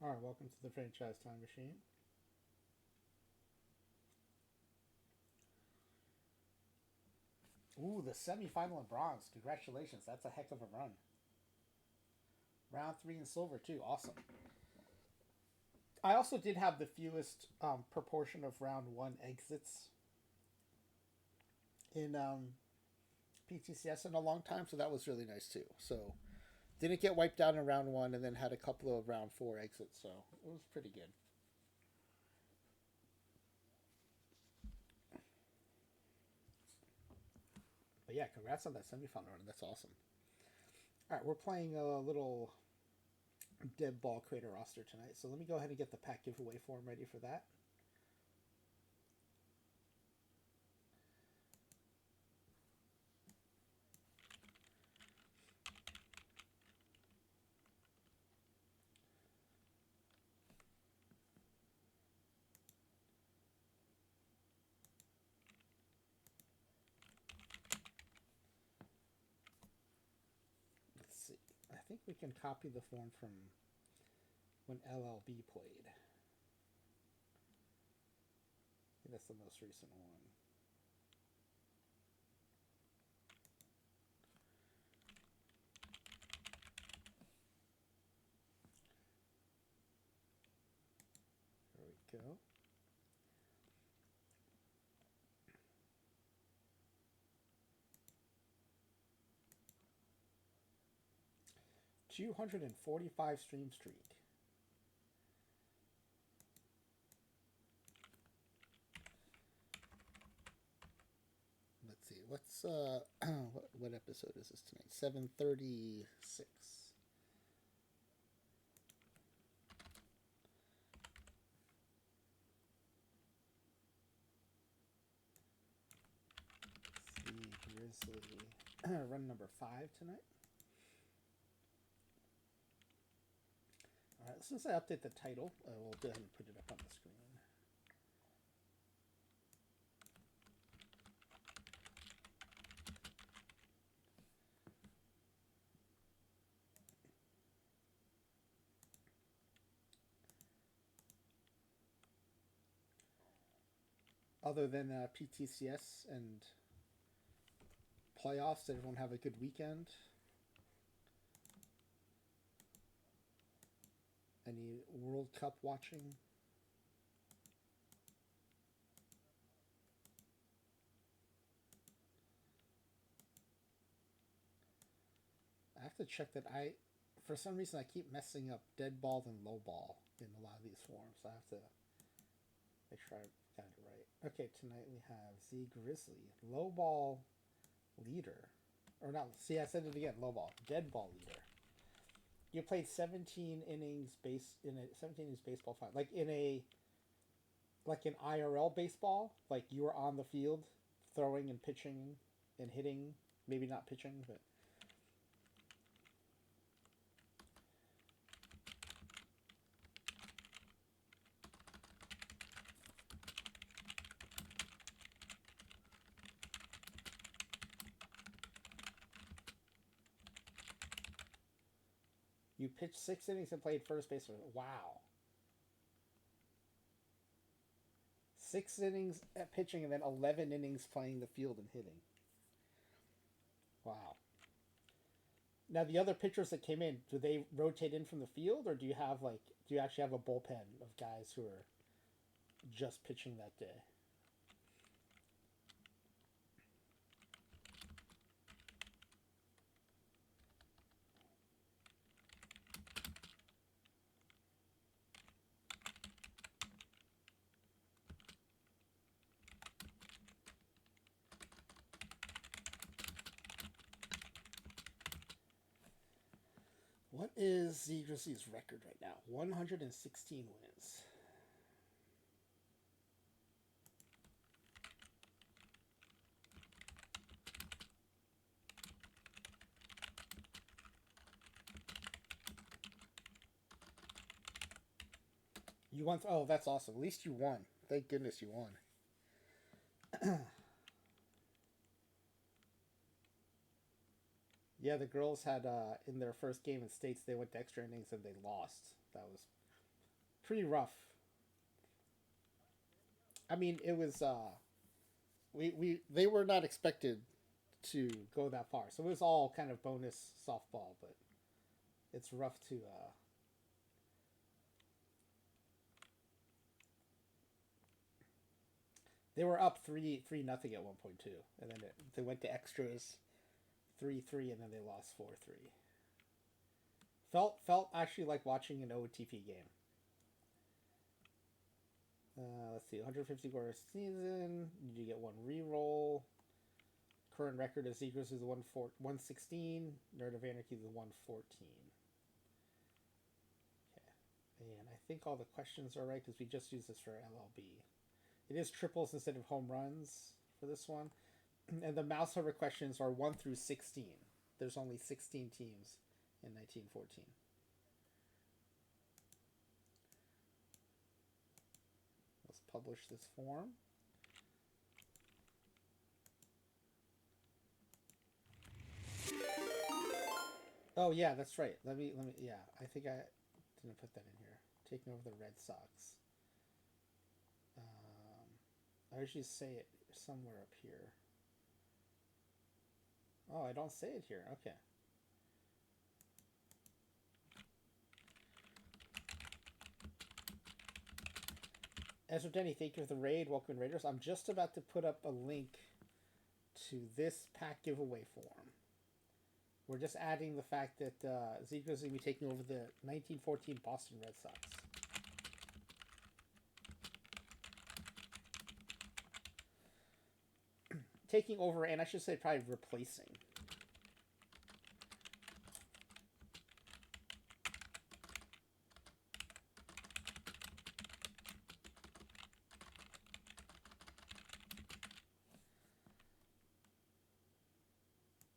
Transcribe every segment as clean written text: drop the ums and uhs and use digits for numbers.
All right, welcome to the Franchise Time Machine. Ooh, the semifinal in bronze. Congratulations, that's a heck of a run. Round three in silver too. Awesome. I also did have the fewest proportion of round one exits in PTCS in a long time, so that was really nice too. So didn't get wiped out in round one, and then had a couple of round four exits, so it was pretty good. But yeah, congrats on that semifinal run. That's awesome. All right, we're playing a little Deadball creator roster tonight. So let me go ahead and get the pack giveaway form ready for that. Let's see. I think we can copy the form from when LLB played. I think that's the most recent one. There we go. $245 stream streak. Let's see. What's what episode is this tonight? 736. zGrizzly. Run number 5 tonight. All right, since I update the title, we'll go ahead and put it up on the screen. Other than PTCS and playoffs, did everyone have a good weekend? Any World Cup watching? I have to check that for some reason, I keep messing up dead ball and low ball in a lot of these forms. So I have to make sure I got it right. Okay, tonight we have zGrizzly, low ball leader. Or not, see, I said it again, low ball, dead ball leader. You played 17 innings in a 17 innings baseball final. Like in IRL baseball, like you were on the field throwing and pitching and hitting, maybe not pitching, but you pitched 6 innings and played first base. Wow. 6 innings at pitching and then 11 innings playing the field and hitting. Wow. Now the other pitchers that came in, do they rotate in from the field, or do you actually have a bullpen of guys who are just pitching that day? What is zGrizzly's record right now? 116 wins. You won. Oh, that's awesome. At least you won. Thank goodness you won. Yeah, the girls had in their first game in states they went to extra innings and they lost. That was pretty rough. I mean, it was we they were not expected to go that far, so it was all kind of bonus softball, but it's rough to. They were up 3-0 at 1.2, and then they went to extras 3-3, and then they lost 4-3. Felt actually like watching an OOTP game. Let's see, 150 score season. You get one reroll. Current record is zGrizzly is 116. Nerd of Anarchy is 114. Okay, and I think all the questions are right because we just used this for LLB. It is triples instead of home runs for this one, and the mouse hover questions are 1 through 16. There's only 16 teams in 1914. Let's publish this form. Oh yeah, that's right. Let me. Yeah, I think I didn't put that in here. Taking over the Red Sox. I usually say it somewhere up here. Oh, I don't say it here. Okay. Ezra Denny, thank you for the raid. Welcome, Raiders. I'm just about to put up a link to this pack giveaway form. We're just adding the fact that zGrizzly will be taking over the 1914 Boston Red Sox. Taking over, and I should say probably replacing.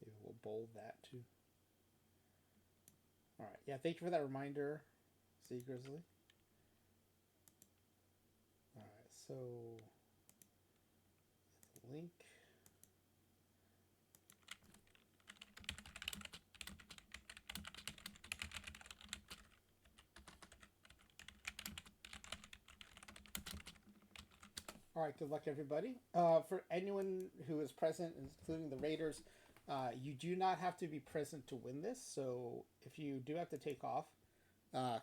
Maybe we'll bold that too. All right. Yeah, thank you for that reminder, zGrizzly. All right, so link. All right, good luck, everybody. For anyone who is present, including the Raiders, you do not have to be present to win this. So if you do have to take off,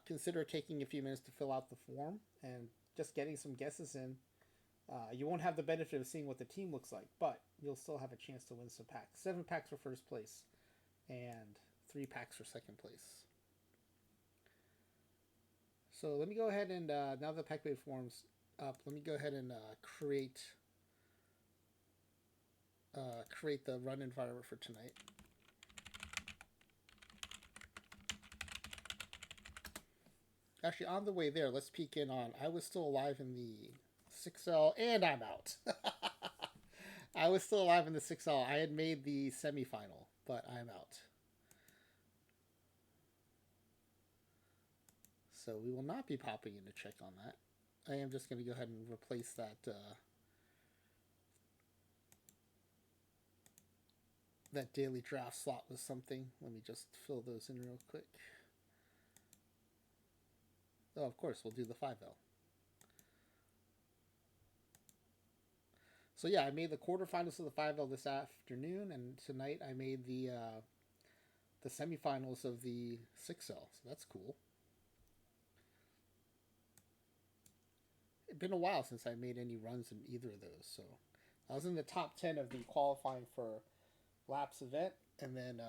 consider taking a few minutes to fill out the form and just getting some guesses in. You won't have the benefit of seeing what the team looks like, but you'll still have a chance to win some packs. 7 packs for first place and 3 packs for second place. So let me go ahead and, now the pack wave form's up, let me go ahead and create the run environment for tonight. Actually, on the way there, let's peek in on, I was still alive in the 6L, and I'm out. I was still alive in the 6L. I had made the semifinal, but I'm out. So we will not be popping in to check on that. I am just going to go ahead and replace that that daily draft slot with something. Let me just fill those in real quick. Oh, of course, we'll do the 5L. So yeah, I made the quarterfinals of the 5L this afternoon, and tonight I made the semifinals of the 6L. So that's cool. It's been a while since I made any runs in either of those. So I was in the top 10 of the qualifying for Laps event, and then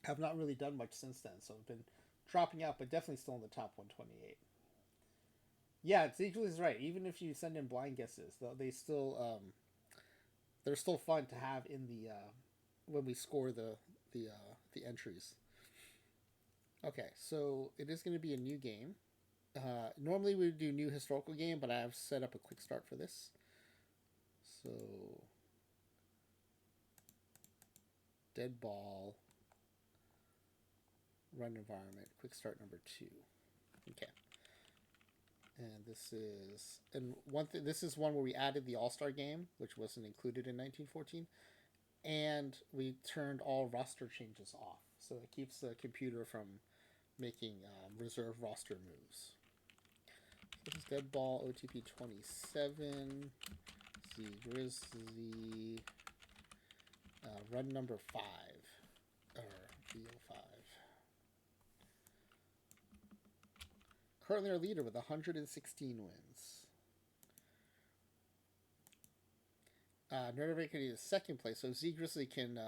have not really done much since then. So I've been dropping out, but definitely still in the top 128. Yeah, zGrizzly's right. Even if you send in blind guesses, they still they're still fun to have in the when we score the entries. Okay, so it is going to be a new game. Normally we would do new historical game, but I have set up a quick start for this. So Deadball, run environment, quick start number 2. Okay. And this is, and one thing, this is one where we added the All-Star game, which wasn't included in 1914, and we turned all roster changes off, so it keeps the computer from making reserve roster moves. So this is Deadball, OOTP27, zGrizzly, run number 5, or VO5. Currently our leader with 116 wins. Nerdawaker is second place, so zGrizzly can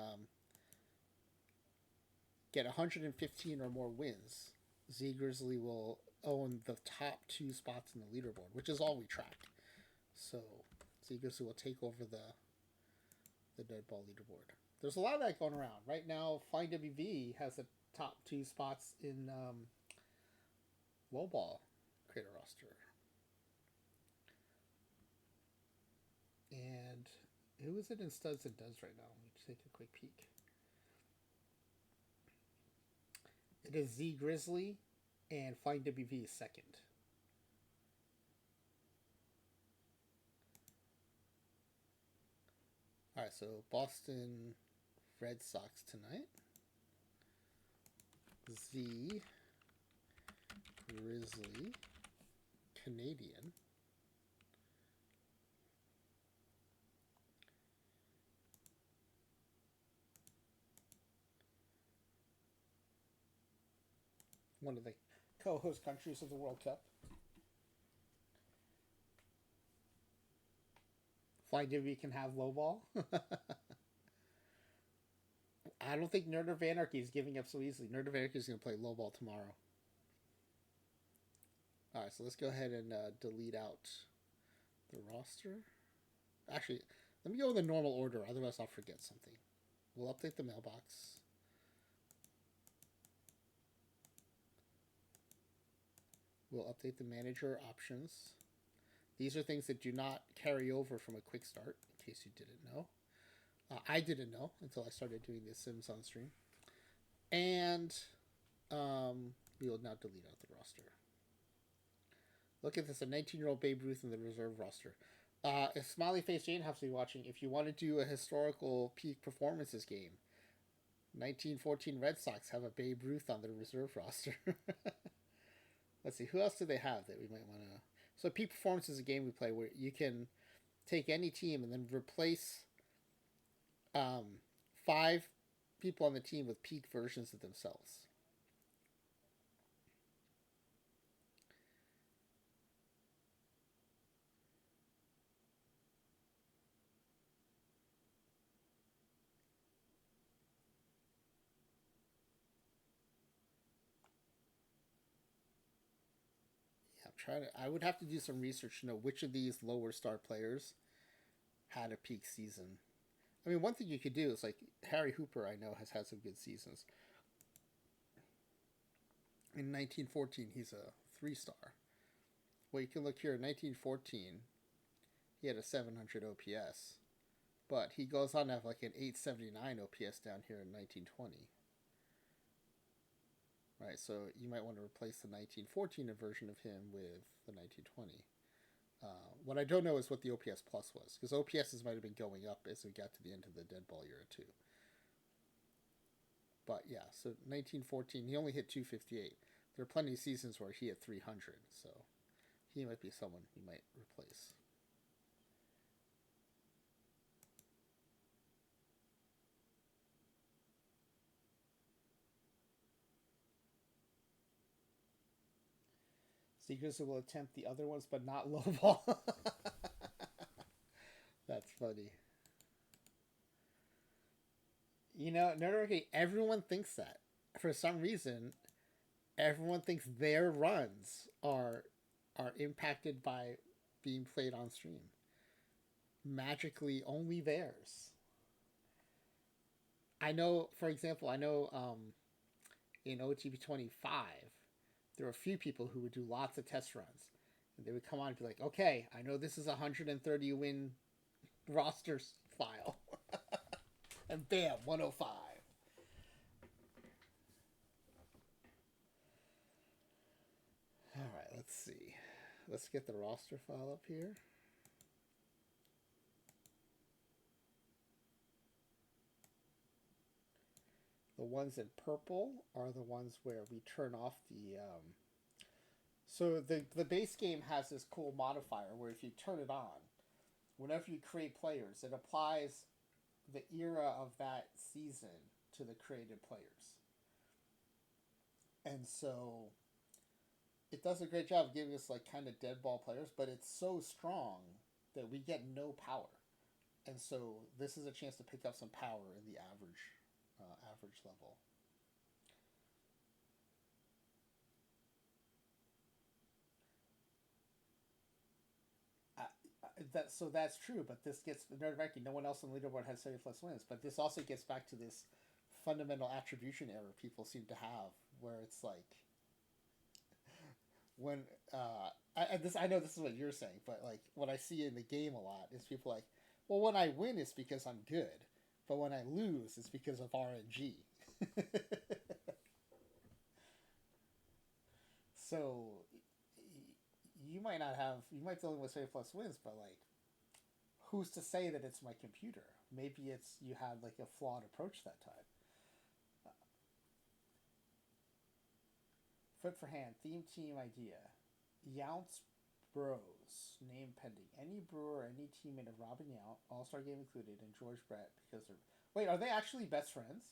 get 115 or more wins. zGrizzly will own the top 2 spots in the leaderboard, which is all we track. So zGrizzly will take over the Deadball leaderboard. There's a lot of that going around. Right now, Flying WV has the top 2 spots in Lowball creator roster. And who is it in Studs and Does right now? Let me take a quick peek. It is zGrizzly and Flying WV is second. Alright, so Boston Red Sox tonight. zGrizzly Canadian. One of the co-host countries of the World Cup. Flying W can have low ball. I don't think Nerd of Anarchy is giving up so easily. Nerd of Anarchy is going to play low ball tomorrow. Alright, so let's go ahead and delete out the roster. Actually, let me go in the normal order, otherwise I'll forget something. We'll update the mailbox. We'll update the manager options. These are things that do not carry over from a quick start, in case you didn't know. I didn't know until I started doing the Sims on stream. And we will now delete out the roster. Look at this, a 19-year-old Babe Ruth in the reserve roster. If Smiley Face Jane has to be watching, if you want to do a historical peak performances game, 1914 Red Sox have a Babe Ruth on their reserve roster. Let's see, who else do they have that we might want to... So peak performance is a game we play where you can take any team and then replace 5 people on the team with peak versions of themselves. I would have to do some research to know which of these lower star players had a peak season. I mean, one thing you could do is, like, Harry Hooper, I know, has had some good seasons. In 1914, he's a 3-star. Well, you can look here, in 1914, he had a 700 OPS. But he goes on to have, like, an 879 OPS down here in 1920. Right, so you might want to replace the 1914 version of him with the 1920. What I don't know is what the OPS plus was, because OPSs might have been going up as we got to the end of the Deadball era too. But yeah, so 1914, he only hit 258. There are plenty of seasons where he hit 300, so he might be someone you might replace. zGrizzly will attempt the other ones, but not low ball. That's funny. You know, Nerdarchy, everyone thinks that. For some reason, everyone thinks their runs are impacted by being played on stream. Magically, only theirs. I know, for example, in OOTP27, there were a few people who would do lots of test runs. And they would come on and be like, okay, I know this is a 130 win roster file. And bam, 105. Alright, let's see. Let's get the roster file up here. The ones in purple are the ones where we turn off the. So the base game has this cool modifier where if you turn it on, whenever you create players, it applies the era of that season to the created players. And so it does a great job of giving us like kind of dead ball players, but it's so strong that we get no power. And so this is a chance to pick up some power in the average level. That's true, but this gets nerd ranking. No one else on the leaderboard has 70 plus wins, but this also gets back to this fundamental attribution error people seem to have, where it's like when I know this is what you're saying, but like what I see in the game a lot is people like, well, when I win, it's because I'm good, but when I lose, it's because of RNG. So you might be dealing with 70 plus wins, but like who's to say that it's my computer? Maybe it's you had like a flawed approach that time. Foot for hand, theme team idea. Younts Bros, name pending. Any brewer or any teammate of Robin Yount, All Star Game included, and George Brett because they're. Wait, are they actually best friends?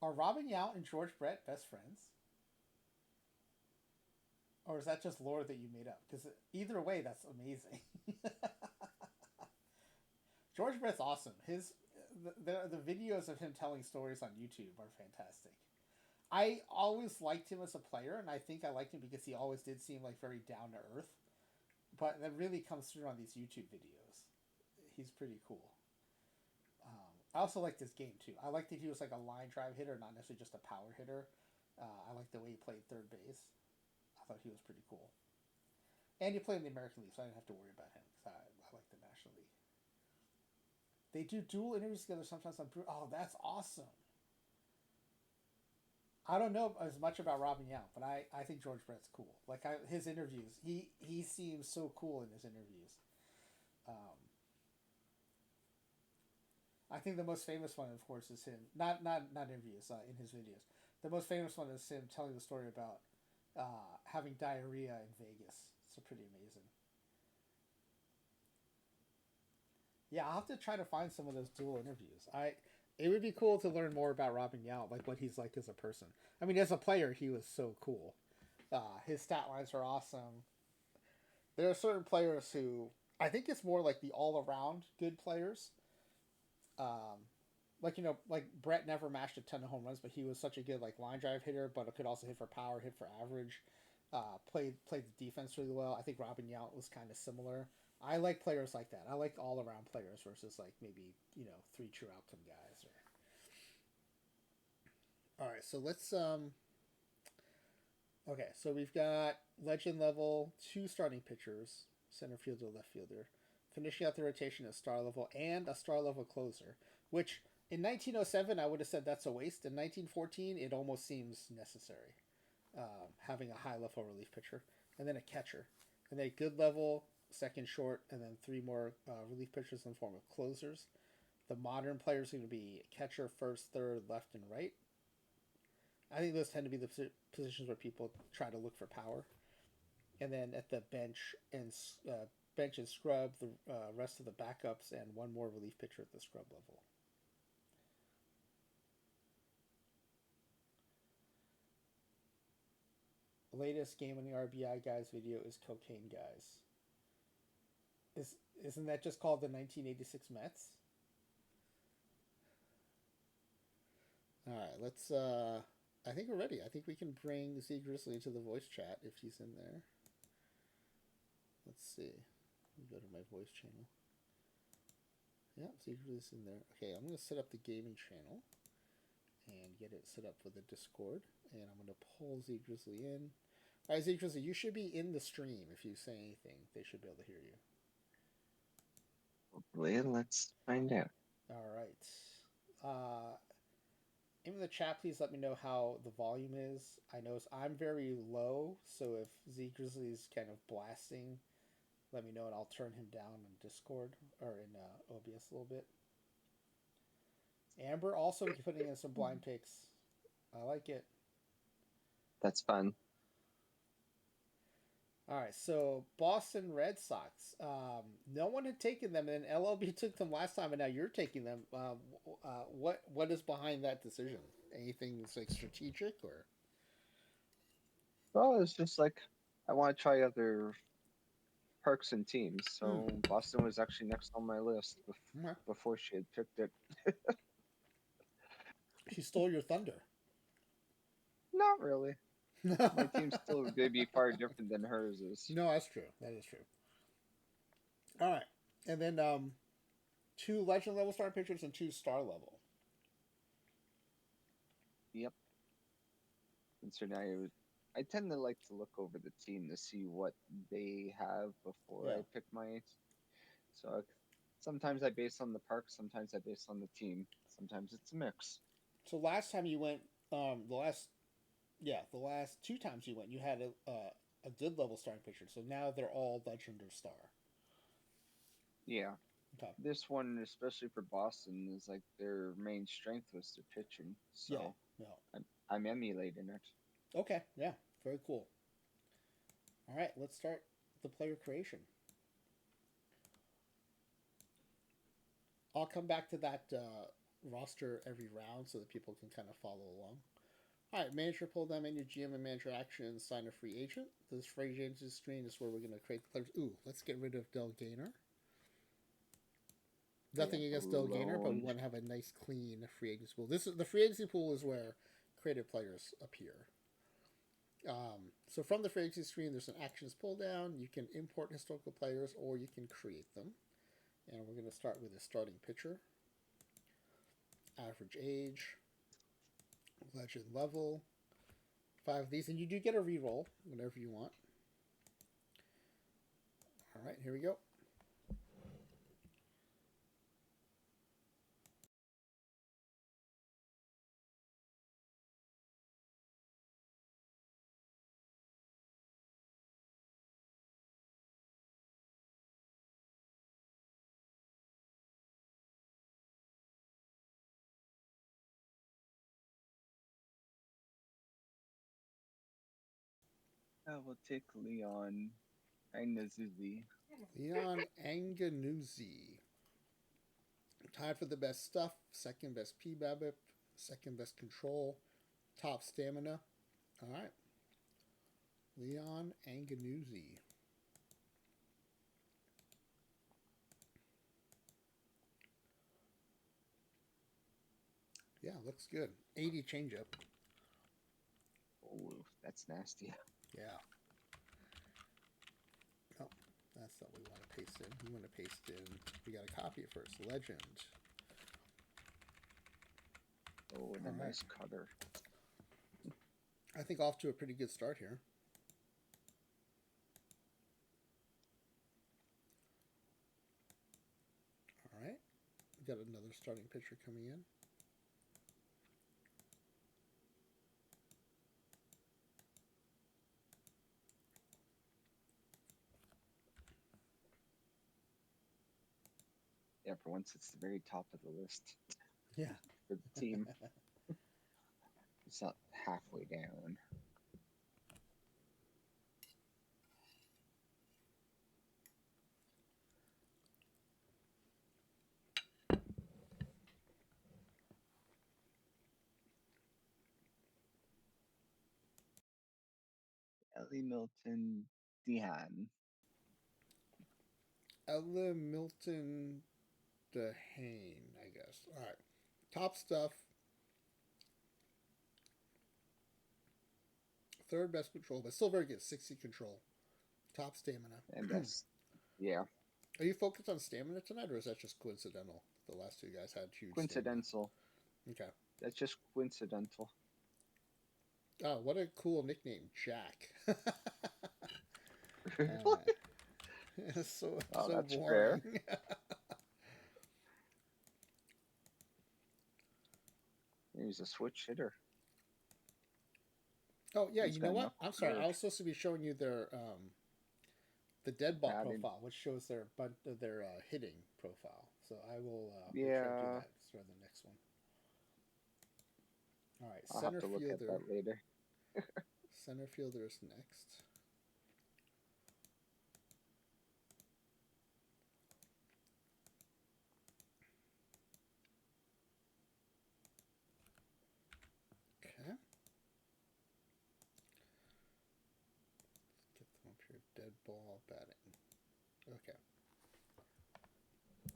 Are Robin Yount and George Brett best friends? Or is that just lore that you made up? Because either way, that's amazing. George Brett's awesome. The videos of him telling stories on YouTube are fantastic. I always liked him as a player, and I think I liked him because he always did seem like very down to earth. But that really comes through on these YouTube videos. He's pretty cool. I also liked his game too. I liked that he was like a line drive hitter, not necessarily just a power hitter. I liked the way he played third base. I thought he was pretty cool. And he played in the American League, so I didn't have to worry about him because I like the National League. They do dual interviews together sometimes on. Oh, that's awesome. I don't know as much about Robin Yount, but I think George Brett's cool. Like his interviews, he seems so cool in his interviews. Um, I think the most famous one, of course, is him. Not interviews in his videos. The most famous one is him telling the story about having diarrhea in Vegas. It's pretty amazing. Yeah, I'll have to try to find some of those dual interviews. It would be cool to learn more about Robin Yount, like what he's like as a person. I mean, as a player, he was so cool. His stat lines are awesome. There are certain players who I think it's more like the all around good players. Um, like Brett never mashed a ton of home runs, but he was such a good like line drive hitter, but could also hit for power, hit for average. Played the defense really well. I think Robin Yount was kind of similar. I like players like that. I like all around players versus like maybe three true outcome guys. All right, so let's Okay, so we've got legend level, two starting pitchers, center fielder, left fielder, finishing out the rotation at star level, and a star level closer, which in 1907 I would have said that's a waste. In 1914 it almost seems necessary, having a high level relief pitcher, and then a catcher, and then a good level, second short, and then three more relief pitchers in the form of closers. The modern players are going to be catcher, first, third, left, and right. I think those tend to be the positions where people try to look for power. And then at the bench and scrub, the rest of the backups, and one more relief pitcher at the scrub level. The latest game on the RBI guys video is Cocaine Guys. Isn't that just called the 1986 Mets? All right, let's. I think we're ready. I think we can bring zGrizzly into the voice chat if he's in there. Let's see. Let me go to my voice channel. Yeah, zGrizzly's in there. Okay, I'm going to set up the gaming channel and get it set up for the Discord. And I'm going to pull zGrizzly in. All right, zGrizzly, you should be in the stream. If you say anything, they should be able to hear you. Hopefully, let's find out. All right. In the chat, please let me know how the volume is. I know I'm very low, so if zGrizzly is kind of blasting, let me know and I'll turn him down in Discord or in OBS a little bit. Amber also putting in some blind picks. I like it. That's fun. All right, so Boston Red Sox. No one had taken them, and LLB took them last time, and now you're taking them. What is behind that decision? Anything that's like strategic or? Well, it's just like I want to try other parks and teams. So Hmm. Boston was actually next on my list Okay. before she had picked it. She stole your thunder. Not really. No, My team's still going to be far different than hers is. that's true. That is true. All right, and then two legend level star pitchers and two star level. Yep. And so now I tend to like to look over the team to see what they have before Yeah. I pick my. So sometimes I base on the park, sometimes I base on the team, sometimes it's a mix. So last time you went, the last two times you went, you had a good level starting pitcher. So now they're all legend or star. Yeah. Okay. This one, especially for Boston, is like their main strength was their pitching. Yeah. So Yeah. I'm emulating it. Okay. Yeah. Very cool. All right. Let's start the player creation. I'll come back to that roster every round so that people can kind of follow along. All right, manager pull down menu, GM and manager actions, sign a free agent. This free agent screen is where we're going to create the players. Ooh, let's get rid of Del Gainer. I got Nothing against Del Gainer, but we blown. want to have a nice, clean free agency pool. This is the free agency pool is where created players appear. So from the free agency screen, there's an actions pull down. You can import historical players or you can create them. And we're going to start with a starting pitcher, average age, legend level, 5 of these, and you do get a reroll whenever you want. All right, here we go. I will take Leon Agnezuzi. Leon Anganuzzi. Tied for the best stuff, second best PBABIP, second best control, top stamina. All right. Leon Anganuzzi. Yeah, looks good. 80 changeup. Oh, that's nasty. Yeah. Oh, that's not what we want to paste in. We want to paste in. We got to copy it first. Legend. Oh, and All a right. nice cutter. I think off to a pretty good start here. All right. We got another starting pitcher coming in. Yeah, for once it's the very top of the list Yeah. for the team. It's not halfway down. Ellie Milton Dehan. Ella Milton DeHane, I guess. All right. Top stuff. Third best control, but still very good. 60 control. Top stamina. And that's, yeah, Are you focused on stamina tonight, or is that just coincidental? The last two guys had huge stamina. coincidental. Okay. That's just coincidental. Oh, what a cool nickname, Jack. Really? It's so Oh, so that's rare. boring. He's a switch hitter. Oh yeah, He's you know got what? knuckle I'm sorry. I curve. was supposed to be showing you their the Deadball Padded. profile, which shows their hitting profile. So I will make sure I do Yeah, that for the next one. I'll have center to look at fielder. that later. Center fielder is next. Okay. Get them up here. Dead ball batting. Okay.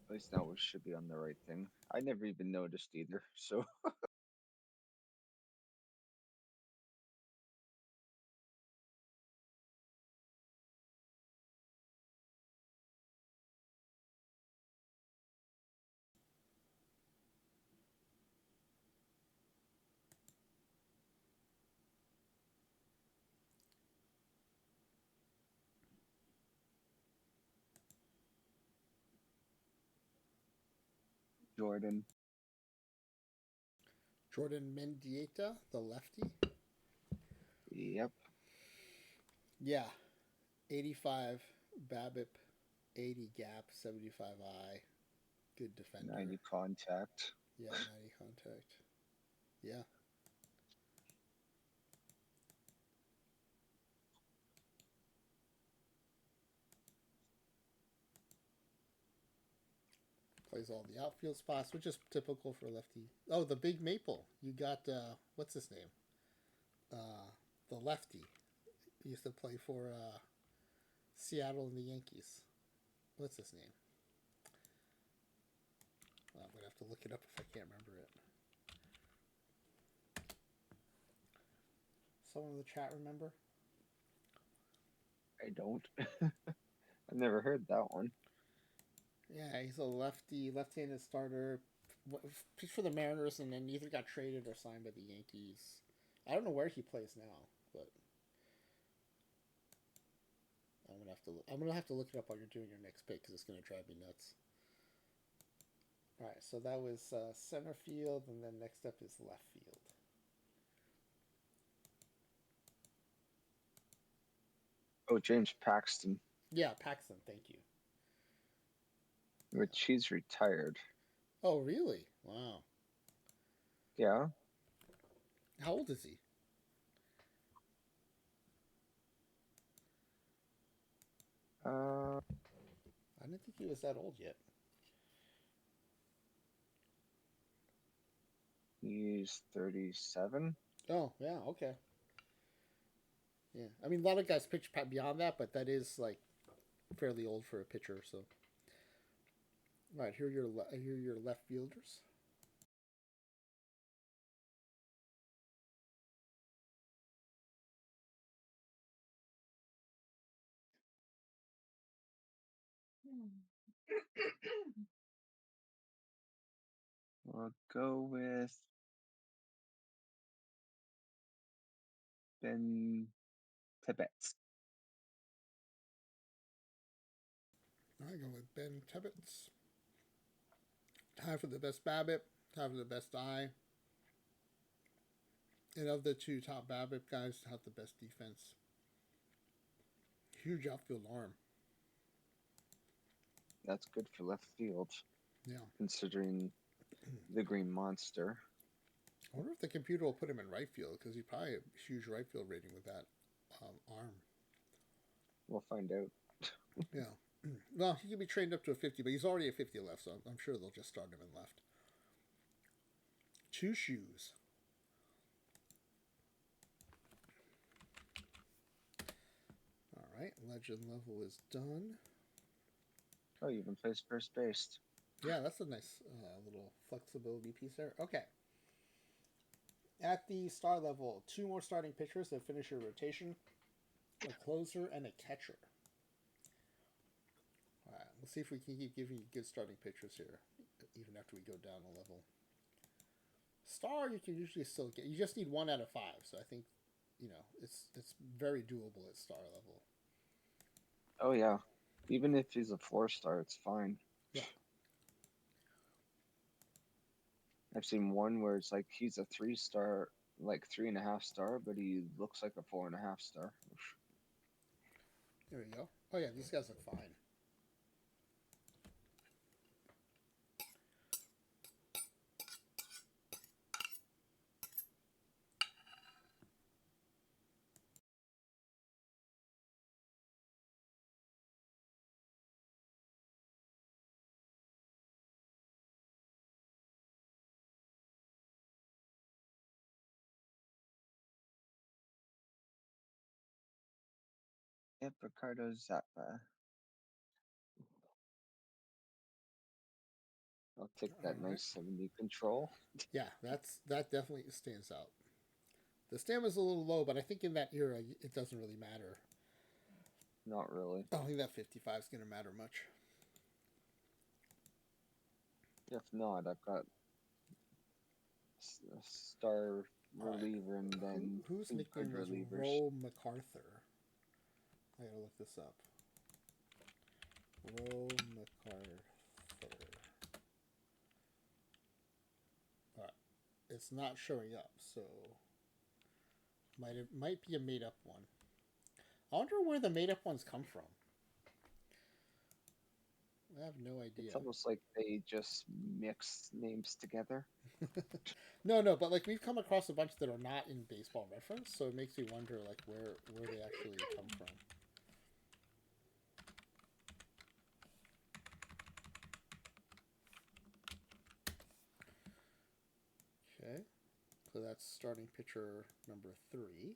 At least now we should be on the right thing. I never even noticed either. So Jordan. Jordan Mendieta, the lefty. Yep. Yeah. 85 BABIP, 80 gap, 75 I. Good defender. 90 contact. Yeah, 90 contact. Yeah. Plays all the outfield spots, which is typical for lefty. Oh, the big maple. You got, what's his name? The lefty. He used to play for Seattle and the Yankees. What's his name? Well, I'm going to have to look it up if I can't remember it. Someone in the chat remember? I don't. I've never heard that one. Yeah, he's a lefty, left-handed starter. Pitched for the Mariners, and then either got traded or signed by the Yankees. I don't know where he plays now, but I'm gonna have to look it up while you're doing your next pick because it's gonna drive me nuts. All right, so that was center field, and then next up is left field. Oh, James Paxton, Yeah, Paxton. Thank you. which he's retired. Oh, really? Wow. Yeah. How old is he? I didn't think he was that old yet. He's 37. Oh, yeah. Okay. Yeah. I mean, a lot of guys pitch beyond that, but that is like fairly old for a pitcher. So, all right, here are your left fielders. We'll go with Ben Tibbetts. I go with Ben Tibbetts. Tie for the best BABIP, tie for the best I. And of the two top BABIP guys, have the best defense. Huge outfield arm. That's good for left field. Yeah. Considering the Green Monster. I wonder if the computer will put him in right field because he'd probably have a huge right field rating with that arm. We'll find out. Yeah. Well, he can be trained up to a 50, but he's already at 50 left, so I'm sure they'll just start him in left. Two shoes. All right, legend level is done. Oh, you even plays first base. Yeah, that's a nice little flexibility piece there. Okay. At the star level, two more starting pitchers that finish your rotation, a closer and a catcher. All right, let's see if we can keep giving you good starting pitchers here, even after we go down a level. Star, you can usually still get. You just need 1 out of 5, so I think, it's very doable at star level. Oh, yeah. Even if he's a 4-star, it's fine. Yeah. I've seen one where it's like he's a 3-star, like 3.5-star, but he looks like a 4.5-star. There we go. Oh yeah, these guys look fine. Yep, Ricardo Zappa. I'll take All that right. nice 70 control. Yeah, that definitely stands out. The stamina's a little low, but I think in that era it doesn't really matter. Not really. I don't think that 55 is going to matter much. If not, I've got a star All right. reliever and then Whose two good nickname was relievers. Ro MacArthur? I gotta look this up. Ro MacArthur. All right. It's not showing up, so might be a made up one. I wonder where the made up ones come from. I have no It's idea. almost like they just mix names together. No, but like we've come across a bunch that are not in baseball reference, so it makes me wonder like where they actually come from. Okay, so that's starting pitcher number 3.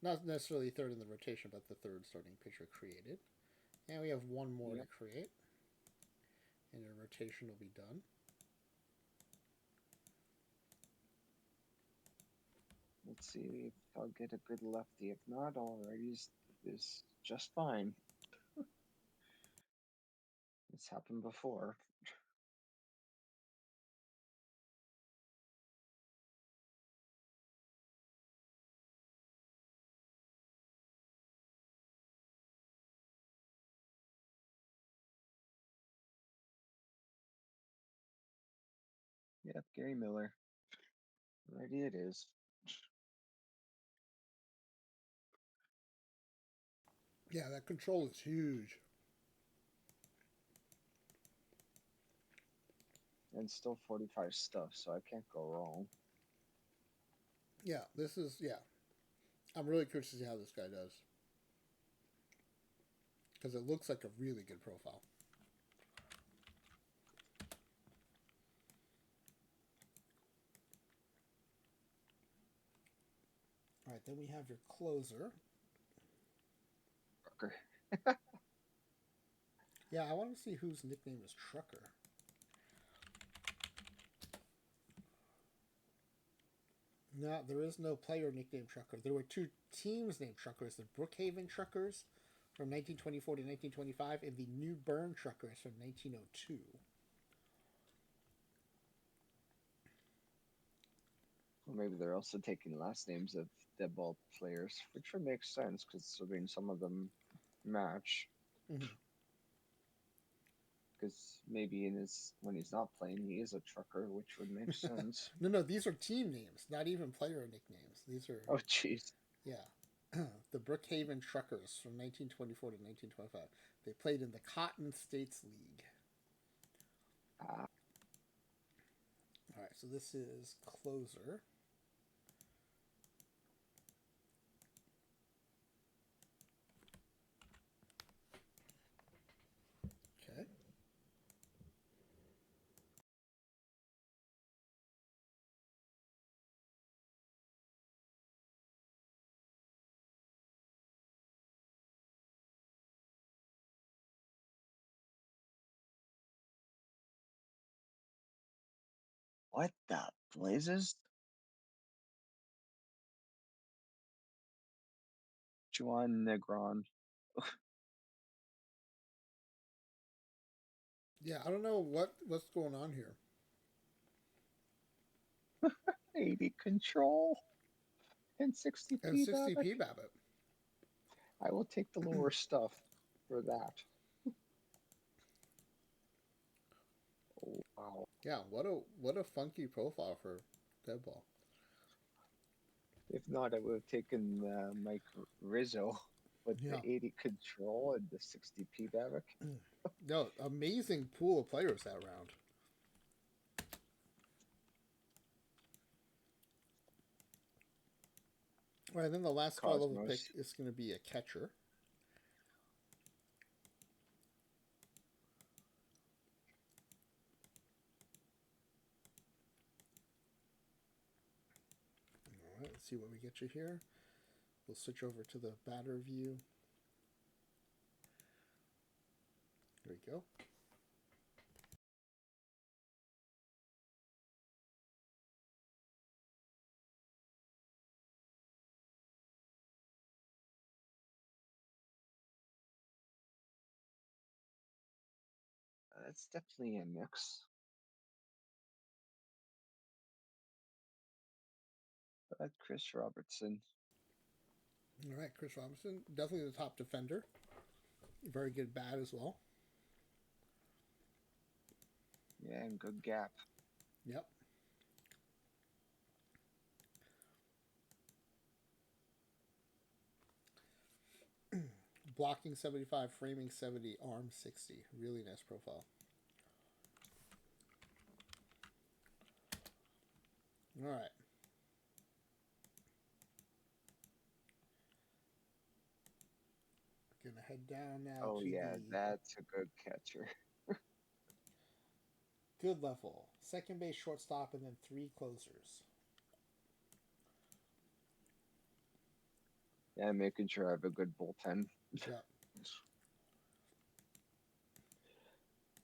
Not necessarily third in the rotation, but the third starting pitcher created. And we have one more to Yep. create, and the rotation will be done. Let's see if I'll get a good lefty. If not, alrighties is just fine. It's happened before. Yep, Gary Miller. Righty it is. Yeah, that control is huge. And still 45 stuff, so I can't go wrong. Yeah, this is I'm really curious to see how this guy does because it looks like a really good profile. All right, then we have your closer. Trucker. Yeah, I want to see whose nickname is Trucker. No, there is no player nicknamed Trucker. There were 2 teams named Truckers: the Brookhaven Truckers from 1924 to 1925, and the New Bern Truckers from 1902. Well, maybe they're also taking last names of Deadball players, which would make sense considering some of them match. Mm-hmm. Because maybe when he's not playing, he is a trucker, which would make sense. No, these are team names, not even player nicknames. These are Oh, jeez. yeah, the Brookhaven Truckers from 1924 to 1925. They played in the Cotton States League. Ah, All right, so this is closer. Okay. what the blazes? Juan Negron. Yeah, I don't know what's going on here. 80 control and 60 And P 60p Babbitt. Babbitt. I will take the lower stuff for that. Oh, wow. Yeah, what a funky profile for Deadball. If not, I would have taken Mike Rizzo with the Yeah. 80 control and the 60 P Babbitt. No, amazing pool of players that round. All right, then the last 5 level pick Cosmos. is going to be a catcher. All right, let's see what we get you here. We'll switch over to the batter view. There you go. That's definitely a mix. But Chris Robertson. All right, Chris Robinson, definitely the top defender. Very good bat as well. Yeah, and good gap. Yep. Blocking 75, framing 70, arm 60. Really nice profile. All right. Gonna head down now Oh, to yeah, the that's a good catcher. good level. Second base, shortstop, and then 3 closers. Yeah, making sure I have a good bullpen. Yep.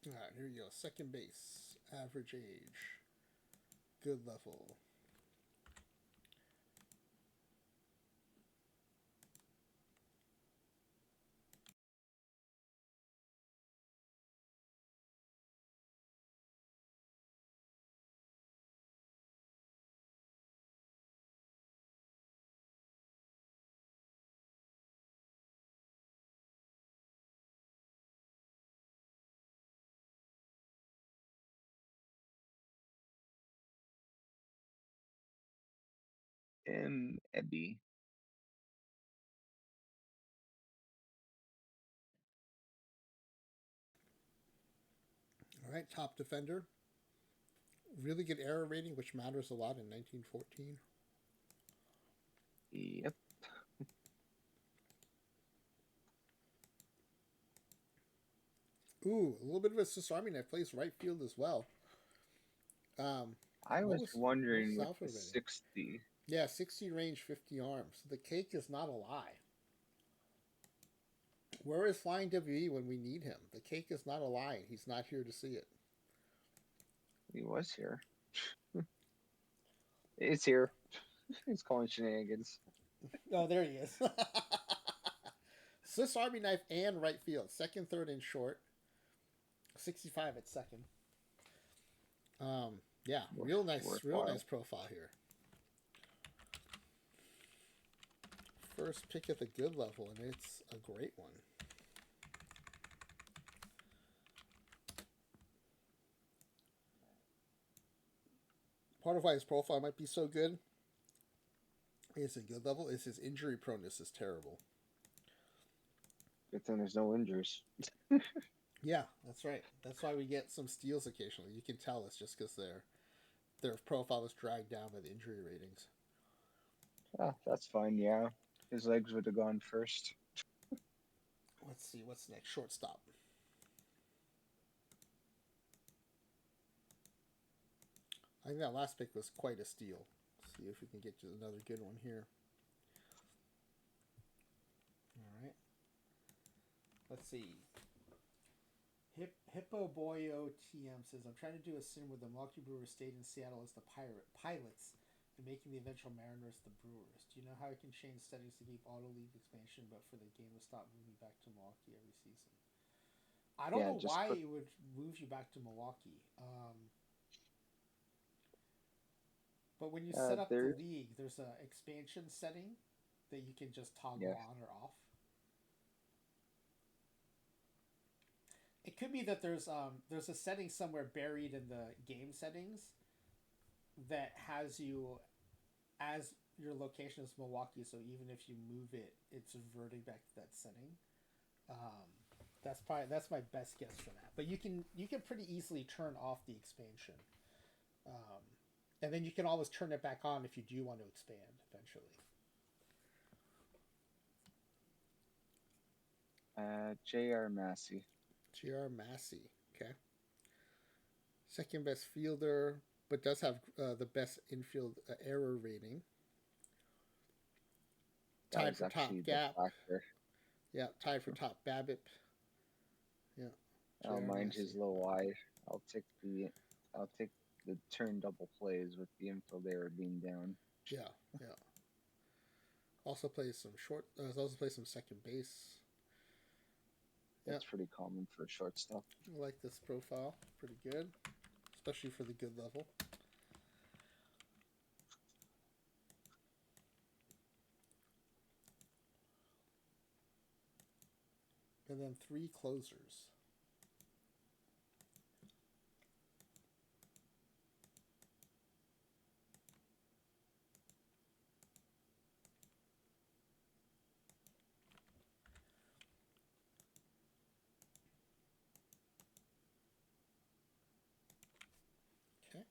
All right, here you go. Second base, average age, good level. Ebby. All right, top defender. Really good error rating, which matters a lot in 1914. Yep. Ooh, a little bit of a Swiss Army knife, plays right field as well. Um, I what was was wondering his with alpha the rating? 60. Yeah, 60 range, 50 arms. So the cake is not a lie. Where is Flying WE when we need him? The cake is not a lie. He's not here to see it. He was here. It's here. He's calling shenanigans. Oh, there he is. Swiss Army knife and right field. Second, third, and short. 65 at second. Yeah, real nice Worthwhile. profile here. First pick at the good level, and it's a great one. Part of why his profile might be so good is a good level is his injury proneness is terrible. Good thing there's no injuries. Yeah, that's right. That's why we get some steals occasionally. You can tell it's just because their profile is dragged down by the injury ratings. Ah, that's fine, yeah. His legs would have gone first. Let's see what's next. Shortstop. I think that last pick was quite a steal. Let's see if we can get to another good one here. All right. Let's see. Hippo Boyo TM says, I'm trying to do a sim where the Milwaukee Brewers stayed in Seattle as the pilots and making the eventual Mariners the Brewers. Do you know how I can change settings to keep auto league expansion, but for the game to stop moving back to Milwaukee every season? I don't Yeah, know just why put. it would move you back to Milwaukee. But when you set up the There. league, there's an expansion setting that you can just toggle Yeah, on or off. It could be that there's a setting somewhere buried in the game settings that has you as your location is Milwaukee, so even if you move it, it's reverting back to that setting. Um, that's my best guess for that. But you can pretty easily turn off the expansion, um, and then you can always turn it back on if you do want to expand eventually. J.R. Massey. Gr Massey, okay, second best fielder, but does have the best infield error rating. That Tied was for top actually the gap. factor. Yeah, tied for top BABIP. Yeah. I don't mind Jeremy. his low eye. I'll take the I'll take the turn double plays with the info they were being down. Yeah, yeah. Also plays some short. Also plays some second base. Yeah, That's pretty common for shortstop. I like this profile. Pretty good, especially for the good level. And then 3 closers. Okay.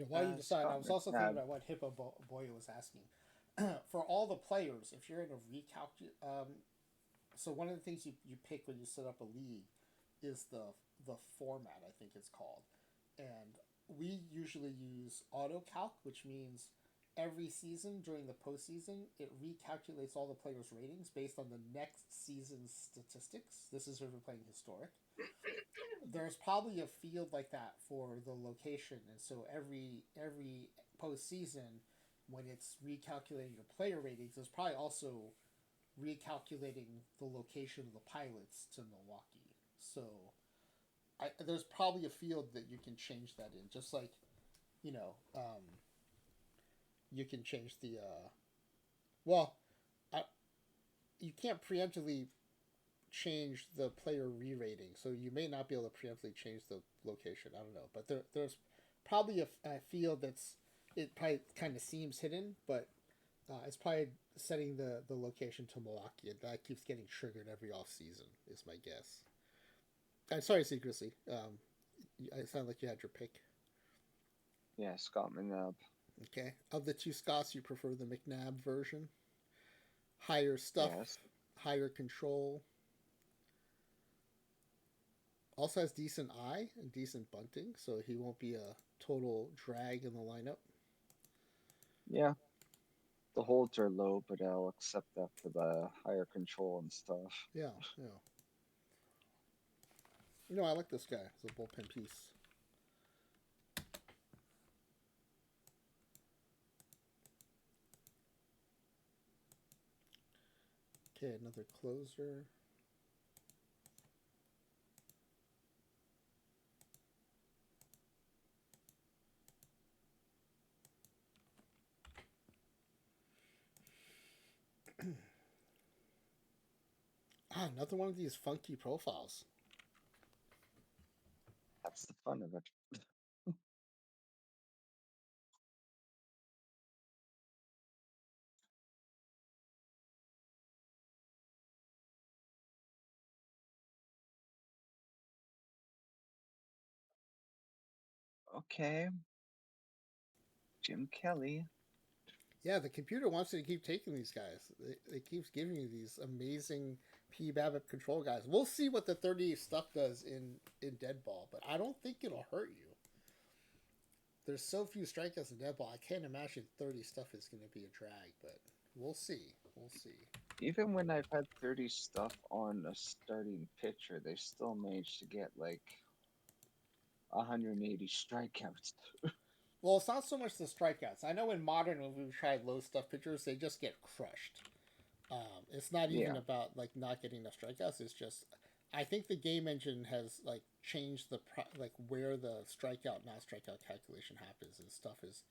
While you decide, I Scott was also thinking McNabb. about what Hippo Boy was asking. For all the players, if you're in a so one of the things you pick when you set up a league is the format, I think it's called. And we usually use auto calc, which means every season during the postseason, it recalculates all the players' ratings based on the next season's statistics. This is if we're playing historic. There's probably a field like that for the location, and so every postseason, when it's recalculating your player ratings, there's probably also recalculating the location of the pilots to Milwaukee. So there's probably a field that you can change that in, just like you know, you can change the well, I, you can't preemptively change the player re-rating, so you may not be able to preemptively change the location. I don't know, but there's probably a field that's it probably kind of seems hidden, but it's probably setting the location to Milwaukee, and that keeps getting triggered every off season. Is my guess. I'm sorry, zGrizzly. It sounded like you had your pick. Yeah, Scott McNabb. Okay. Of the 2 Scots, you prefer the McNabb version. Higher stuff, Yes. higher control. Also has decent eye and decent bunting, so he won't be a total drag in the lineup. Yeah. The holds are low, but I'll accept that for the higher control and stuff. Yeah, yeah. I like this guy as a bullpen piece. Okay, another closer. Another one of these funky profiles. That's the fun of it. Okay. Jim Kelly. Yeah, the computer wants you to keep taking these guys. It keeps giving you these amazing P BABIP control guys. We'll see what the 30 stuff does in Deadball, but I don't think it'll hurt you. There's so few strikeouts in Deadball. I can't imagine 30 stuff is going to be a drag, but we'll see. We'll see. Even when I've had 30 stuff on a starting pitcher, they still managed to get like 180 strikeouts. Well, it's not so much the strikeouts. I know in modern when we've tried low stuff pitchers, they just get crushed. It's not even Yeah. about like not getting enough strikeouts. It's just I think the game engine has like changed like where the strikeout not strikeout calculation happens, and stuff is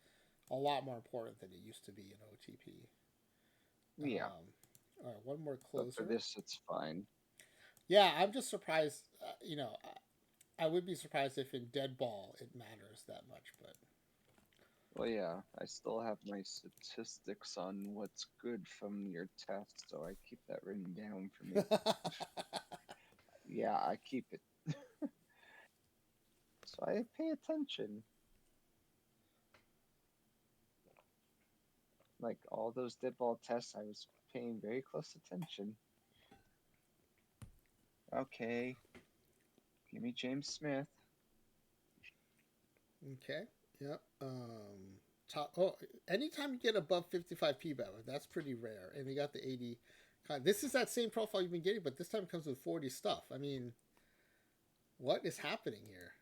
a lot more important than it used to be in OTP. Yeah. All right, one more But for closer. this, it's fine. Yeah, I'm just surprised. I would be surprised if in dead ball it matters that much, but Well, yeah, I still have my statistics on what's good from your test, so I keep that written down for me. Yeah, I keep it. So I pay attention. Like all those Deadball tests, I was paying very close attention. Okay, give me James Smith. Okay. Yep. Top. Oh, anytime you get above 55 p-value, that's pretty rare. And they got the 80. This is that same profile you've been getting, but this time it comes with 40 stuff. I mean, what is happening here?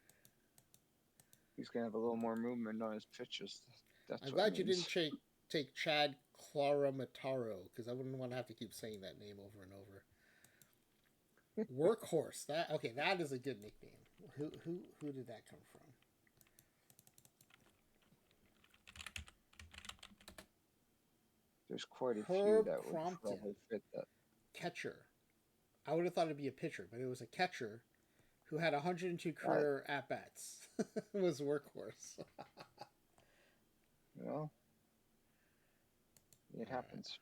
He's gonna have a little more movement on his pitches. That's I'm what it glad you means. didn't take Chad Claramataro because I wouldn't want to have to keep saying that name over and over. Workhorse. That okay? That is a good nickname. Who did that come from? There's quite a few Herb that would Crompton, probably fit that. catcher. I would have thought it'd be a pitcher, but it was a catcher who had 102 That career at bats. Was Workhorse. you know, it All right. happens.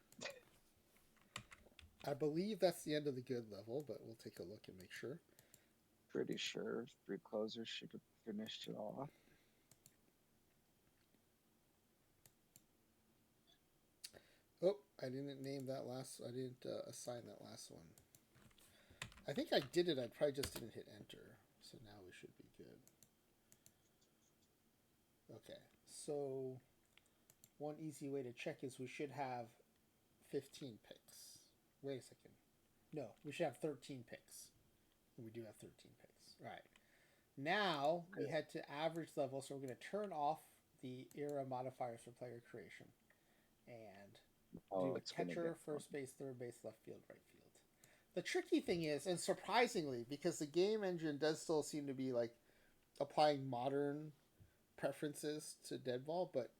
I believe that's the end of the good level, but we'll take a look and make sure. Pretty sure 3 closers should have finished it off. Oh, I didn't name that last. I didn't assign that last one. I think I did it. I probably just didn't hit enter. So now we should be good. Okay. So one easy way to check is we should have 15 picks. Wait a second. No, we should have 13 picks. We do have 13 picks. All right. Now we Okay. head to average level, so we're going to turn off the era modifiers for player creation and Oh, do it's gonna get catcher, fun. first base, third base, left field, right field. The tricky thing is, and surprisingly, because the game engine does still seem to be like applying modern preferences to Deadball, but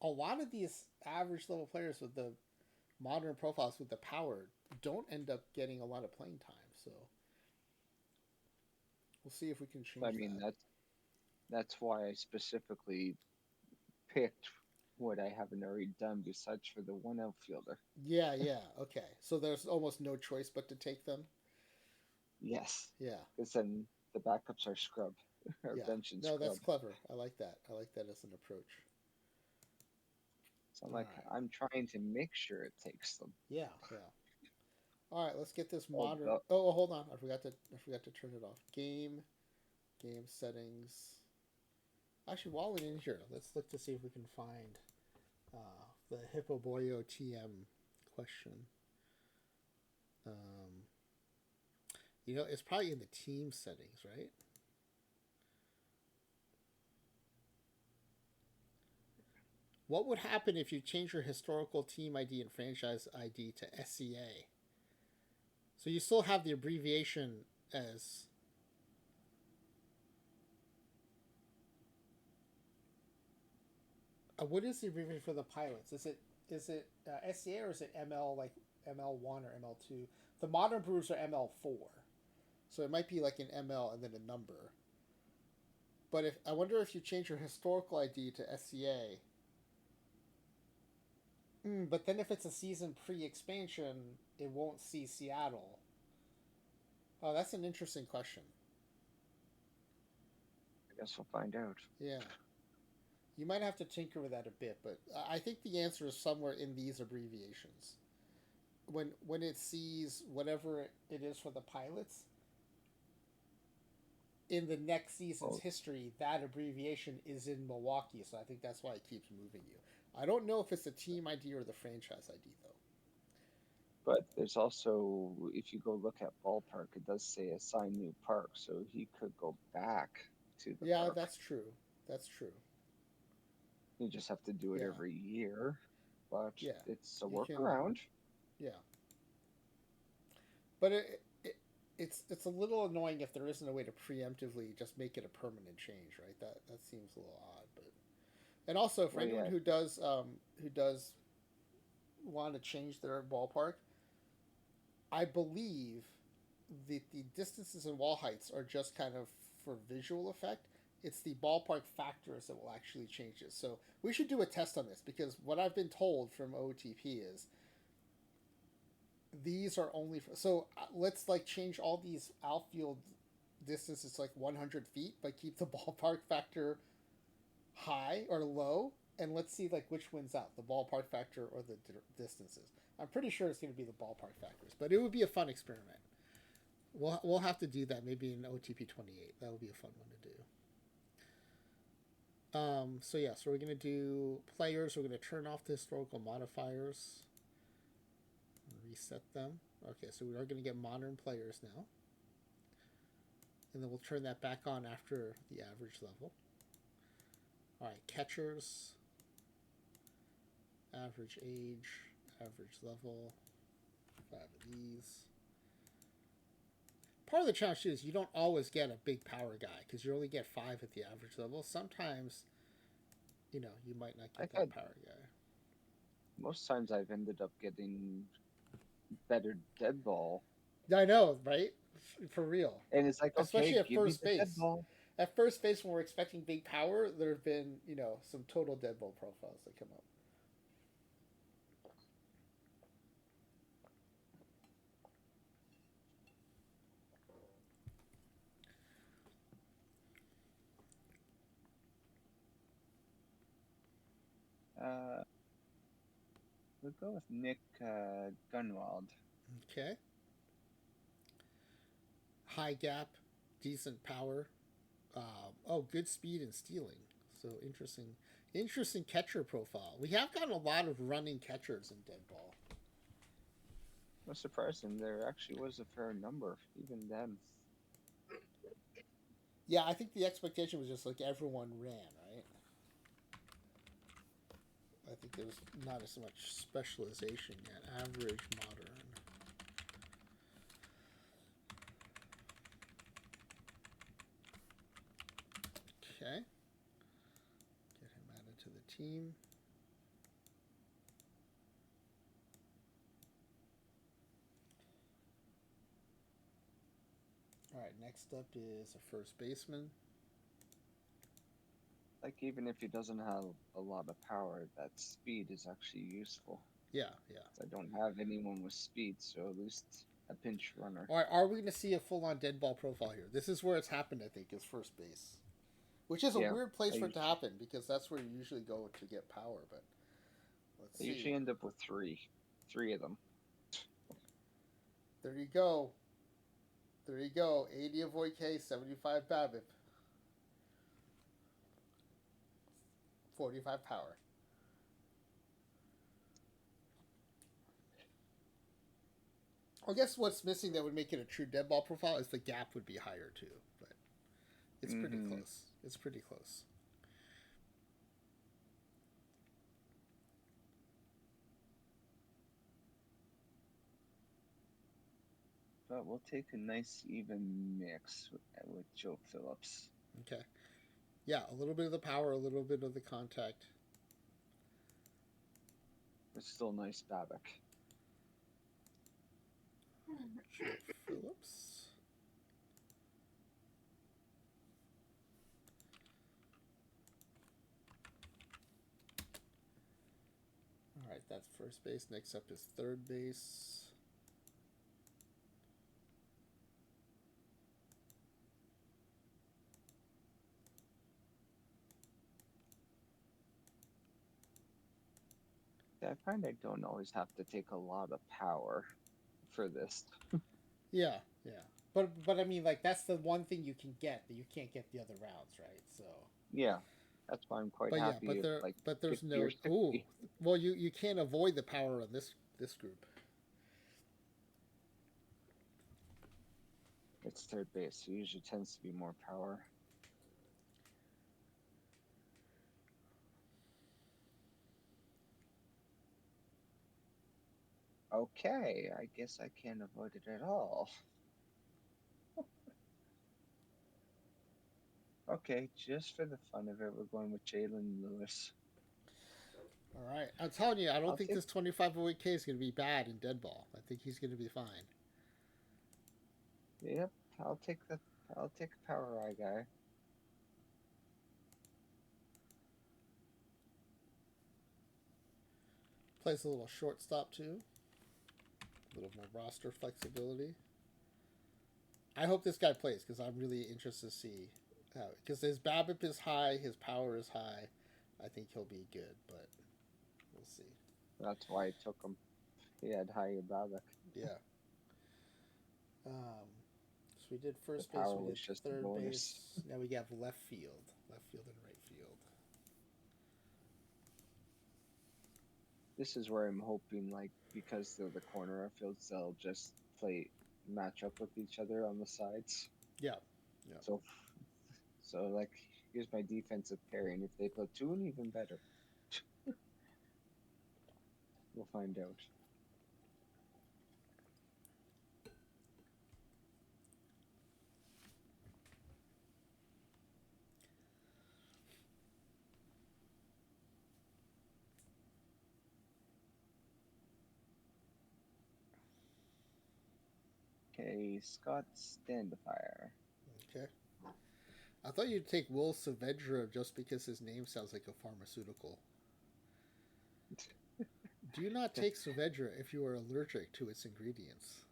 a lot of these average level players with the modern profiles with the power don't end up getting a lot of playing time. So we'll see if we can I change mean, that. that's why I specifically picked what I haven't already done besides for the one outfielder. Yeah, yeah, okay. So there's almost no choice but to take them. Yes, Yeah, because then the backups are scrub, or yeah. bench and No, that's scrub. clever. I like that. I like that as an approach. So I'm All like, right. I'm trying to make sure it takes them. Yeah, yeah. All right, let's get this modern. Although, Oh, hold on. I forgot to turn it off. Game settings. Actually, while we're in here, let's look to see if we can find the Hippoboyo TM question. Um, it's probably in the team settings, right? What would happen if you change your historical team ID and franchise ID to SCA? So you still have the abbreviation as. What is the abbreviation for the pilots? Is it SCA or is it ML like ML1 or ML2? The modern brews are ML4, so it might be like an ML and then a number. But if I wonder if you change your historical ID to SCA, but then if it's a season pre-expansion, it won't see Seattle. Oh, that's an interesting question. I guess we'll find out. Yeah, you might have to tinker with that a bit, but I think the answer is somewhere in these abbreviations. When it sees whatever it is for the pilots in the next season's Well, history, that abbreviation is in Milwaukee, so I think that's why it keeps moving you. I don't know if it's the team ID or the franchise ID though. but there's also, if you go look at ballpark, it does say assign new park, so he could go back to the Yeah, park. that's true. That's true. You just have to do it Yeah, every year, but yeah. it's a You can. workaround. Yeah, but it's a little annoying if there isn't a way to preemptively just make it a permanent change, right? That seems a little odd, but and also for Well, anyone yeah, who does want to change their ballpark, I believe the distances and wall heights are just kind of for visual effect. It's the ballpark factors that will actually change it. So we should do a test on this because what I've been told from OOTP is these are only for, so let's like change all these outfield distances to like 100 feet, but keep the ballpark factor high or low, and let's see like which wins out, the ballpark factor or the distances. I'm pretty sure it's going to be the ballpark factors, but it would be a fun experiment. We'll have to do that maybe in OTP28. That would be a fun one to do. So yeah, so we're going to do players. We're going to turn off the historical modifiers. Reset them. Okay, so we are going to get modern players now. And then we'll turn that back on after the average level. Alright, catchers. Average age. Average level. 5 of these. Part of the challenge too is you don't always get a big power guy because you only get 5 at the average level. Sometimes, you might not get that power guy. Most times I've ended up getting better Deadball. I know, right? For real. And it's like, especially okay, at give first me the base. Deadball. At first base, when we're expecting big power, there have been, some total Deadball profiles that come up. We'll go with Nick Gunwald. Okay. High gap, decent power. Good speed and stealing. So interesting catcher profile. We have gotten a lot of running catchers in Deadball. I'm surprising. There actually was a fair number, even then. Yeah, I think the expectation was just like everyone ran, right? I think there was not as much specialization yet. Average, modern. Okay. Get him added to the team. All right, next up is a first baseman. Like, even if he doesn't have a lot of power, that speed is actually useful. Yeah. I don't have anyone with speed, so at least a pinch runner. All right, are we going to see a full-on Deadball profile here? This is where it's happened, I think, is first base. Which is a weird place for it to happen, because that's where you usually go to get power, but let's see. I usually end up with three of them. There you go. 80 avoid K, 75 BABIP. 45 power. I guess what's missing that would make it a true Deadball profile is the gap would be higher too, but it's pretty close. It's pretty close. But we'll take a nice even mix with Joe Phillips. Okay. Yeah, a little bit of the power, a little bit of the contact. But still nice Babic. Joe Phillips. All right, that's first base. Next up is third base. I find I don't always have to take a lot of power for this. Yeah. But I mean, like, that's the one thing you can get that you can't get the other rounds, right? So. Yeah, that's why I'm quite happy. Yeah, but there's no. Ooh, well, you can't avoid the power on this group. It's third base, so usually tends to be more power. Okay, I guess I can't avoid it at all. Okay, just for the fun of it, we're going with Jalen Lewis. All right, I'm telling you, I don't think this 25 away K is going to be bad in Deadball. I think he's going to be fine. Yep, I'll take Power Eye guy. Plays a little shortstop too. A little more roster flexibility. I hope this guy plays because I'm really interested to see how, because his BABIP is high, his power is high. I think he'll be good, but we'll see. That's why I took him. He had high Babbitt. Yeah. So we did The first base, power we was did just a third bonus. base. Now we have left field and right field. This is where I'm hoping, like, because they're the corner outfields, they'll just match up with each other on the sides. Yeah. Yeah. So like, here's my defensive pairing. If they platoon, even better. We'll find out. Okay, Scott Standafire. Okay. I thought you'd take Will Saavedra just because his name sounds like a pharmaceutical. Do not take Saavedra if you are allergic to its ingredients.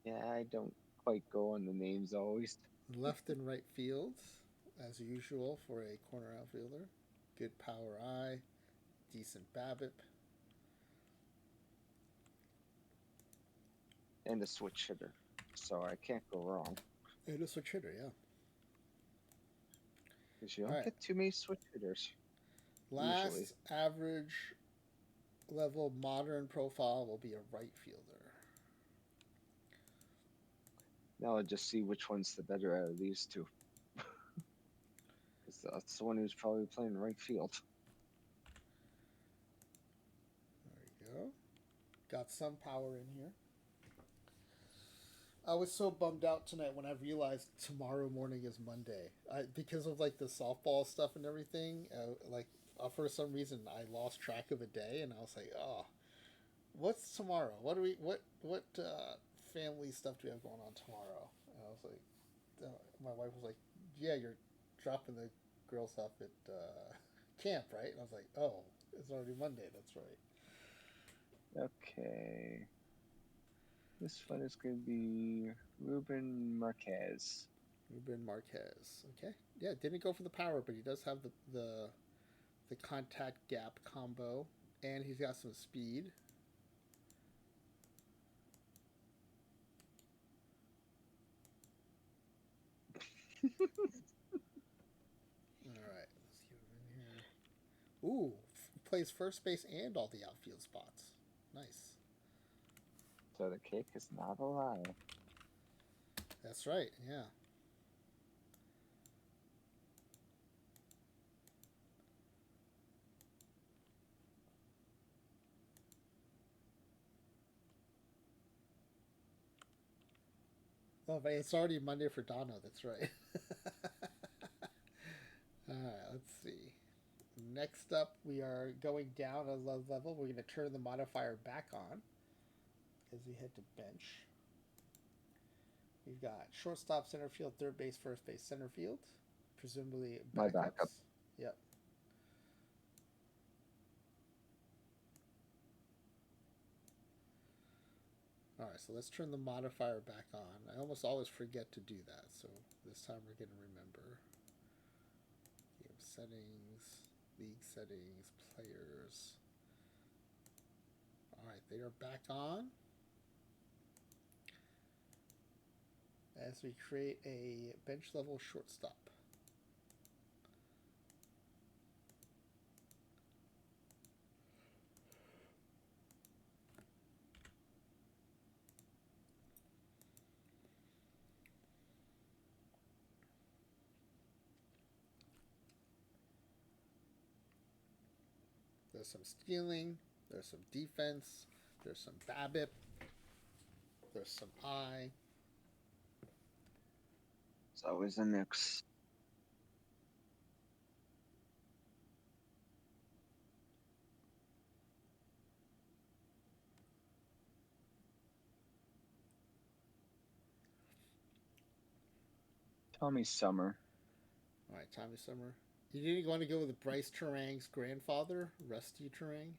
Yeah, I don't quite go on the names always. Left and right field, as usual for a corner outfielder. Good power eye, decent BABIP. And a switch hitter. So I can't go wrong. And a switch hitter, yeah. Because you don't get too many switch hitters. Last usually. average level modern profile will be a right fielder. Now I'll just see which one's the better out of these two. Because that's the one who's probably playing right field. There you go. Got some power in here. I was so bummed out tonight when I realized tomorrow morning is Monday. Because of like the softball stuff and everything. For some reason I lost track of a day, and I was like, oh, what's tomorrow? What family stuff do we have going on tomorrow? And I was like, my wife was like, yeah, you're dropping the girls off at camp, right? And I was like, oh, it's already Monday. That's right. Okay. This one is going to be Ruben Marquez. Ruben Marquez. Okay. Yeah, didn't go for the power, but he does have the contact gap combo, and he's got some speed. All right, let's get him in here. Ooh, plays first base and all the outfield spots. Nice. So the cake is not a lie. That's right. Yeah. Oh, but it's already Monday for Donna. That's right. All right, let's see. Next up, we are going down a level. We're going to turn the modifier back on as we head to bench. We've got shortstop, center field, third base, first base, center field. Presumably backups. My backup. Yep. All right, so let's turn the modifier back on. I almost always forget to do that, so this time we're going to remember. Game settings, league settings, players. All right, they are back on. As we create a bench level shortstop. There's some stealing, there's some defense, there's some BABIP, there's some I. It's always a mix. Tommy Summer. All right, Tommy Summer. You didn't want to go with Bryce Terang's grandfather, Rusty Terang?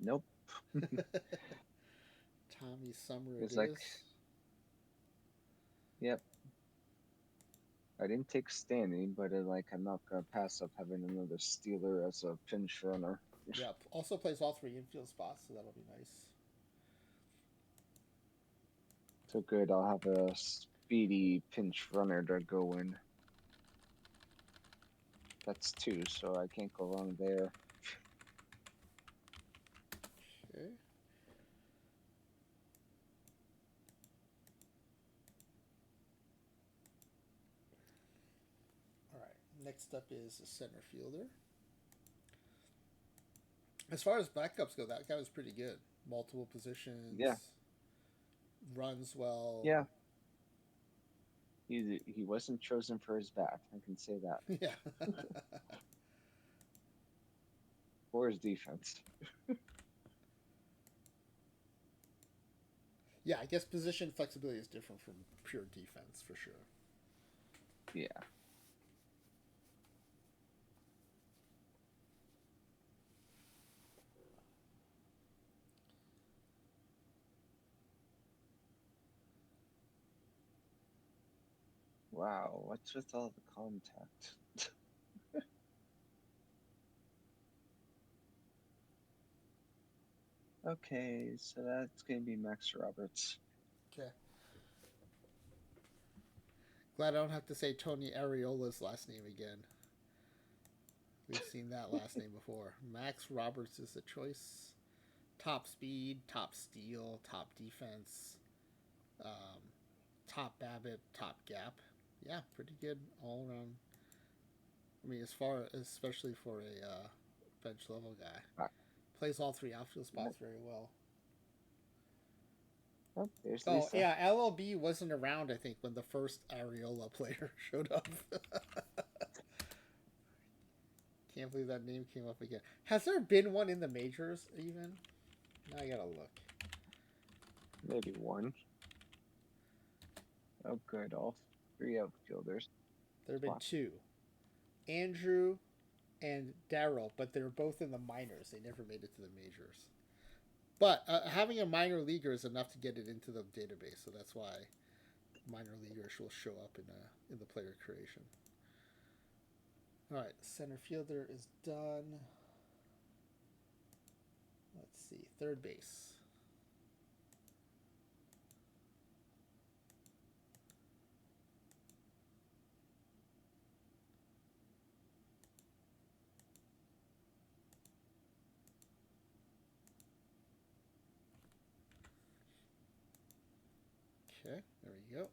Nope. Tommy Summer it is. Like, yep. I didn't take standing, but I'm not gonna pass up having another Steeler as a pinch runner. Yeah. Also plays all three infield spots, so that'll be nice. So good, I'll have a speedy pinch runner to go in. That's two, so I can't go wrong there. Okay. All right. Next up is a center fielder. As far as backups go, that guy was pretty good. Multiple Yeah, positions, runs well. yeah. He wasn't chosen for his bat. I can say that. Yeah. Or his defense. Yeah, I guess position flexibility is different from pure defense for sure. Yeah. Wow, what's with all the contact? Okay, so that's gonna be Max Roberts. Okay. Glad I don't have to say Tony Ariola's last name again. We've seen that last name before. Max Roberts is the choice. Top speed, top steal, top defense, um, top BABIP, top gap. Yeah, pretty good all around. I mean, as far especially for a bench level guy, Ah, plays all three outfield yep. spots very well. Oh, there's Oh Lisa. yeah, LLB wasn't around. I think when the first Areola player showed up. Can't believe that name came up again. Has there been one in the majors even? Now I gotta look. Maybe one. Oh, good. All three outfielders. There have been Spot. two. Andrew and Daryl, but they were both in the minors. They never made it to the majors. But having a minor leaguer is enough to get it into the database, so that's why minor leaguers will show up in the player creation. All right, center fielder is done. Let's see, third base. Okay, there we go.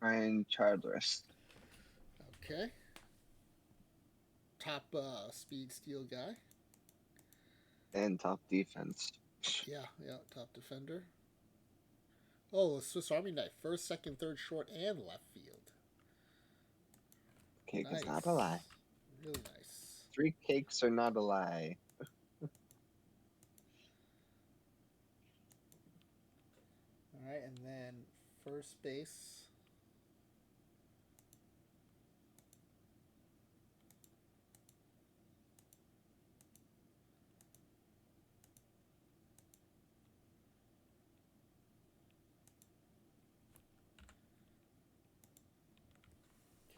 Ryan Childress. Okay. Top speed steal guy. And top defense. Yeah, yeah, top defender. Oh, Swiss Army knife. First, second, third, short, and left field. Cake is not a lie. Nice. Really nice. 3 cakes are not a lie. All right, and then first base.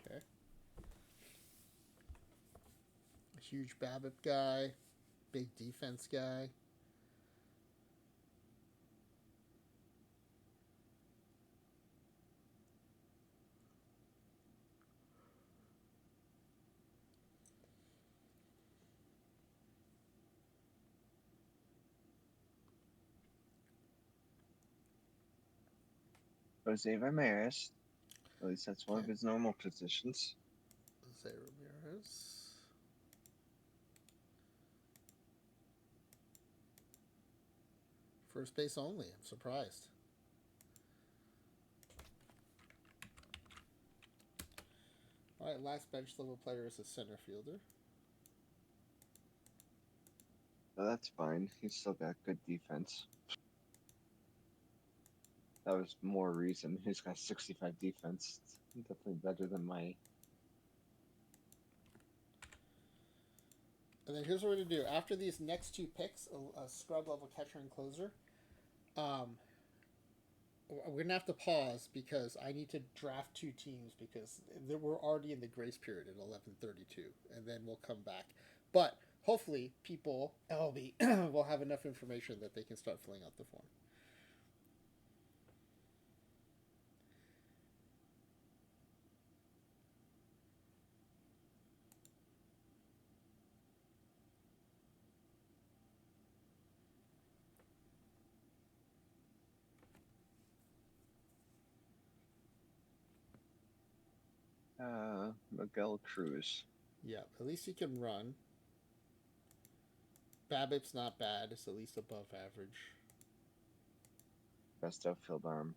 Okay. A huge BABIP guy. Big defense guy. Jose Ramirez. At least that's one Okay. of his normal positions. Jose Ramirez. First base only. I'm surprised. All right, last bench level player is a center fielder. But that's fine. He's still got good defense. That was more reason. He's got 65 defense. It's definitely better than my. And then here's what we're going to do. After these next two picks, a scrub level catcher and closer, um, we're going to have to pause because I need to draft two teams because we're already in the grace period at 11:32, and then we'll come back. But hopefully, people LB will have enough information that they can start filling out the form. Miguel Cruz. Yeah, at least he can run. BABIP's not bad. It's at least above average. Best outfield arm.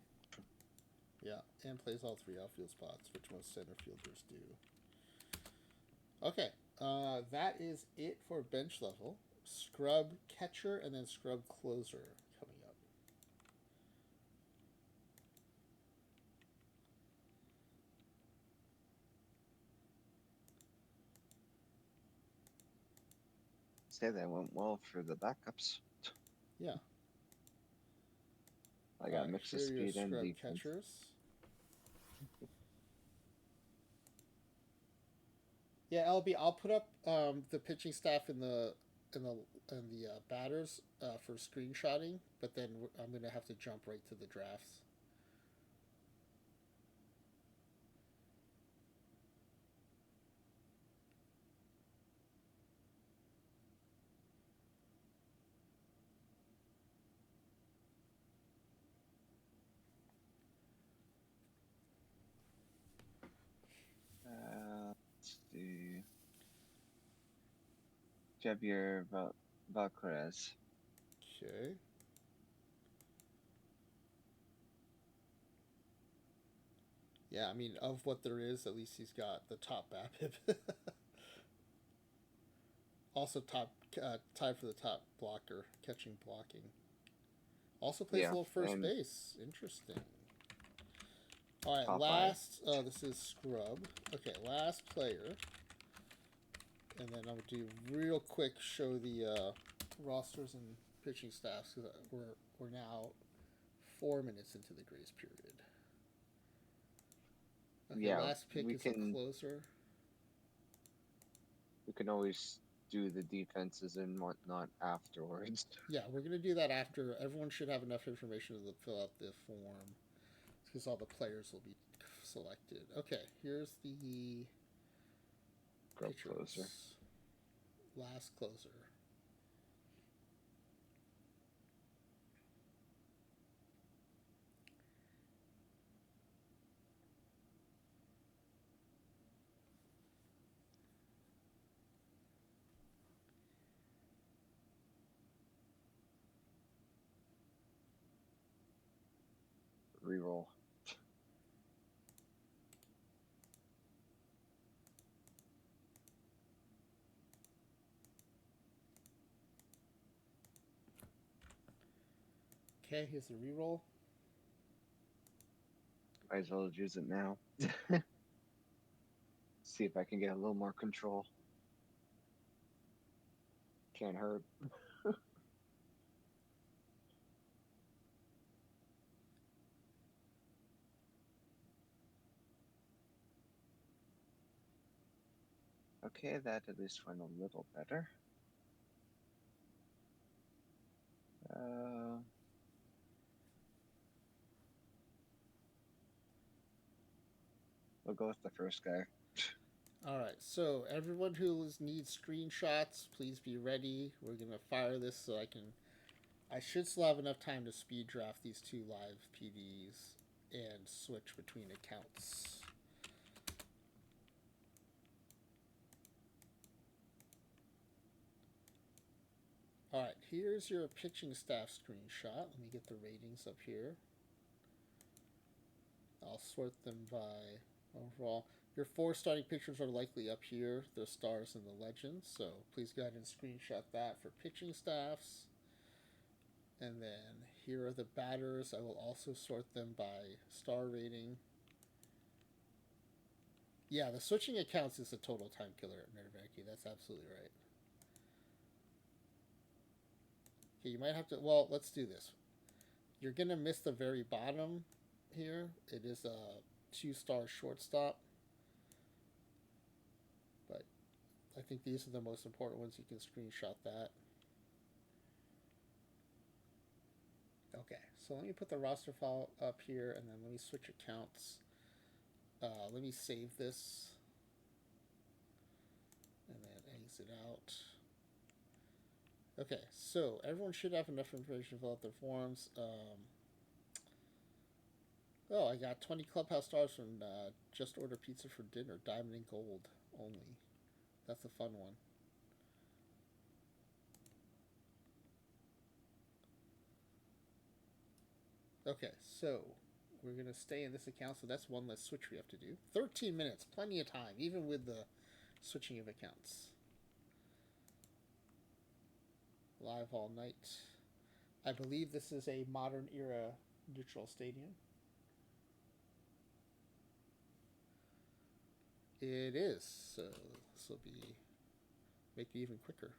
Yeah, and plays all three outfield spots, which most center fielders do. Okay, that is it for bench level. Scrub catcher and then scrub closer coming up. Say that went well for the backups. Yeah. I got a mix of speed and defense. Catchers. Yeah, LB, I'll put up the pitching staff in the batters for screenshotting, but then I'm gonna have to jump right to the drafts. Let's see. Javier Valcarez. Okay. Yeah, I mean, of what there is, at least he's got the top BABIP. Also, tied for the top blocker, catching blocking. Also plays a little first base. Interesting. All right, last. This is scrub. Okay, last player. And then I'll do real quick show the rosters and pitching staffs because we're now 4 minutes into the grace period. Okay, Yeah, last pick is a closer. We can always do the defenses and whatnot afterwards. Yeah, we're gonna do that after. Everyone should have enough information to fill out the form because all the players will be selected. Okay, here's the closer. Last closer. Reroll. Okay, here's the reroll. Might as well use it now. See if I can get a little more control. Can't hurt. Okay, that at least went a little better. We'll go with the first guy. All right, so everyone who needs screenshots, please be ready. We're gonna fire this so I should still have enough time to speed draft these two live PDs and switch between accounts. All right, here's your pitching staff screenshot. Let me get the ratings up here. I'll sort them by overall. Your 4 starting pitchers are likely up here. They're stars in the legends, so please go ahead and screenshot that for pitching staffs. And then here are the batters. I will also sort them by star rating. Yeah, the switching accounts is a total time killer at Nerveki. That's absolutely right. Okay, you might have to. Well, let's do this. You're gonna miss the very bottom here. It is a 2-star shortstop, but I think these are the most important ones. You can screenshot that. Okay, so let me put the roster file up here, and then let me switch accounts. Let me save this, and then exit out. Okay, so everyone should have enough information to fill out their forms. Oh, I got 20 Clubhouse stars from Just Order Pizza for Dinner, Diamond and Gold only. That's a fun one. Okay, so we're going to stay in this account, so that's one less switch we have to do. 13 minutes, plenty of time, even with the switching of accounts. Live all night. I believe this is a modern era neutral stadium. It is, so this will be make it even quicker.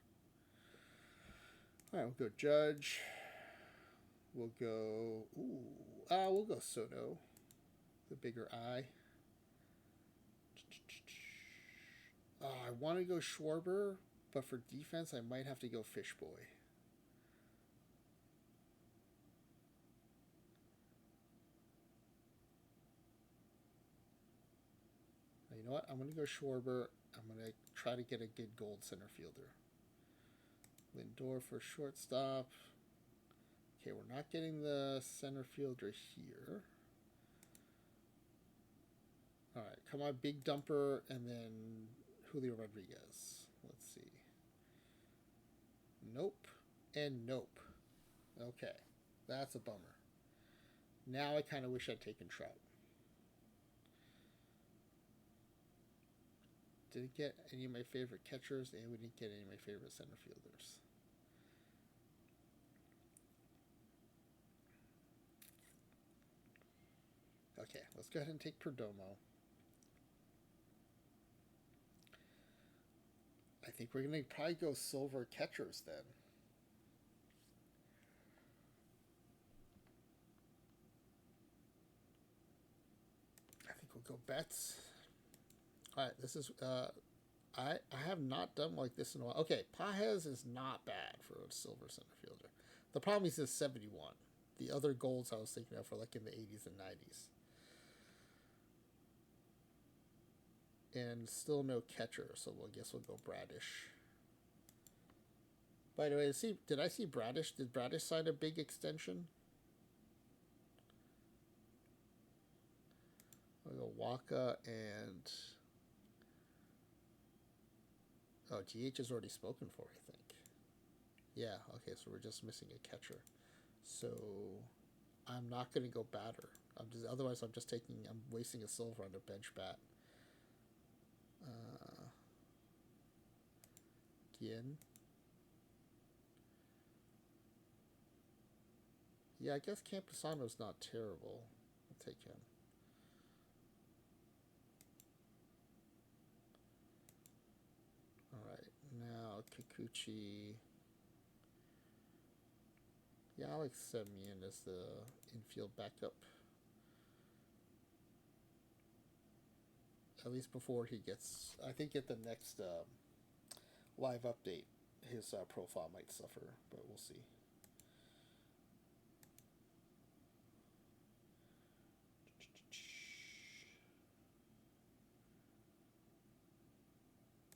All right, we'll go Judge. We'll go. We'll go Soto, the bigger eye. I want to go Schwarber, but for defense, I might have to go Fishboy. You know what? I'm going to go Schwarber. I'm going to try to get a good gold center fielder. Lindor for shortstop. Okay, we're not getting the center fielder here. All right, come on, big dumper, and then Julio Rodriguez. Let's see. Nope, and nope. Okay, that's a bummer. Now I kind of wish I'd taken Trout. Didn't get any of my favorite catchers, and we didn't get any of my favorite center fielders. Okay, let's go ahead and take Perdomo. I think we're going to probably go silver catchers then. I think we'll go Betts. All right, this is I have not done like this in a while. Okay, Pajes is not bad for a silver center fielder. The problem is 71. The other golds I was thinking of were like in the 80s and 90s. And still no catcher, so I guess we'll go Bradish. By the way, did I see Bradish? Did Bradish sign a big extension? I'll go Waka and... Oh, GH is already spoken for, I think. Yeah, okay, so we're just missing a catcher. So I'm not going to go batter. Otherwise, I'm wasting a silver on a bench bat. Gien. Yeah, I guess Campusano's not terrible. I'll take him. Alright, now Kikuchi. Yeah, I'll accept me in as the infield backup. At least before he gets... I think at the next live update, his profile might suffer, but we'll see.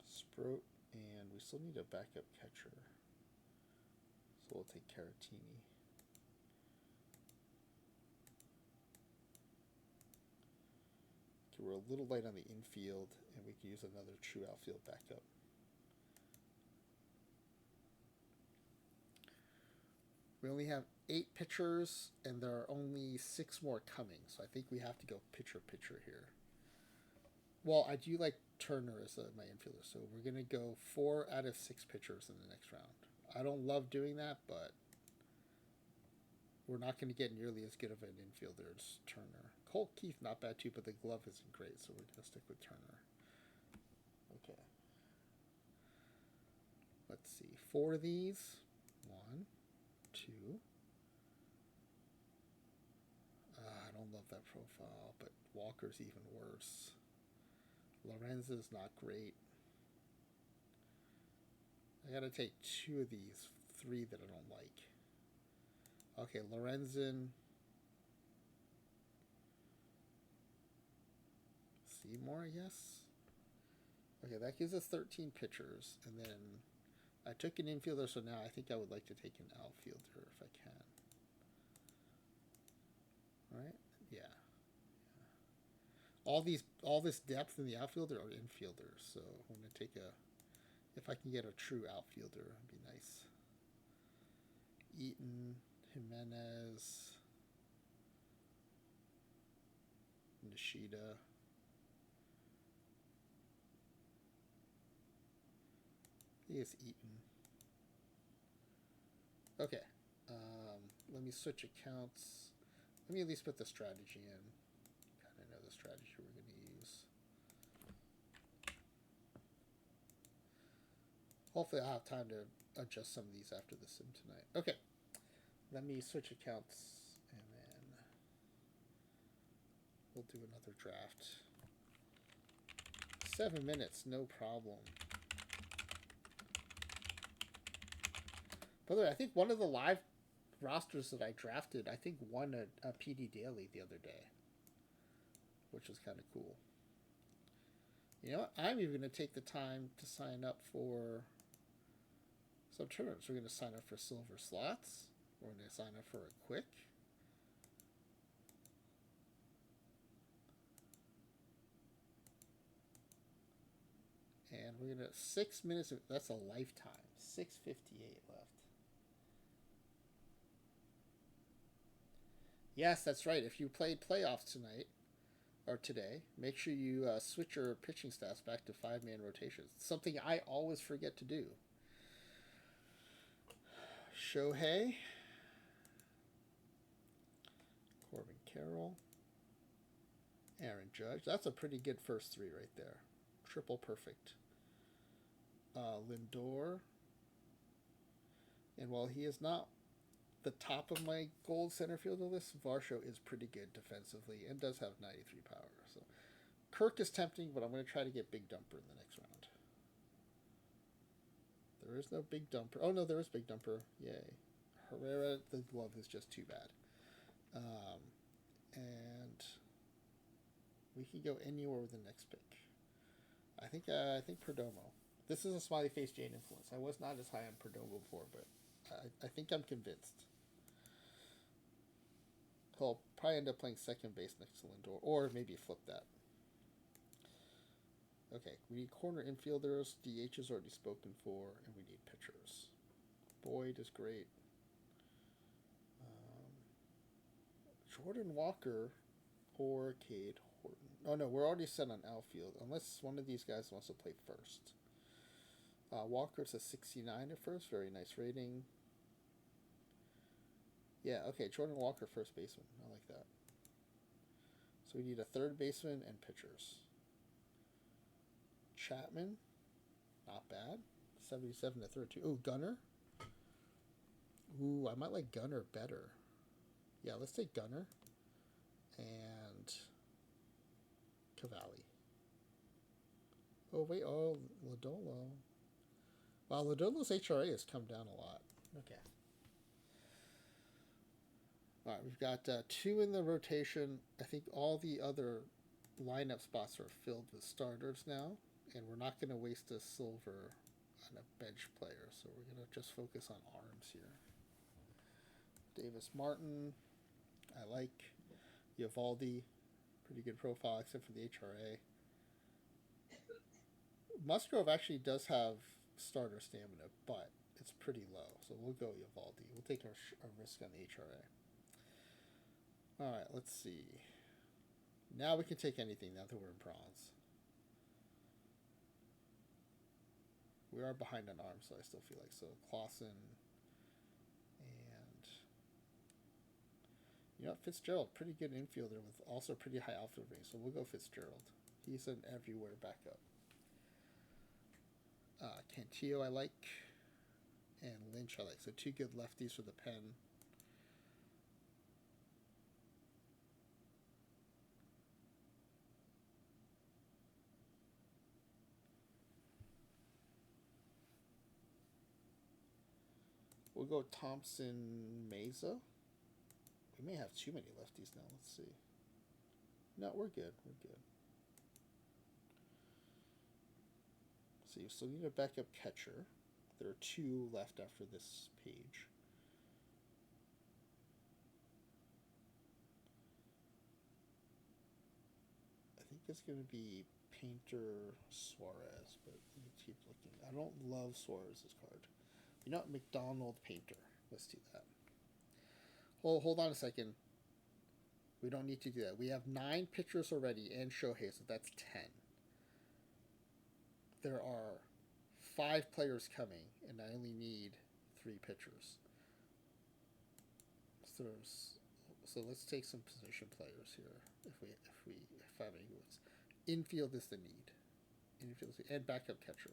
Sprout, and we still need a backup catcher. So we'll take Caratini. Okay, we're a little light on the infield, and we can use another true outfield backup. We only have 8 pitchers, and there are only 6 more coming, so I think we have to go pitcher here. Well, I do like Turner as my infielder, so we're gonna go 4 out of 6 pitchers in the next round. I don't love doing that, but we're not going to get nearly as good of an infielder as Turner. Colt Keith, not bad too, but the glove isn't great, so we're going to stick with Turner. Okay. Let's see. 4 of these. 1, 2. I don't love that profile, but Walker's even worse. Lorenzo's not great. I gotta take 2 of these 3 that I don't like. Okay, Lorenzen. Seymour, I guess. Okay, that gives us 13 pitchers, and then I took an infielder, so now I think I would like to take an outfielder if I can. Right? Yeah. All this depth in the outfielder are infielders, so I'm gonna take a. If I can get a true outfielder, it'd be nice. Eaton, Jimenez, Nishida. I think it's Eaton. Okay. Let me switch accounts. Let me at least put the strategy in. Kind of know the strategy we're going to use. Hopefully I'll have time to adjust some of these after the sim tonight. Okay. Let me switch accounts and then we'll do another draft. 7 minutes, no problem. By the way, I think one of the live rosters that I drafted, I think won a PD Daily the other day, which was kind of cool. You know what? I'm even going to take the time to sign up for some tournaments. We're going to sign up for silver slots. We're going to sign up for a quick. And we're going to 6 minutes. That's a lifetime. 6:58 left. Yes, that's right. If you played playoffs tonight or today, make sure you switch your pitching stats back to 5-man rotations. Something I always forget to do. Shohei, Corbin Carroll, Aaron Judge. That's a pretty good first 3 right there. Triple perfect. Lindor. And while he is not the top of my gold center fielder list, Varsho is pretty good defensively and does have 93 power. So Kirk is tempting, but I'm going to try to get Big Dumper in the next round. There is no Big Dumper. Oh, no, there is Big Dumper. Yay. Herrera, the glove is just too bad. And we can go anywhere with the next pick. I think Perdomo. This is a smiley face Jane influence. I was not as high on Perdomo before, but I think I'm convinced. He'll probably end up playing second base next to Lindor, or maybe flip that. Okay, we need corner infielders. DH is already spoken for, and we need pitchers. Boyd is great. Jordan Walker or Cade Horton. Oh no, we're already set on outfield, unless one of these guys wants to play first. Walker's a 69 at first, very nice rating. Yeah, okay, Jordan Walker, first baseman. I like that. So we need a third baseman and pitchers. Chapman, not bad. 77 to 32. Ooh, Gunner. Ooh, I might like Gunner better. Yeah, let's take Gunner. And Cavalli. Oh, wait. Oh, Lodolo. Wow, Lodolo's HRA has come down a lot. Okay. All right, we've got 2 in the rotation. I think all the other lineup spots are filled with starters now, and we're not going to waste a silver on a bench player, so we're going to just focus on arms here. Davis Martin, I like. Eovaldi, pretty good profile except for the HRA. Musgrove actually does have starter stamina, but it's pretty low, so we'll go Eovaldi. We'll take our risk on the HRA. All right, let's see. Now we can take anything now that we're in bronze. we are behind on arms, so I still feel like so. Clausen and Fitzgerald, pretty good infielder with also pretty high outfield rating, so we'll go Fitzgerald. He's an everywhere backup. Cantillo I like, and Lynch I like. So two good lefties for the pen. We'll go Thompson Mesa. We may have too many lefties now. Let's see. No, we're good. We're good. So you still need a backup catcher. There are two left after this page. I think it's going to be Painter Suarez, but let me keep looking. I don't love Suarez's card. McDonald Painter. Let's do that. Hold on a second. We don't need to do that. We have 9 pitchers already and Shohei, so that's 10. There are 5 players coming, and I only need 3 pitchers. So let's take some position players here. If have any woods. Infield is the need. And backup catcher.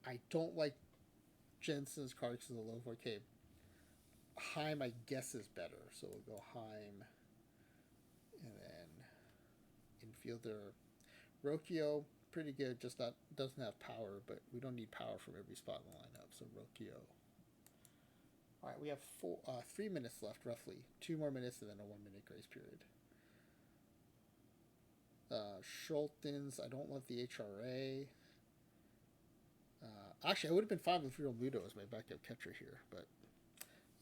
I don't like Jensen's card because of the low 4K. Heim, I guess, is better. So we'll go Heim. And then infielder Rocchio, pretty good, just doesn't have power, but we don't need power from every spot in the lineup. So Rocchio. All right, we have 3 minutes left, roughly. 2 more minutes and then a 1-minute grace period. Schultens, I don't love the HRA. Actually, I would have been fine with Real Muto as my backup catcher here, but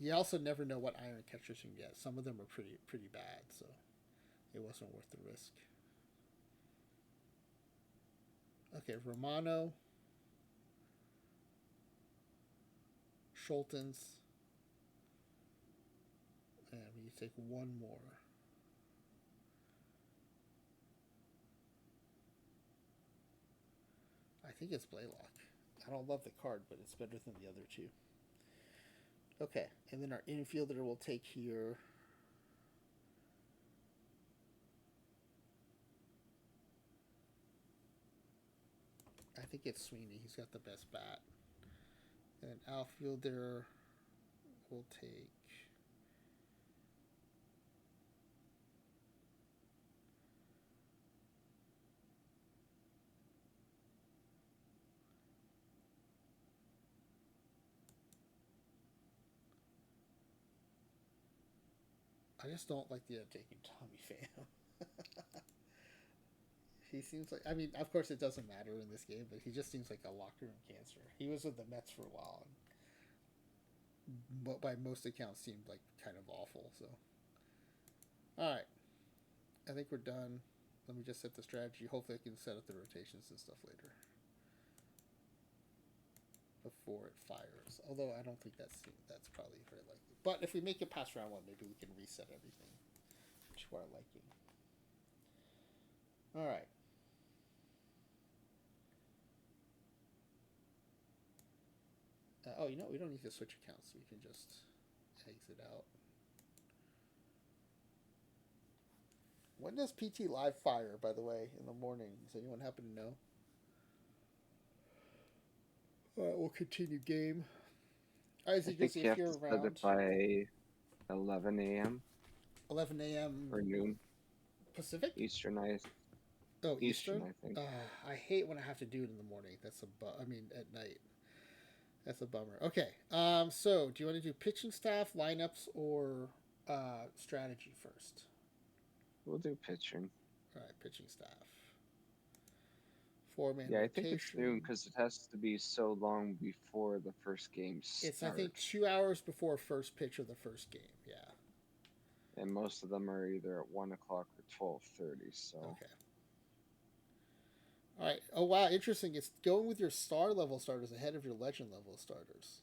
you also never know what iron catchers you can get. Some of them are pretty bad, so it wasn't worth the risk. Okay, Romano, Schultens, and we take one more. I think it's Blaylock. I don't love the card, but it's better than the other 2. Okay, and then our infielder will take here. I think it's Sweeney. He's got the best bat. And outfielder will take. I just don't like the idea of taking Tommy Pham. He seems like, I mean, of course it doesn't matter in this game, but he just seems like a locker room cancer. He was with the Mets for a while, but by most accounts seemed like kind of awful. So, all right, I think we're done. Let me just set the strategy. Hopefully, I can set up the rotations and stuff later before it fires. Although I don't think that's probably very likely. But if we make it past round 1, maybe we can reset everything to our liking. All right. We don't need to switch accounts. We can just exit out. When does PT Live fire, by the way, in the morning? Does anyone happen to know? All right, we'll continue game. All right, I think you have to set it by 11 a.m. 11 a.m. or noon. Pacific? Eastern, Eastern? I think. I hate when I have to do it in the morning. At night. That's a bummer. Okay. So do you want to do pitching staff, lineups, or strategy first? We'll do pitching. All right, pitching staff. 4-man Yeah, rotation. I think it's noon because it has to be so long before the first game starts. It's, I think, 2 hours before first pitch of the first game. Yeah. And most of them are either at 1 o'clock or 12:30. So. Okay. All right. Oh wow, interesting. It's going with your star level starters ahead of your legend level starters.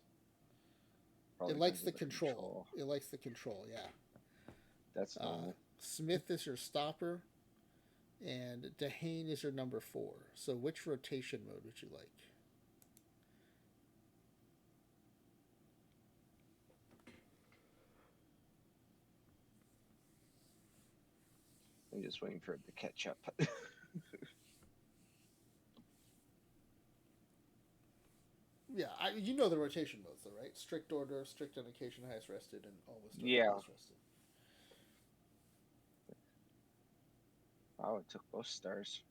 Probably it likes the control. It likes the control. Yeah. That's normal. Smith is your stopper, and DeHane is your number 4. So which rotation mode would you like? I'm just waiting for it to catch up. Yeah, you know the rotation modes though, right? Strict order, strict on occasion, highest rested, and always start Yeah. highest rested. Wow, it took both stars.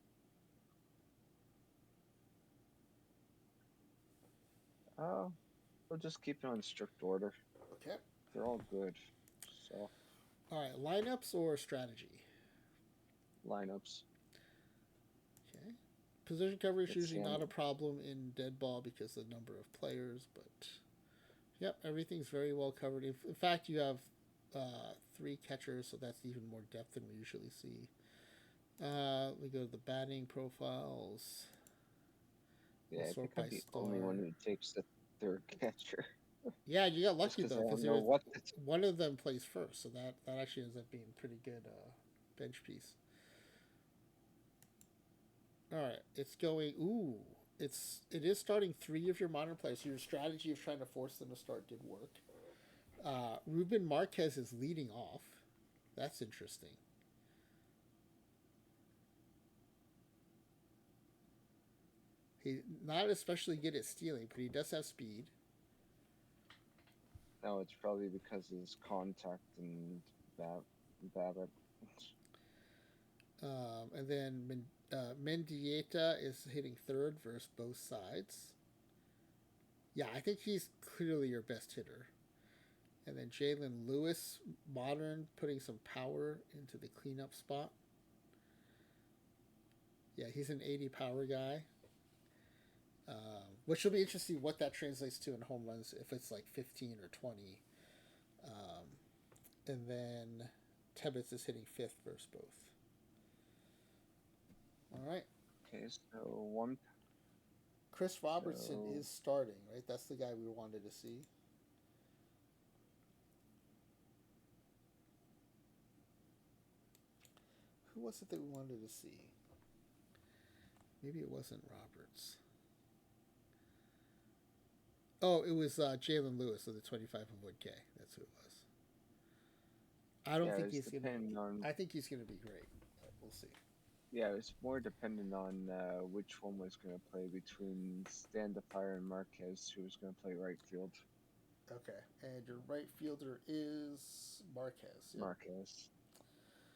Oh, we'll just keep it on strict order. Okay. They're all good. So All right, lineups or strategy. lineups. Okay. Position coverage is Let's see. usually not a problem in Deadball because of the number of players, but yep, everything's very well covered. In fact, you have 3 catchers, so that's even more depth than we usually see. We go to the batting profiles. Yeah, We'll I think sort I'm by the star. only one who takes the third catcher. Yeah, you got Just lucky because though, I because don't know what. one of them plays first, so that actually ends up being a pretty good bench piece. All right, it's going. Ooh, it is starting 3 of your modern players. So your strategy of trying to force them to start did work. Ruben Marquez is leading off. That's interesting. He's not especially good at stealing, but he does have speed. No, it's probably because of his contact and Babbitt. And then Mendieta is hitting third versus both sides. Yeah, I think he's clearly your best hitter. And then Jalen Lewis, modern, putting some power into the cleanup spot. Yeah, he's an 80 power guy. Which will be interesting what that translates to in home runs if it's like 15 or 20. Um, and then Tebbets is hitting fifth versus both. All right. Okay, so one. Chris Robertson So is starting, right? That's the guy we wanted to see. Who was it that we wanted to see? Maybe it wasn't Roberts. Oh, it was Jalen Lewis of the 25 and 1K. That's who it was. I don't yeah, think it's he's gonna. depending on. I think he's gonna be great. But we'll see. Yeah, it's more dependent on which one was going to play between Standifier and Marquez, who was going to play right field. Okay, and your right fielder is Marquez. Yep. Marquez,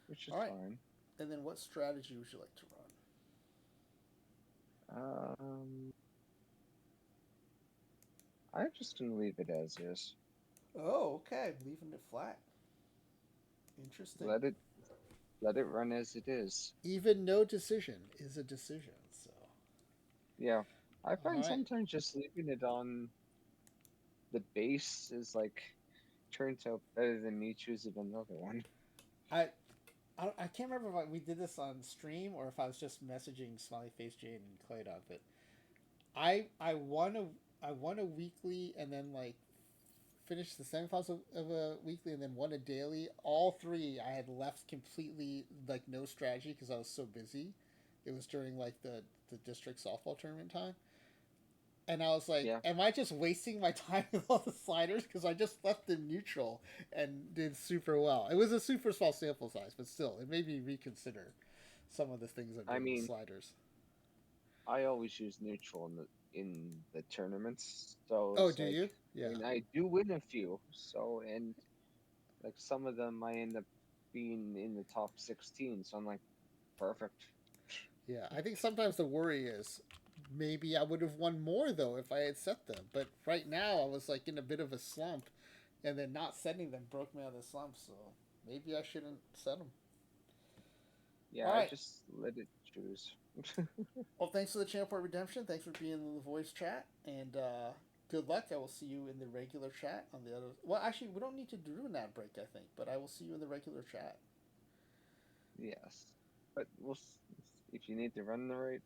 which is All right. fine. And then what strategy would you like to run? I'm just going to leave it as is. Oh, okay. Leaving it flat. Interesting. Let it run as it is. Even no decision is a decision. So. Yeah, I All find right. sometimes just leaving it on the base is like turns out better than me choosing another one. I I can't remember if we did this on stream or if I was just messaging Smiley Face Jane and Claydon, but I won a weekly and then like finished the semifinals of a weekly and then won a daily. All 3 I had left completely like no strategy because I was so busy. It was during like the district softball tournament time. And I was like, Yeah, am I just wasting my time with all the sliders? Because I just left them neutral and did super well. It was a super small sample size, but still, it made me reconsider some of the things I'm I doing with mean, sliders. I always use neutral in the tournaments, so Oh, it's do like you? I Yeah. mean I do win a few, so and like some of them I end up being in the top 16, so I'm like perfect. Yeah. I think sometimes the worry is maybe I would have won more, though, if I had set them. But right now, I was like in a bit of a slump, and then not setting them broke me out of the slump, so maybe I shouldn't set them. Yeah, All I right. just let it choose. Well, thanks for the channel for redemption. Thanks for being in the voice chat, and good luck. I will see you in the regular chat on the other. Well, actually, we don't need to do an ad break, I think, but I will see you in the regular chat. Yes, but if you need to run the right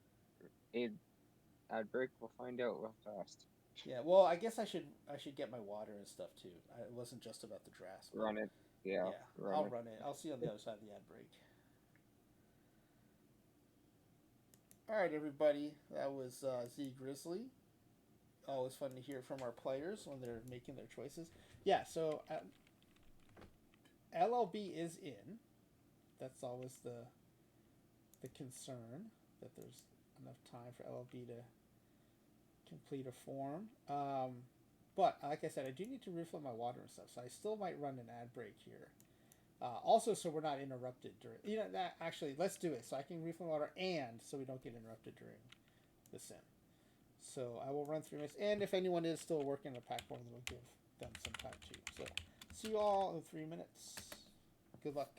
aid ad break, we'll find out real fast. Yeah. Well, I guess I should get my water and stuff too. It wasn't just about the drafts, but Run it. Yeah, yeah, run I'll it. run it. I'll see you on the other side of the ad break. All right, everybody. That was zGrizzly. Always fun to hear from our players when they're making their choices. Yeah. So LLB is in. That's always the concern, that there's enough time for LLB to complete a form. But like I said, I do need to refill my water and stuff, so I still might run an ad break here. Also, so we're not interrupted during. That actually, let's do it so I can refill water and so we don't get interrupted during the sim. So I will run 3 minutes, and if anyone is still working on a pack form, then we'll give them some time too. So see you all in 3 minutes. Good luck.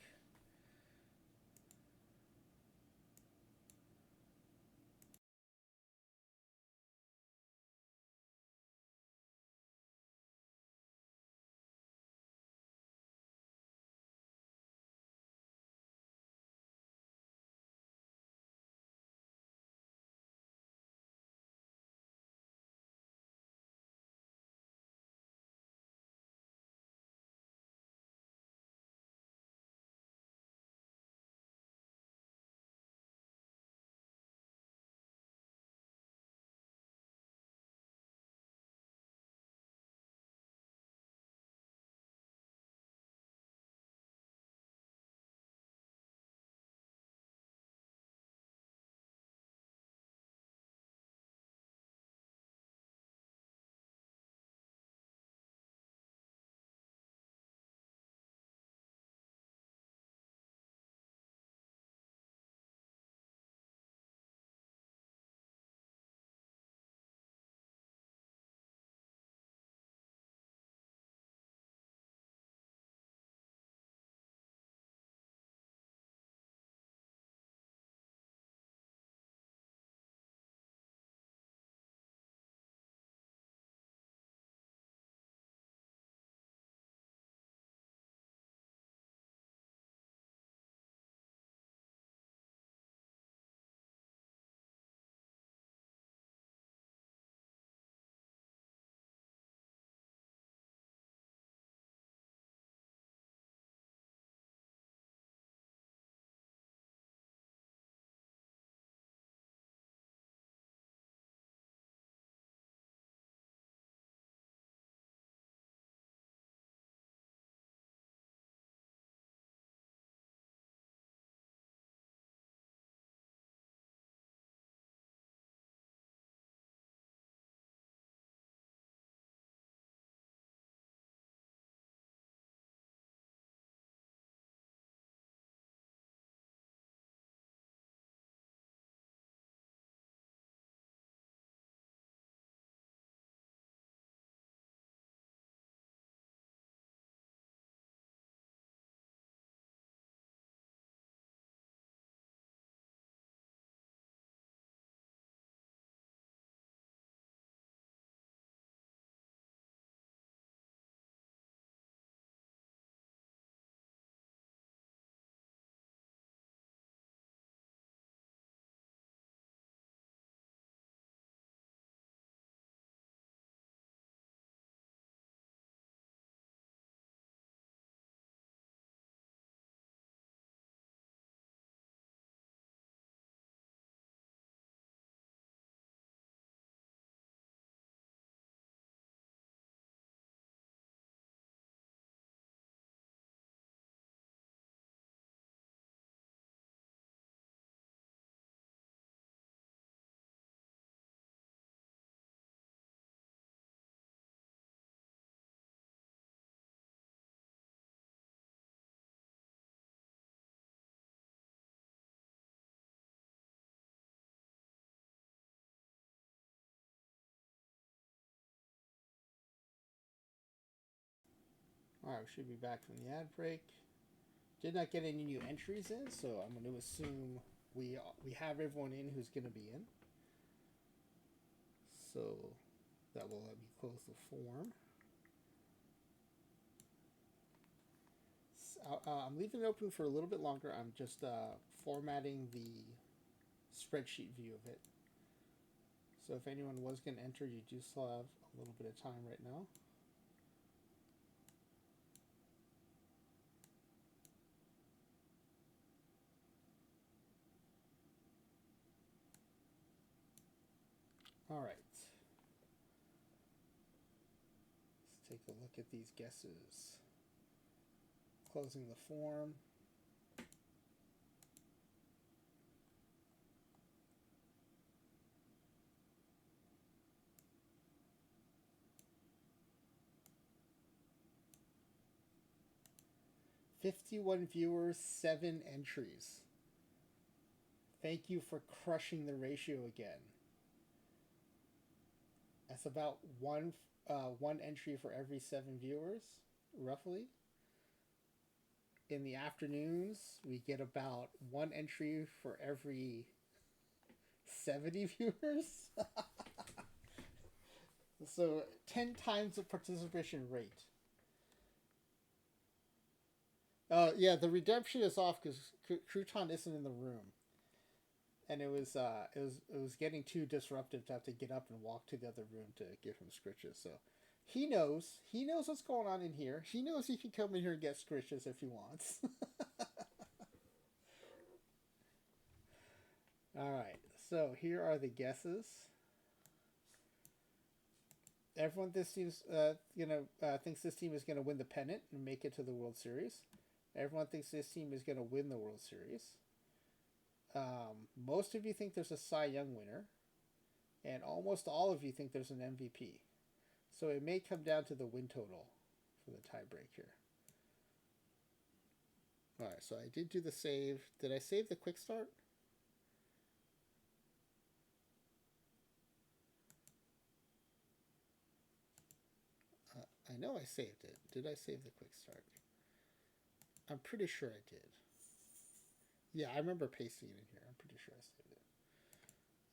All right, we should be back from the ad break. Did not get any new entries in, so I'm going to assume we have everyone in who's going to be in. So that will let me close the form. I'm leaving it open for a little bit longer. I'm just formatting the spreadsheet view of it. So if anyone was going to enter, you do still have a little bit of time right now. All right. Let's take a look at these guesses. Closing the form. 51 viewers, 7 entries. Thank you for crushing the ratio again. That's about one entry for every 7 viewers, roughly. In the afternoons, we get about 1 entry for every 70 viewers. So 10 times the participation rate. Yeah, the redemption is off because Crouton isn't in the room, and it was getting too disruptive to have to get up and walk to the other room to give him scritches. So he knows what's going on in here. He knows he can come in here and get scritches if he wants. All right, so here are the guesses. Everyone thinks this team is gonna win the pennant and make it to the World Series. Everyone thinks this team is gonna win the World Series. Most of you think there's a Cy Young winner, and almost all of you think there's an MVP. So it may come down to the win total for the tiebreak here. All right, so I did do the save. Did I save the quick start? I know I saved it. Did I save the quick start? I'm pretty sure I did. Yeah, I remember pasting it in here. I'm pretty sure I saved it.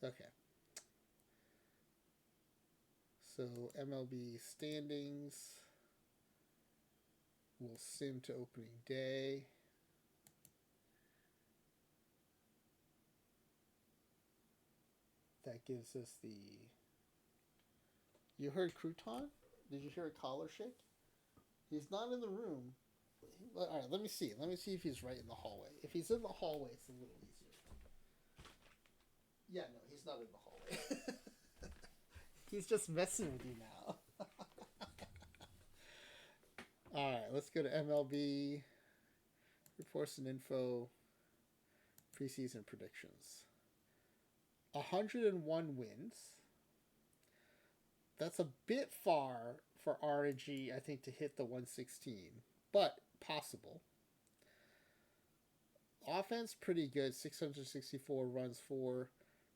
Okay. So MLB standings. We'll sim to opening day. That gives us the... You heard Crouton? Did you hear a collar shake? He's not in the room. All right, let me see. Let me see if he's right in the hallway. If he's in the hallway, it's a little easier. Yeah, no, he's not in the hallway. He's just messing with you now. All right, let's go to MLB. Reports and info. Preseason predictions. 101 wins. That's a bit far for RNG, I think, to hit the 116, but possible. Offense, pretty good. 664 runs for.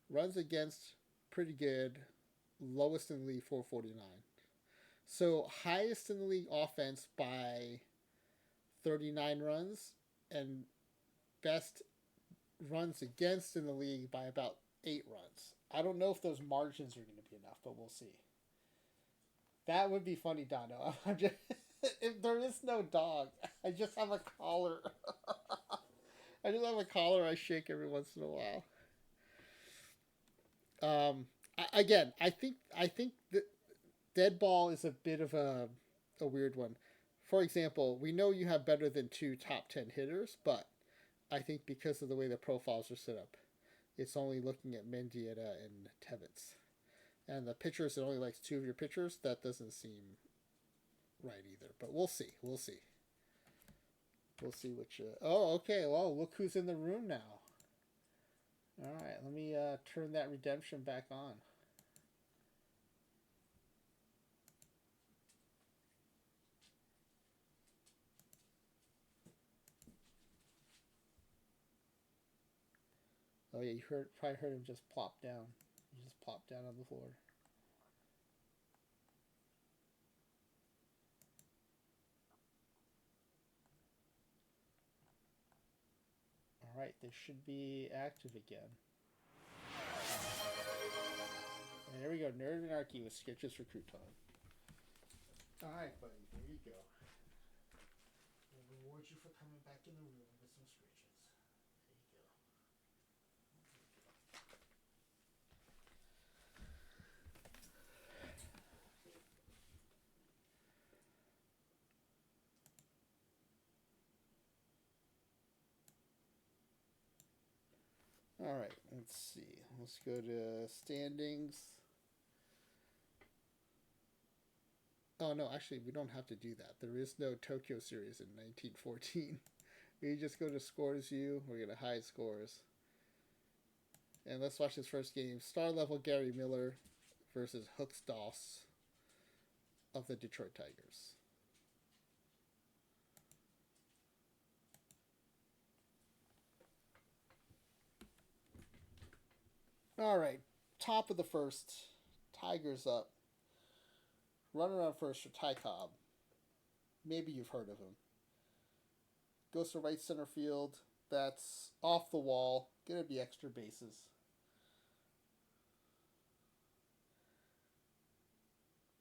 Runs against, pretty good. Lowest in the league, 449. So highest in the league offense by 39 runs, and best runs against in the league by about 8 runs. I don't know if those margins are going to be enough, but we'll see. That would be funny, Dono. If there is no dog, I just have a collar. I just have a collar I shake every once in a while. I think that Deadball is a bit of a weird one. For example, we know you have better than 2 top 10 hitters, but I think because of the way the profiles are set up, it's only looking at Mendieta and Tevitz. And the pitchers, it only likes 2 of your pitchers. That doesn't seem right either. But we'll see. We'll see. We'll see which... Oh, okay. Well, look who's in the room now. All right. Let me turn that redemption back on. Oh, yeah. You probably heard him just plop down. He just plopped down on the floor. All right. They should be active again. And there we go. Nerd Anarchy with sketches for Crouton. All right, buddy. There you go. We'll reward you for coming back in the room with some scratches. There you go. All right, let's see. Let's go to standings. Oh, no, actually, we don't have to do that. There is no Tokyo series in 1914. We just go to scores view. We're going to hide scores. And let's watch this first game. Star level Gary Miller versus Hooks Doss of the Detroit Tigers. All right, top of the first. Tigers up. Runner on first for Ty Cobb. Maybe you've heard of him. Goes to right center field. That's off the wall. Gonna be extra bases.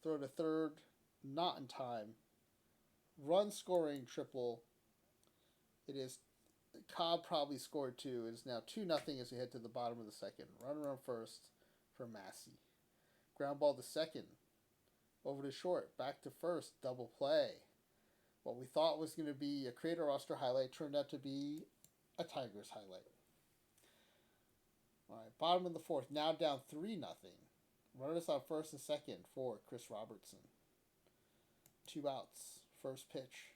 Throw to third. Not in time. Run scoring triple. It is Cobb probably scored two. It is now 2-0 as we head to the bottom of the second. Runner on first for Massey. Ground ball to second. Over to short. Back to first. Double play. What we thought was going to be a Creator roster highlight turned out to be a Tigers highlight. All right, bottom of the fourth. Now down 3-0. Runners on first and second for Chris Robertson. 2 outs. First pitch.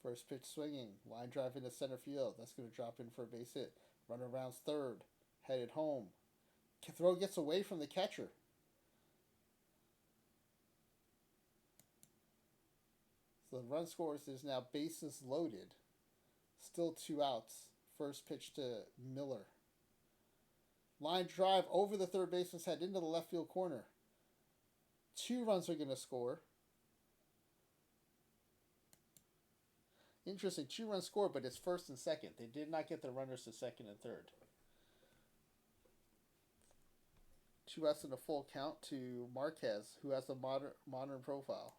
First pitch swinging. Line drive into center field. That's going to drop in for a base hit. Runner rounds third. Headed home. Throw gets away from the catcher. So the run scores. There's now bases loaded. Still 2 outs. First pitch to Miller. Line drive over the third baseman's head into the left field corner. 2 runs are going to score. Interesting, 2 runs scored, but it's first and second. They did not get the runners to second and third. 2 outs in a full count to Marquez, who has a modern profile.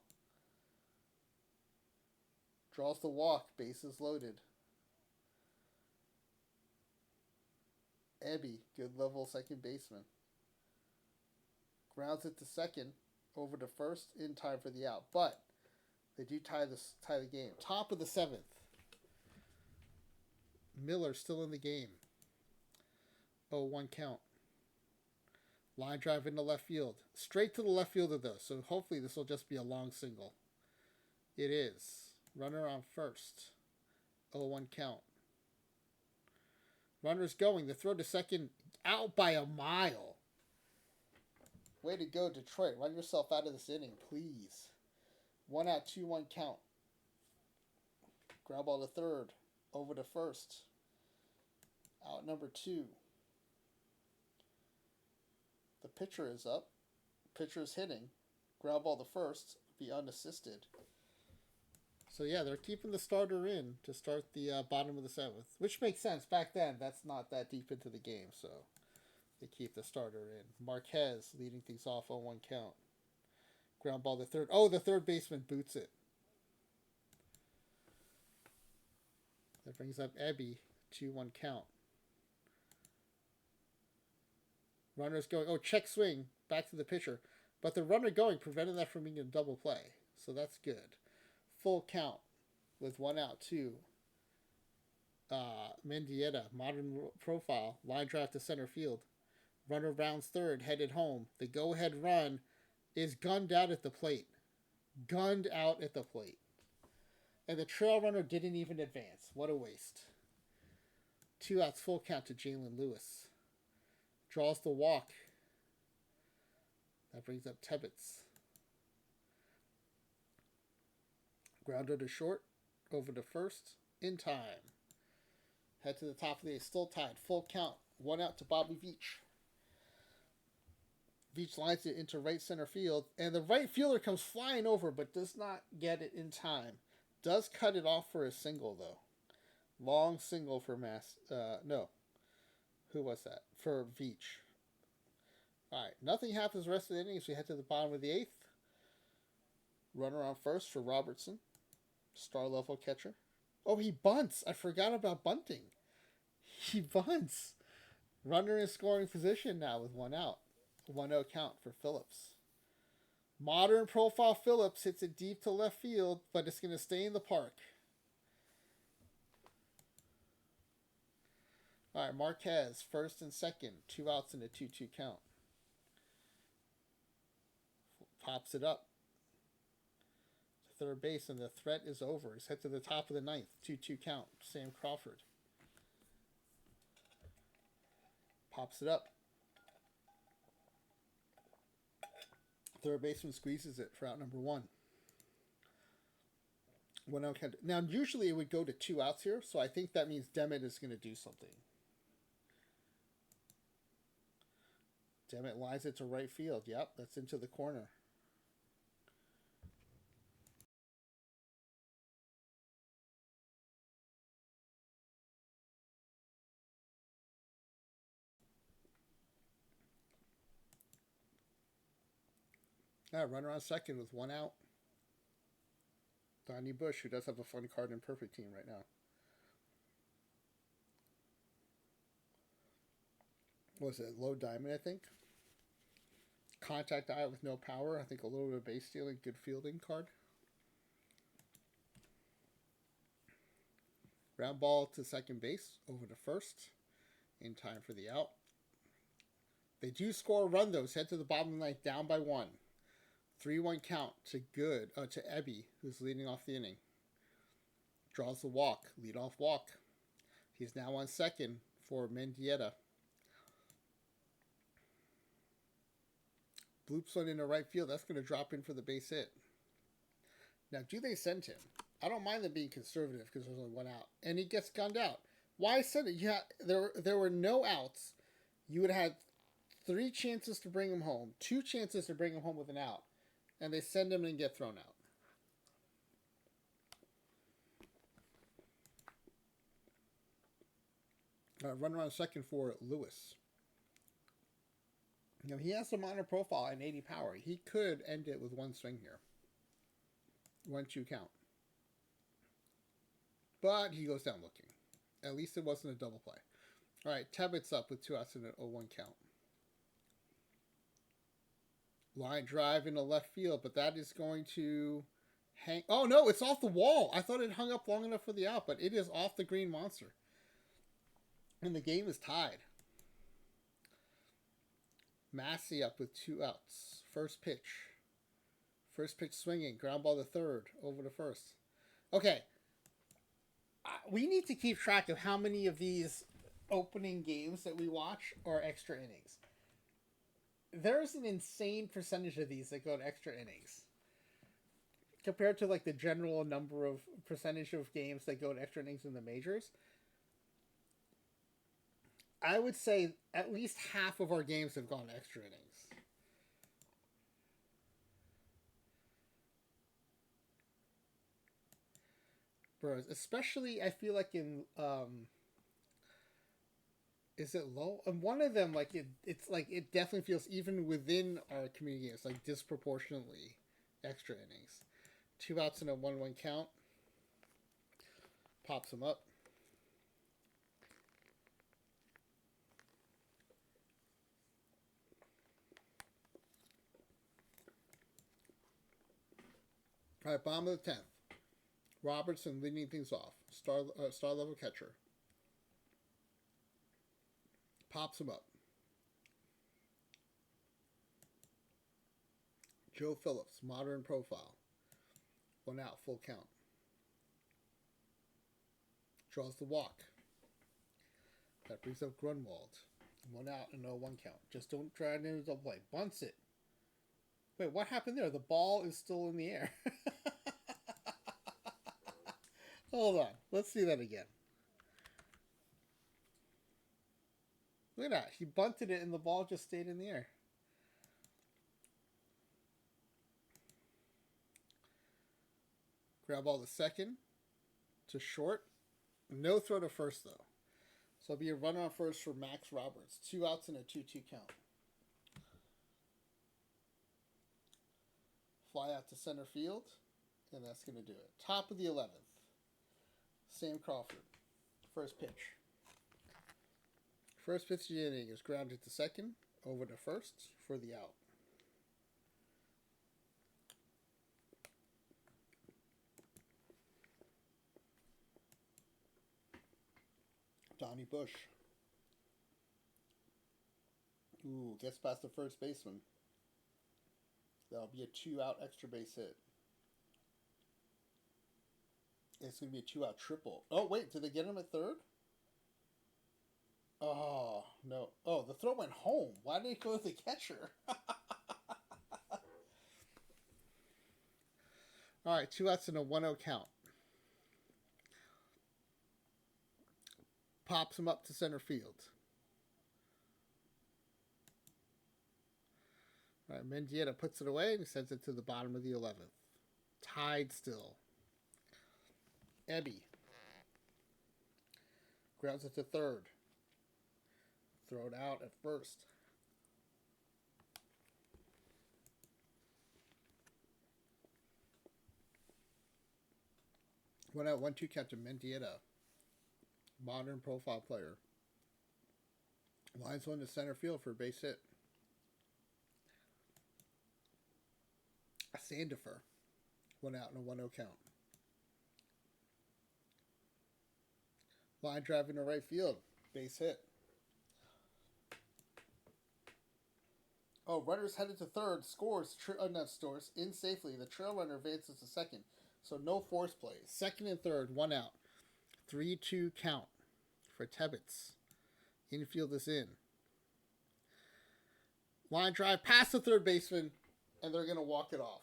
Draws the walk, bases loaded. Ebby, good level second baseman. Grounds it to second, over to first, in time for the out. But they do tie the game. Top of the seventh. Miller still in the game. 0-1 count. Line drive into left field. Straight to the left fielder though, so hopefully this will just be a long single. It is. Runner on first. 0-1 count. Runner's going. The throw to second. Out by a mile. Way to go, Detroit. Run yourself out of this inning, please. 1 out, 2-1 count. Ground ball to third. Over to first. Out number 2. The pitcher is up. Pitcher is hitting. Ground ball to first. Be unassisted. So yeah, they're keeping the starter in to start the bottom of the seventh, which makes sense. Back then, that's not that deep into the game, so they keep the starter in. Marquez leading things off on 1 count. Ground ball to third. Oh, the third baseman boots it. That brings up Ebby. 2-1 count. Runner's going. Oh, check swing. Back to the pitcher. But the runner going prevented that from being a double play. So that's good. Full count with 1 out, 2. Mendieta, modern profile. Line drive to center field. Runner rounds third. Headed home. The go-ahead run is gunned out at the plate. Gunned out at the plate. And the trail runner didn't even advance. What a waste. 2 outs, full count to Jalen Lewis. Draws the walk. That brings up Tebbets. Grounder to short. Over to first. In time. Head to the top of the eighth. Still tied. Full count. 1 out to Bobby Veach. Veach lines it into right center field. And the right fielder comes flying over but does not get it in time. Does cut it off for a single, though. Long single for no. Who was that? For Veach. Alright, nothing happens the rest of the innings. We head to the bottom of the eighth. Runner on first for Robertson. Star level catcher. Oh, he bunts. I forgot about bunting. He bunts. Runner in scoring position now with 1 out. 1-0 count for Phillips. Modern profile Phillips hits it deep to left field, but it's going to stay in the park. All right, Marquez, first and second. 2 outs and a 2-2 count. Pops it up to third base, and the threat is over. He's hit to the top of the ninth. 2-2 count. Sam Crawford. Pops it up. Third baseman squeezes it for out number 1. 1-0 count. Now, usually it would go to 2 outs here, so I think that means Demet is going to do something. Damn it, lines it to right field. Yep, that's into the corner. Runner on second with one out. Donnie Bush, who does have a fun card in perfect team right now. What was it? Low diamond, I think. Contact eye with no power. I think a little bit of base stealing. Good fielding card. Ground ball to second base. Over to first. In time for the out. They do score a run though. Head to the bottom of the ninth. Down by one. 3-1 count to to Ebby, who's leading off the inning. Draws the walk. Lead off walk. He's now on second for Mendieta. Bloops one into right field. That's going to drop in for the base hit. Now, do they send him? I don't mind them being conservative because there's only one out. And he gets gunned out. Why send it? Yeah, there were no outs. You would have had 3 chances to bring him home. 2 chances to bring him home with an out. And they send him and get thrown out. Runner on second for Lewis. You know, he has a minor profile and 80 power. He could end it with one swing here. 1-2 count. But he goes down looking. At least it wasn't a double play. All right, Tebbett's up with 2 outs and an 0-1 count. Line drive into left field, but that is going to hang. Oh, no, it's off the wall. I thought it hung up long enough for the out, but it is off the green monster. And the game is tied. Massey up with 2 outs. First pitch. First pitch swinging. Ground ball to third. Over to first. Okay. We need to keep track of how many of these opening games that we watch are extra innings. There's an insane percentage of these that go to extra innings. Compared to like the general number of percentage of games that go to extra innings in the majors. I would say at least half of our games have gone to extra innings. Bros, especially I feel like in is it low? And one of them, like it's like it definitely feels even within our community games like disproportionately extra innings. 2 outs and a 1-1 count. Pops them up. All right, bottom of the 10th. Robertson leading things off. Star level catcher. Pops him up. Joe Phillips, modern profile. 1 out, full count. Draws the walk. That brings up Grunwald. 1 out and no 1 count. Just don't try to double play. Bunts it. Wait, what happened there? The ball is still in the air. Hold on. Let's see that again. Look at that. He bunted it and the ball just stayed in the air. Grab ball to second. To short. No throw to first, though. So it'll be a runner on first for Max Roberts. 2 outs and a 2-2 count. Fly out to center field. And that's going to do it. Top of the 11th. Sam Crawford. First pitch. First pitch of the inning is grounded to second. Over to first for the out. Donnie Bush. Ooh, gets past the first baseman. That'll be a 2-out extra base hit. It's going to be a 2-out triple. Oh, wait, did they get him at third? Oh, no. Oh, the throw went home. Why did it go to the catcher? All right, 2 outs and a 1-0 count. Pops him up to center field. Mendieta puts it away and he sends it to the bottom of the 11th. Tied still. Ebby grounds it to third. Throw it out at first. One out, 1-2 captain Mendieta. Modern profile player. Lines one to center field for a base hit. Sandifer. 1 out and a 1-0 count. Line drive into right field. Base hit. Oh, runners headed to third. Scores. Not scores. In safely. The trail runner advances to second. So no force plays. Second and third. 1 out. 3-2 count for Tebbets. Infield is in. Line drive past the third baseman, and they're going to walk it off.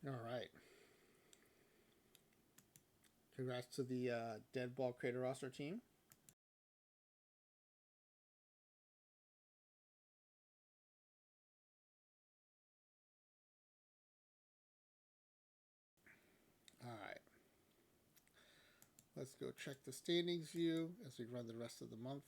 All right. Congrats to the Deadball Creator Roster team. All right. Let's go check the standings view as we run the rest of the month.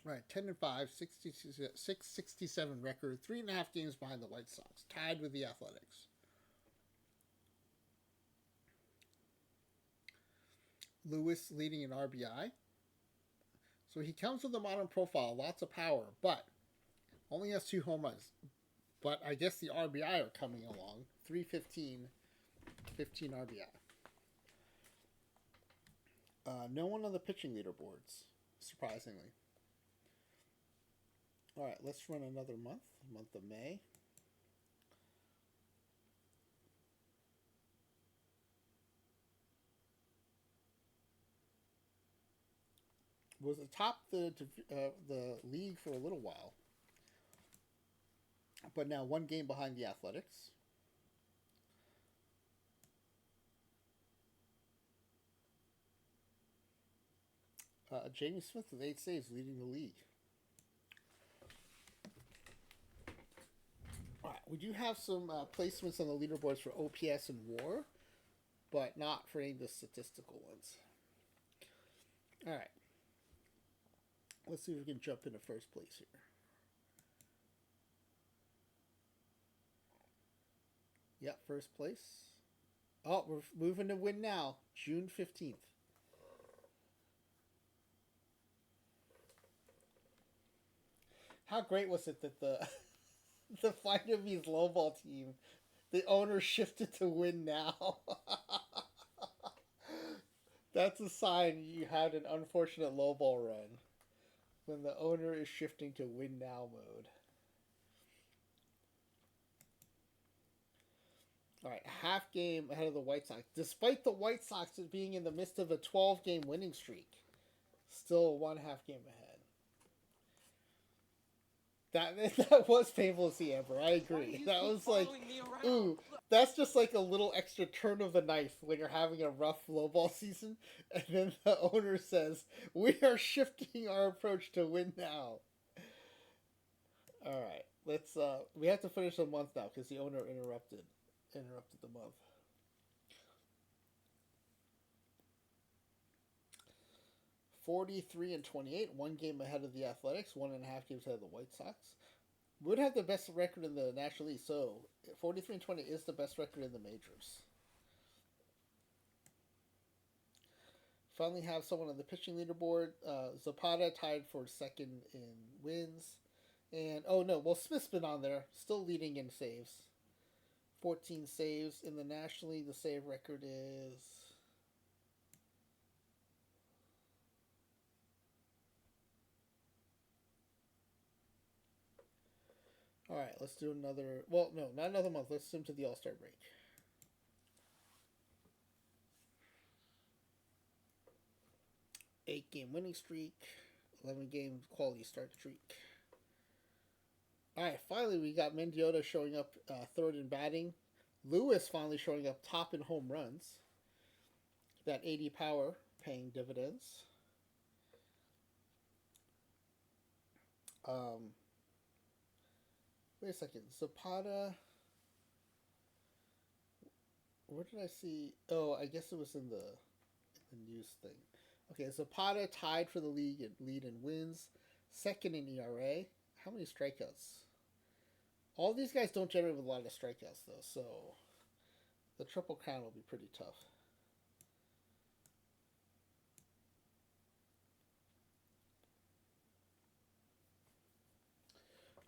All right, 10-5, 667 record, 3.5 games behind the White Sox, tied with the Athletics. Lewis leading in RBI. So he comes with a modern profile, lots of power, but only has 2 home runs. But I guess the RBI are coming along. 315, 15 RBI. No one on the pitching leaderboards, surprisingly. All right, let's run another month of May. Was atop the league for a little while, but now 1 game behind the Athletics. Jamie Smith with 8 saves, leading the league. All right, we do have some placements on the leaderboards for OPS and WAR, but not for any of the statistical ones. All right. Let's see if we can jump into first place here. Yeah, first place. Oh, we're moving to win now. June 15th. How great was it that the the Vietnamese lowball team, the owner shifted to win now? That's a sign you had an unfortunate lowball run. When the owner is shifting to win now mode. All right, half game ahead of the White Sox. Despite the White Sox being in the midst of a 12-game winning streak, still 1.5 game ahead. That was painful to see, Amber. I agree. That was like, ooh, that's just like a little extra turn of the knife when you're having a rough lowball season, and then the owner says, "We are shifting our approach to win now." All right, let's. We have to finish the month now because the owner interrupted the month. (43-28), 1 game ahead of the Athletics, 1.5 games ahead of the White Sox. Would have the best record in the National League, so 43-20 is the best record in the majors. Finally have someone on the pitching leaderboard. Zapata tied for second in wins. And, oh no, well, Smith's been on there, still leading in saves. 14 saves. In the National League, the save record is... All right, let's do another... Well, no, not another month. Let's zoom to the All-Star break. 8-game winning streak, 11-game quality start streak. All right, finally we got Mendiota showing up third in batting. Lewis finally showing up top in home runs. That 80 power paying dividends. Wait a second. Zapata. Where did I see? Oh, I guess it was in the news thing. Okay, Zapata tied for the league lead in wins, second in ERA. How many strikeouts? All these guys don't generate a lot of strikeouts though, so the triple crown will be pretty tough.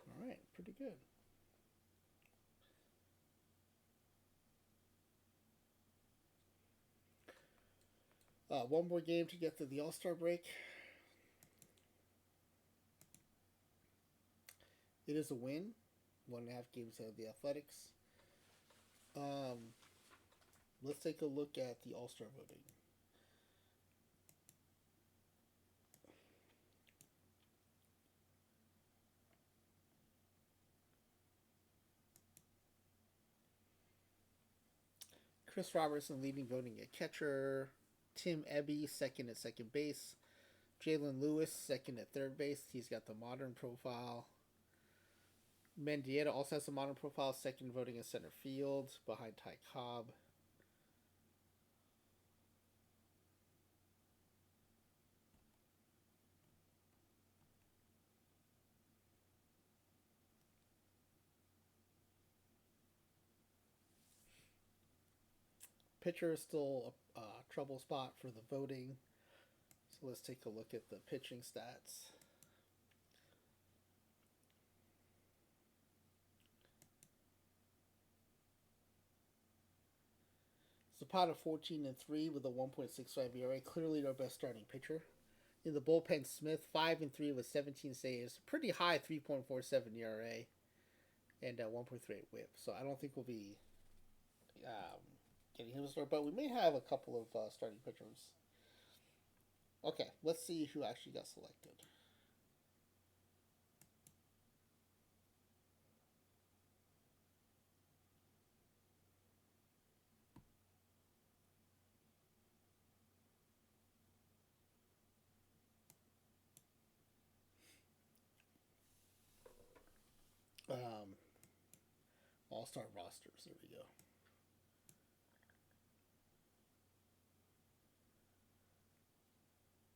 All right, pretty good. One more game to get to the All-Star break. It is a win. 1.5 games ahead of the Athletics. Let's take a look at the All-Star voting. Chris Robertson leading voting at catcher. Tim Ebby second at second base. Jalen Lewis second at third base. He's got the modern profile. Mendieta also has a modern profile, second voting in center field behind Ty Cobb. Pitcher is still a trouble spot for the voting. So let's take a look at the pitching stats. Zapata 14-3 with a 1.65 ERA, clearly our best starting pitcher. In the bullpen, Smith 5-3 with 17 saves, pretty high 3.47 ERA, and 1.38 WHIP. So I don't think we'll be getting him to start, but we may have a couple of starting pitchers. Okay, let's see who actually got selected. All-Star rosters. There we go.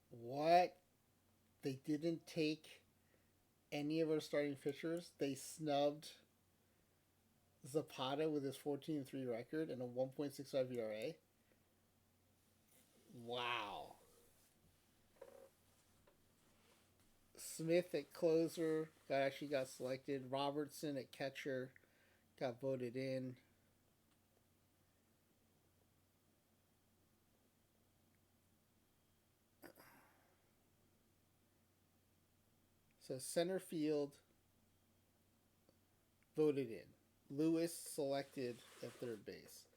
What? They didn't take any of our starting pitchers. They snubbed Zapata with his 14-3 record and a 1.65 ERA. Wow. Smith at closer actually got selected. Robertson at catcher got voted in. So center field voted in. Lewis selected at third base.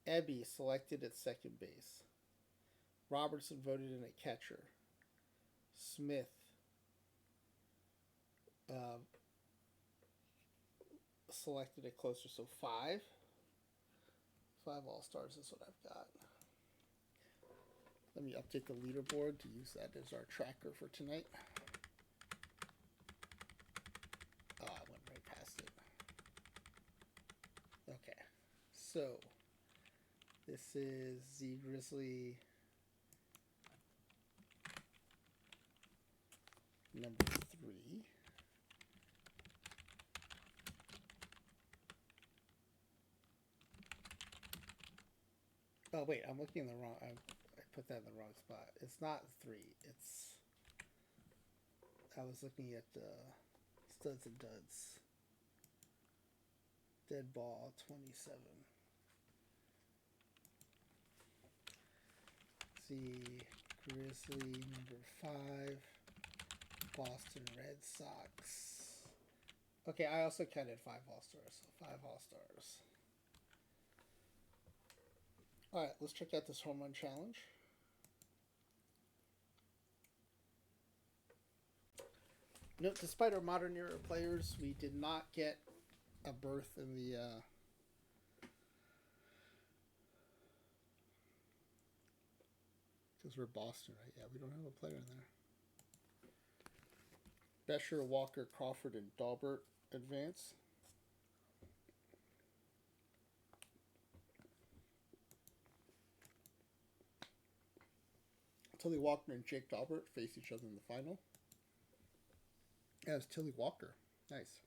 Ebby selected at second base. Robertson voted in at catcher. Smith selected at closer. So five All-Stars is what I've got. Let me update the leaderboard to use that as our tracker for tonight. Oh, I went right past it. Okay, so this is zGrizzly number 3. Oh wait, I'm looking in the wrong. I put that in the wrong spot. It's not 3. It's. I was looking at Studs and Duds. Deadball 27. zGrizzly number 5. Boston Red Sox. Okay, I also counted 5 All-Stars. So 5 All-Stars. Alright, let's check out this home run challenge. No, despite our modern era players, we did not get a berth in the. Because we're Boston, right? Yeah, we don't have a player in there. Besher, Walker, Crawford, and Daubert advance. Tilly Walker and Jake Daubert face each other in the final. As Tilly Walker. Nice.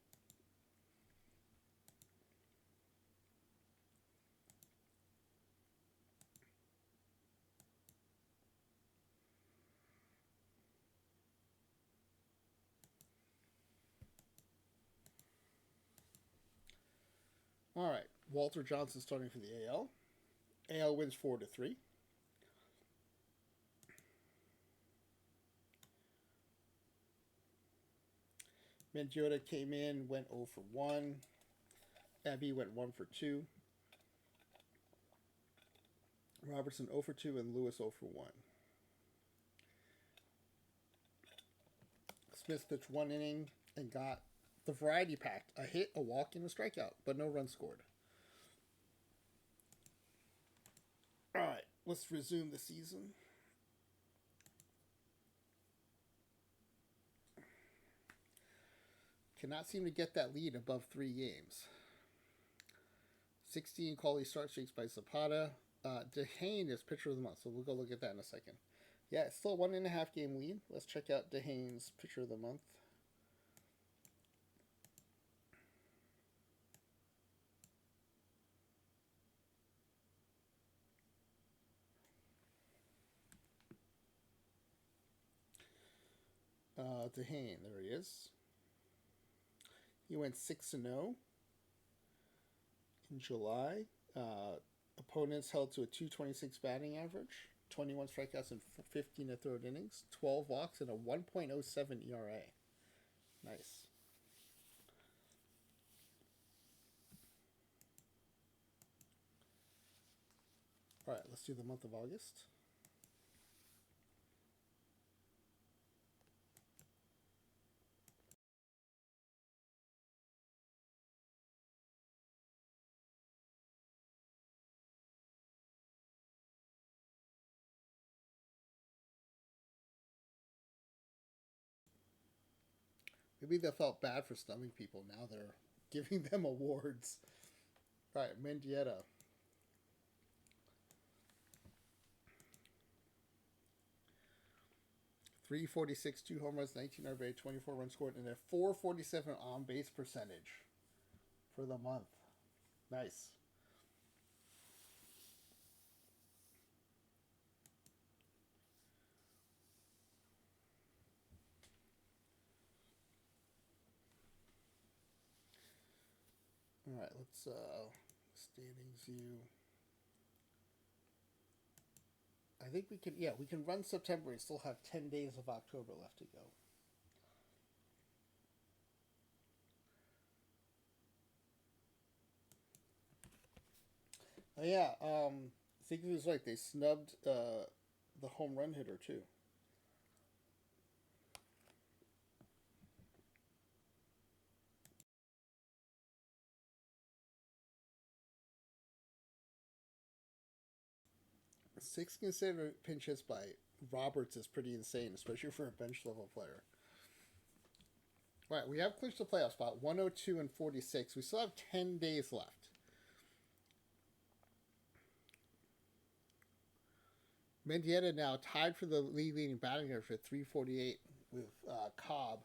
All right. Walter Johnson starting for the AL. AL wins 4-3. Mendiota came in, went 0 for 1. Abbey went 1 for 2. Robertson 0 for 2 and Lewis 0 for 1. Smith pitched 1 inning and got the variety pack: a hit, a walk, and a strikeout, but no runs scored. All right, let's resume the season. Cannot seem to get that lead above 3 games. 16 quality start streaks by Zapata. DeHane is pitcher of the month, so we'll go look at that in a second. Yeah, it's still a 1.5 game lead. Let's check out DeHane's pitcher of the month. DeHane, there he is. He went 6-0 in July. Opponents held to a 226 batting average, 21 strikeouts and 15 third innings, 12 walks, and a 1.07 ERA. Nice. All right, let's do the month of August. Maybe they felt bad for snubbing people. Now they're giving them awards. All right, Mendieta. .346, 2 home runs, 19 RBI, 24 runs scored, and a .447 on base percentage for the month. Nice. All right, let's standings view. I think we can. Yeah, we can run September and still have 10 days of October left to go. Oh yeah, I think he was right. They snubbed the home run hitter too. Six consecutive pinch hits by Roberts is pretty insane, especially for a bench level player. All right, we have clinched the playoff spot, 102 and 46. We still have 10 days left. Mendieta now tied for the league leading batting average at 348 with Cobb.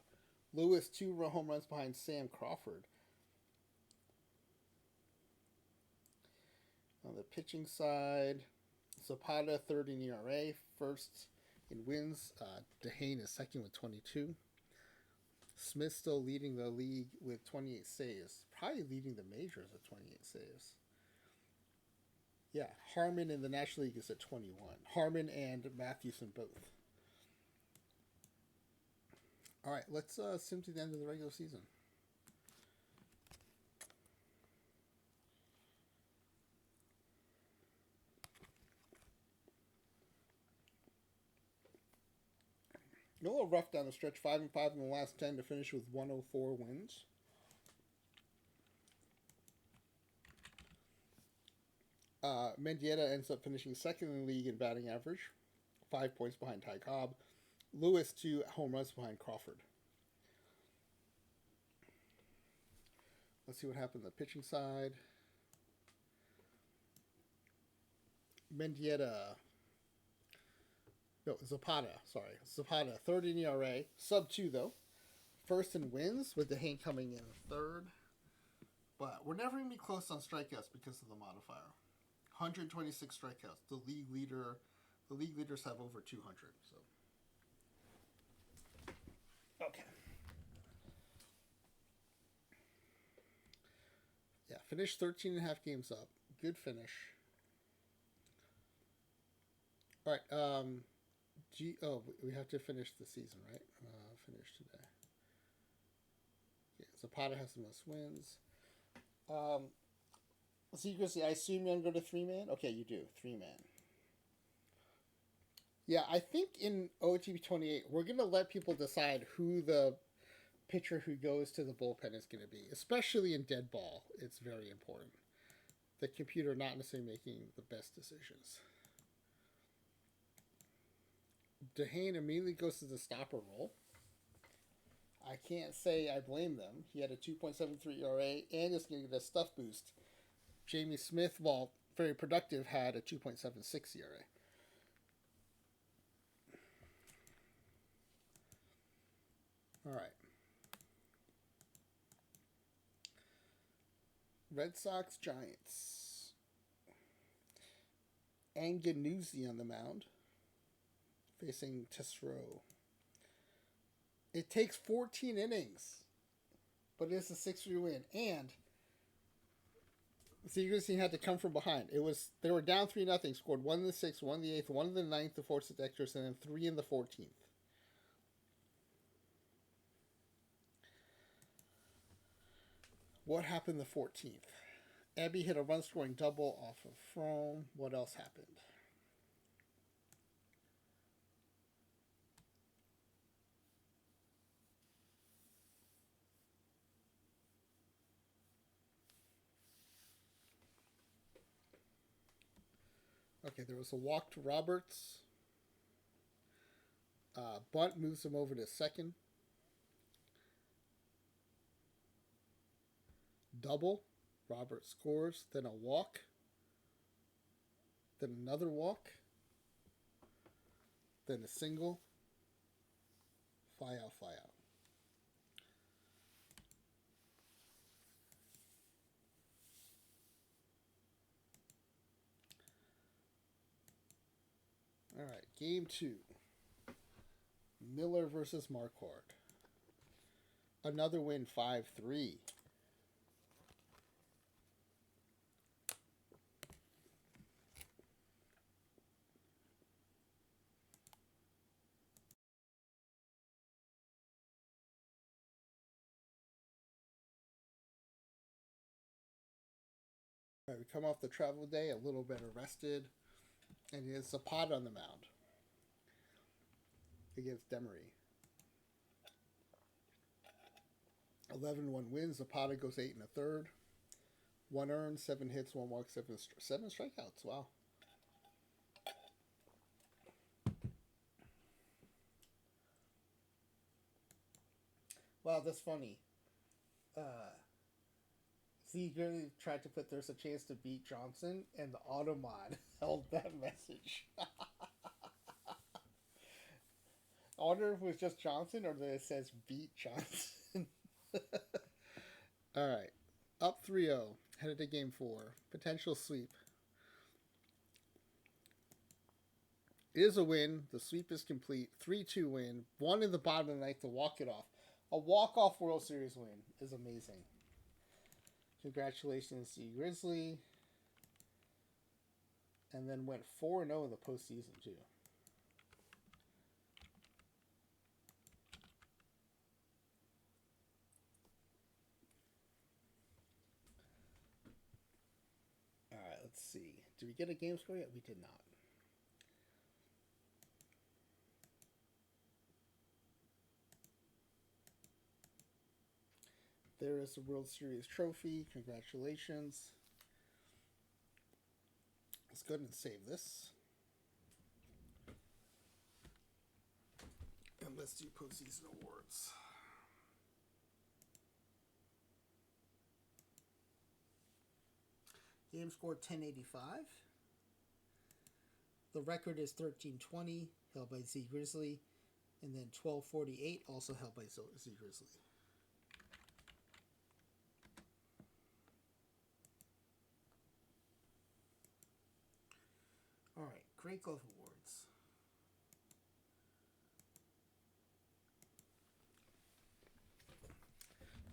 Lewis 2 home runs behind Sam Crawford. On the pitching side, Zapata third in ERA, first in wins. DeHane is second with 22. Smith still leading the league with 28 saves. Probably leading the majors at 28 saves. Yeah, Harmon in the National League is at 21. Harmon and Mathewson both. All right, let's sim to the end of the regular season. A little rough down the stretch. 5-5 in the last 10 to finish with 104 wins. Mendieta ends up finishing second in the league in batting average, 5 points behind Ty Cobb. Lewis 2 home runs behind Crawford. Let's see what happened on the pitching side. Mendieta. No, Zapata. Sorry. Zapata, third in ERA. Sub 2, though. First in wins, with DeHaan coming in third. But we're never going to be close on strikeouts because of the modifier. 126 strikeouts. The league leaders have over 200. So, okay. Yeah, finished 13 and a half games up. Good finish. All right. We have to finish the season, right? Finish today. Yeah, Zapata has the most wins. zGrizzly, I assume you're going to go to 3-man? Okay, you do. 3-man. Yeah, I think in OOTP28, we're going to let people decide who the pitcher who goes to the bullpen is going to be. Especially in Deadball, it's very important. The computer not necessarily making the best decisions. DeHaan immediately goes to the stopper role. I can't say I blame them. He had a 2.73 ERA and is going to get a stuff boost. Jamie Smith, while very productive, had a 2.76 ERA. All right. Red Sox, Giants. Anganuzzi on the mound, facing Tesoro. It takes 14 innings, but it's a 6-3 win. And zGrizzly had to come from behind. They were down 3-0, scored 1 in the 6th, 1 in the 8th, 1 in the 9th to force the extras, and then 3 in the 14th. What happened the 14th? Abby hit a run-scoring double off of Frome. What else happened? Okay, there was a walk to Roberts. Bunt moves him over to second. Double. Roberts scores. Then a walk. Then another walk. Then a single. Fly out, fly out. All right, game 2. Miller versus Marquardt. Another win, 5-3. All right, we come off the travel day a little better rested, and he has Zapata on the mound against Demery. 11-1 wins. Zapata goes 8 1/3. 1 earned, 7 hits, 1 walk, 7 strikeouts. Wow. Wow, that's funny. zGrizzly tried to put "There's a chance to beat Johnson," and the Automod held that message. I wonder if it was just Johnson or that it says "beat Johnson." All right. Up 3-0. Headed to game 4. Potential sweep. It is a win. The sweep is complete. 3-2 win. 1 in the bottom of the ninth to walk it off. A walk-off World Series win is amazing. Congratulations to zGrizzly. And then went 4-0 in the postseason, too. All right, let's see. Did we get a game score yet? We did not. There is the World Series trophy. Congratulations. Let's go ahead and save this. And let's do postseason awards. Game score 1085. The record is 1320, held by zGrizzly, and then 1248, also held by zGrizzly. All right, Great Glove Awards.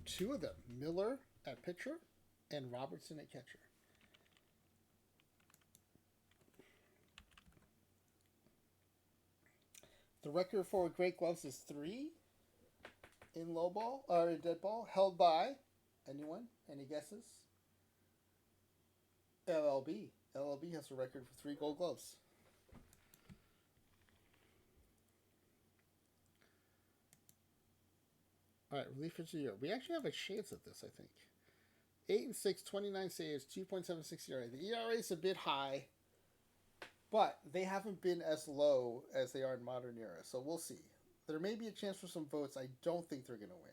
Two of them, Miller at pitcher and Robertson at catcher. The record for Great Gloves is 3 in low ball or in dead ball, held by anyone? Any guesses? LLB. LLB has a record for 3 Gold Gloves. All right, relief pitcher of the year. We actually have a chance at this, I think. 8-6, 29 saves, 2.76 ERA. The ERA is a bit high, but they haven't been as low as they are in modern era. So we'll see. There may be a chance for some votes. I don't think they're going to win.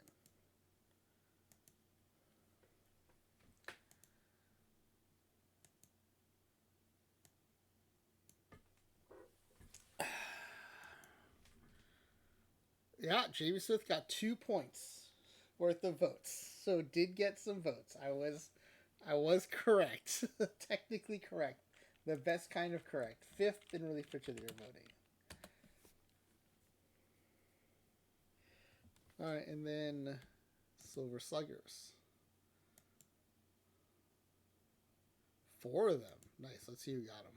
Yeah, Jamie Smith got 2 points worth of votes, so did get some votes. I was correct, technically correct, the best kind of correct. 5th in relief pitcher of the year voting. All right, and then Silver Sluggers. 4 of them. Nice. Let's see who got them.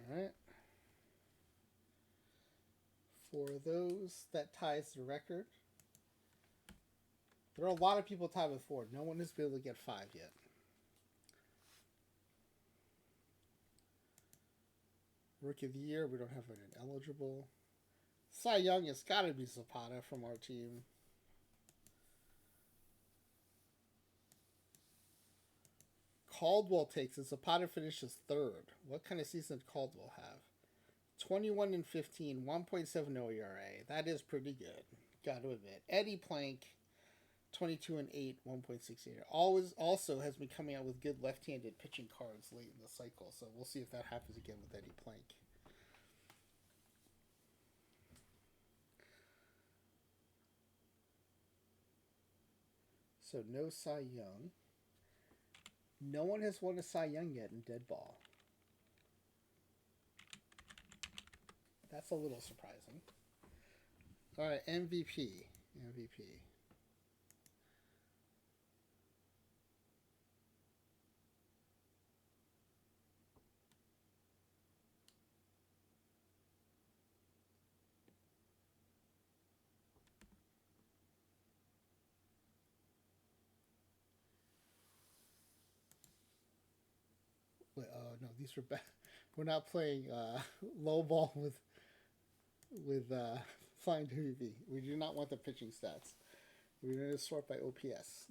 All right. 4 of those. That ties the record. There are a lot of people tied with 4. No one has been able to get 5 yet. Rookie of the year, we don't have an eligible. Cy Young, it's got to be Zapata from our team. Caldwell takes it. Zapata finishes 3rd. What kind of season did Caldwell have? 21-15, 1.70 ERA. That is pretty good. Got to admit. Eddie Plank, 22-8, 1.6 ERA. Also has been coming out with good left-handed pitching cards late in the cycle. So we'll see if that happens again with Eddie Plank. So no Cy Young. No one has won a Cy Young yet in Deadball. That's a little surprising. All right, MVP. Wait, oh no, these are bad. We're not playing low ball with flying WV. We do not want the pitching stats. We're going to sort by OPS.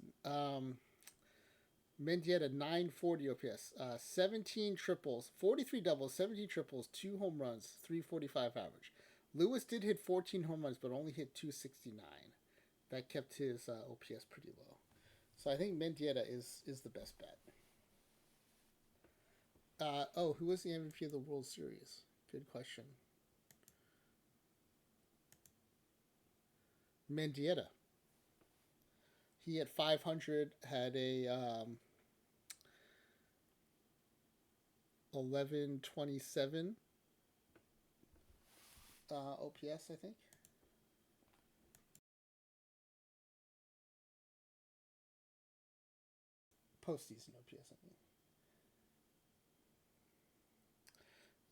Mendieta 940 OPS, 17 triples, 43 doubles, 17 triples, 2 home runs, 345 average. Lewis did hit 14 home runs, but only hit 269. That kept his OPS pretty low. So I think Mendieta is the best bet. Who was the MVP of the World Series? Good question. Mendieta. He had 500, had a 1127 OPS, I think. Postseason OPS, I mean.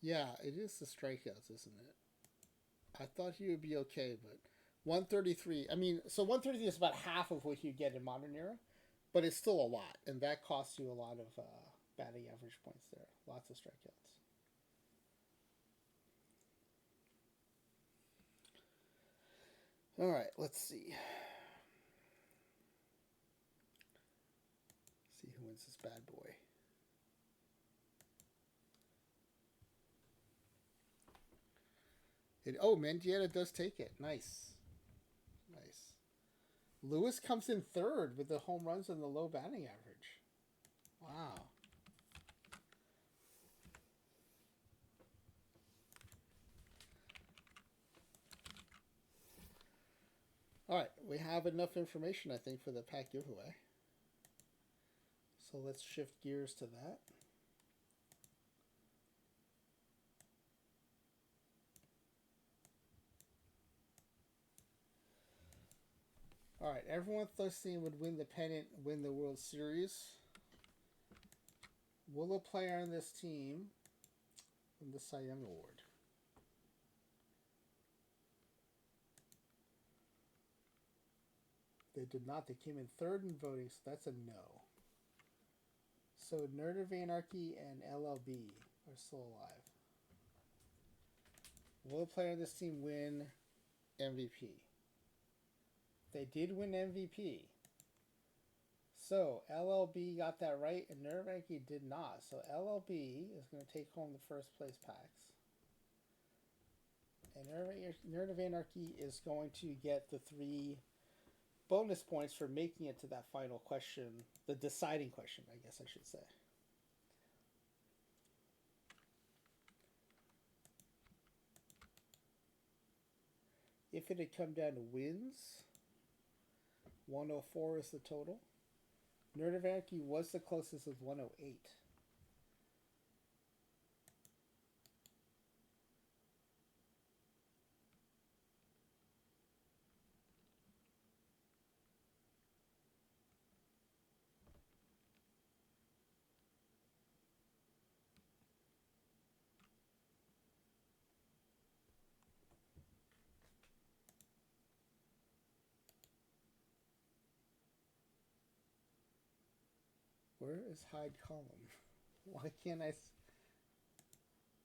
Yeah, it is the strikeouts, isn't it? I thought he would be okay, but 133. I mean, so 133 is about half of what you get in modern era, but it's still a lot, and that costs you a lot of batting average points there. Lots of strikeouts. All right, let's see. See who wins this bad boy. Oh, Mendieta does take it. Nice. Nice. Lewis comes in third with the home runs and the low batting average. Wow. All right, we have enough information, I think, for the pack giveaway. So let's shift gears to that. All right, everyone thought this team would win the pennant, win the World Series. Will a player on this team win the Cy Young Award? They did not. They came in third in voting, so that's a no. So Nerd of Anarchy and LLB are still alive. Will a player on this team win MVP? They did win MVP. So LLB got that right, and Nerd of Anarchy did not. So LLB is going to take home the first place packs. And Nerd of Anarchy is going to get the 3 bonus points for making it to that final question, the deciding question, I guess I should say. If it had come down to wins, 104 is the total. Nerd of Anarchy was the closest with 108. Where is hide column? Why can't I?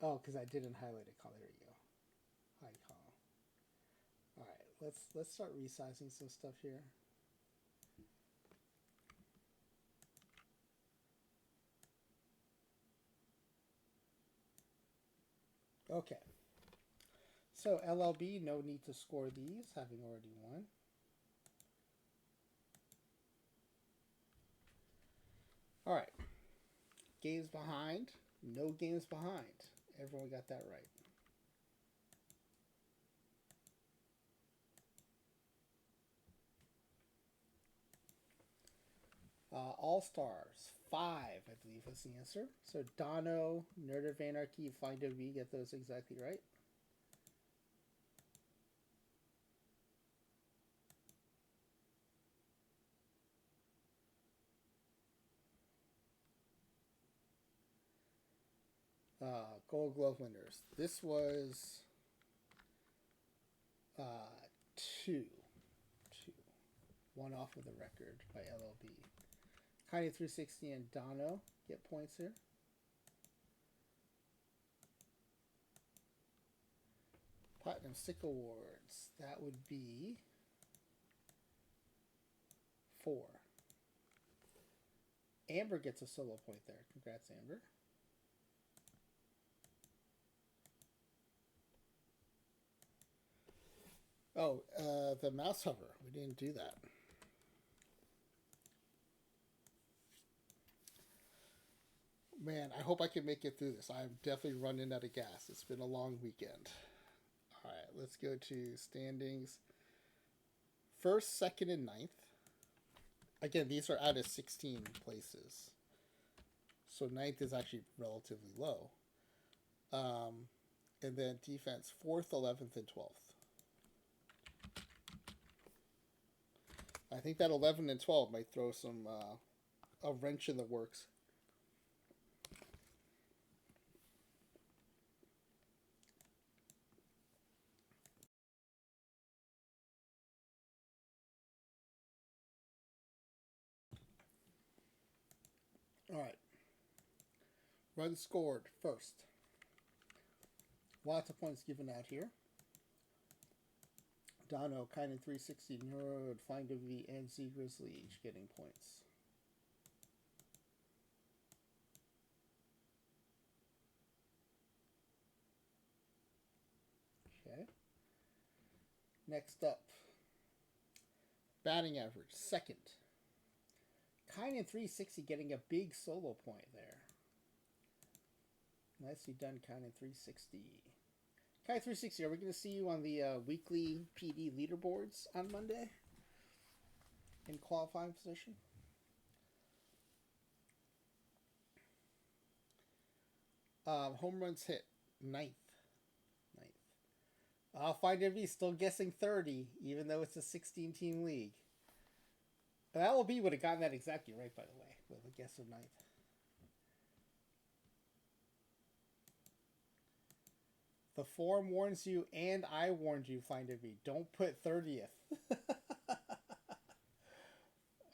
Oh, because I didn't highlight it. There you go. Hide column. All right, let's start resizing some stuff here. Okay. So LLB, no need to score these, having already won. All right. Games behind, no games behind. Everyone got that right. All-Stars, 5, I believe was the answer. So Dono, Nerd of Anarchy, Flying W, get those exactly right. Gold Glove winners. This was 2. 1 off of the record by LLB. Kanye 360 and Dono get points here. Platinum Stick Awards. That would be 4. Amber gets a solo point there. Congrats, Amber. Oh, the mouse hover. We didn't do that. Man, I hope I can make it through this. I'm definitely running out of gas. It's been a long weekend. All right, let's go to standings. First, second, and ninth. Again, these are out of 16 places. So ninth is actually relatively low. And then defense, 4th, 11th, and 12th. I think that 11 and 12 might throw some a wrench in the works. All right. Runs scored first. Lots of points given out here. Dono, Kynan 360, Nerd, Flying W, and zGrizzly each getting points. Okay. Next up, batting average, second. Kynan 360 getting a big solo point there. Nicely done, Kynan 360. Kynan 360, are we going to see you on the weekly PD leaderboards on Monday? In qualifying position? Home runs hit, ninth. Find MV still guessing 30, even though it's a 16-team league. And LB would have gotten that exactly right, by the way, with a guess of ninth. The form warns you, and I warned you, Find MV. Don't put 30th.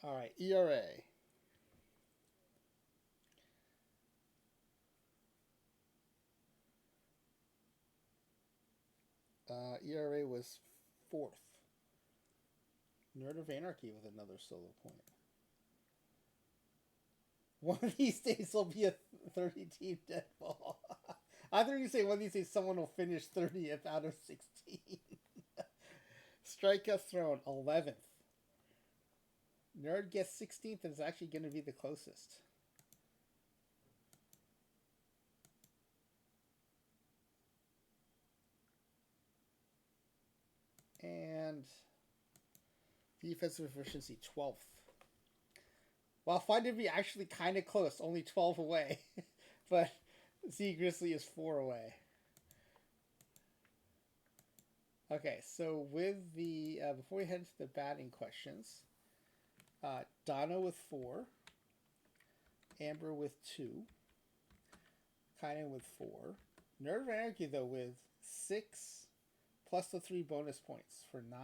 All right, ERA. ERA was fourth. Nerd of Anarchy with another solo point. One of these days will be a 30-team Deadball. I thought you say one of these days someone will finish 30th out of 16. Strikeouts thrown, 11th. Nerd guessed 16th and is actually going to be the closest. And defensive efficiency, 12th. Well, Find to be actually kind of close, only 12 away. But zGrizzly is 4 away. Okay, so with the, before we head to the batting questions, Donna with 4, Amber with 2, Kynan with 4, Nerd of Anarchy, though, with 6, plus the 3 bonus points for 9.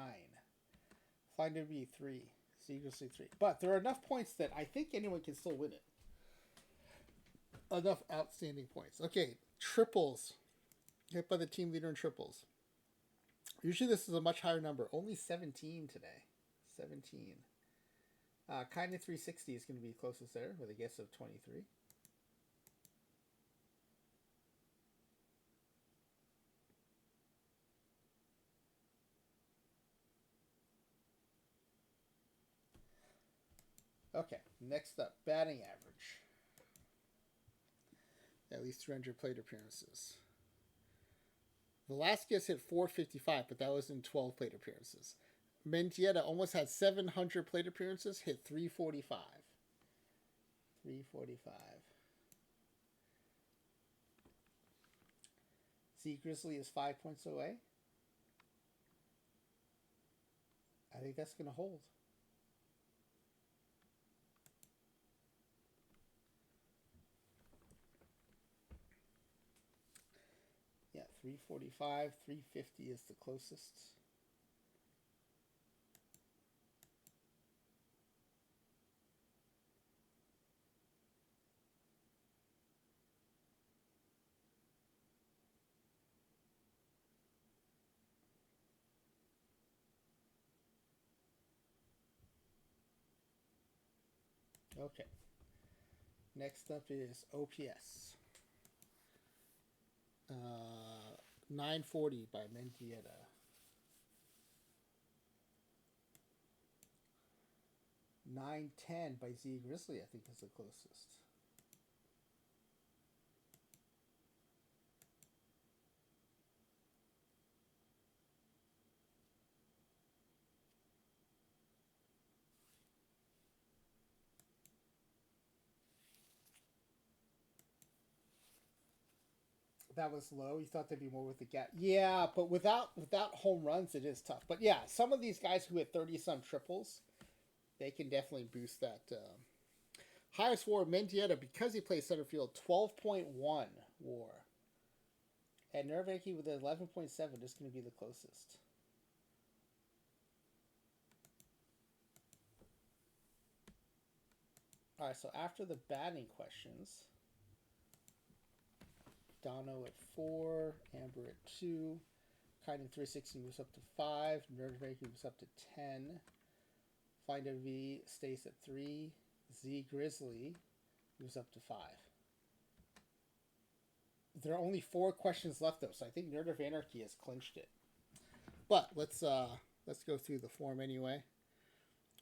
Find to be 3. zGrizzly 3. But there are enough points that I think anyone can still win it. Enough outstanding points. Okay, triples. Hit by the team leader in triples. Usually this is a much higher number. Only 17 today. 17. Kynan 360 is going to be closest there with a guess of 23. Okay, next up, batting average. At least 300 plate appearances. Velasquez hit 455, but that was in 12 plate appearances. Mendieta almost had 700 plate appearances, hit 345. 345. zGrizzly is 5 points away. I think that's going to hold. Yeah, 345, 350 is the closest. Okay. Next up is OPS. 940 by Mendieta. 910 by zGrizzly, I think, is the closest. That was low. You thought there'd be more with the gap. Yeah, but without home runs, it is tough. But yeah, some of these guys who hit 30-some triples, they can definitely boost that. Highest WAR, Mendieta, because he plays center field, 12.1 WAR. And Nervaki with 11.7 is going to be the closest. All right, so after the batting questions, Dono at 4, Amber at 2, Kiden 360 moves up to 5, Nerdvake moves up to 10, Finder V stays at 3, zGrizzly moves up to 5. There are only 4 questions left though, so I think Nerd of Anarchy has clinched it. But let's go through the form anyway.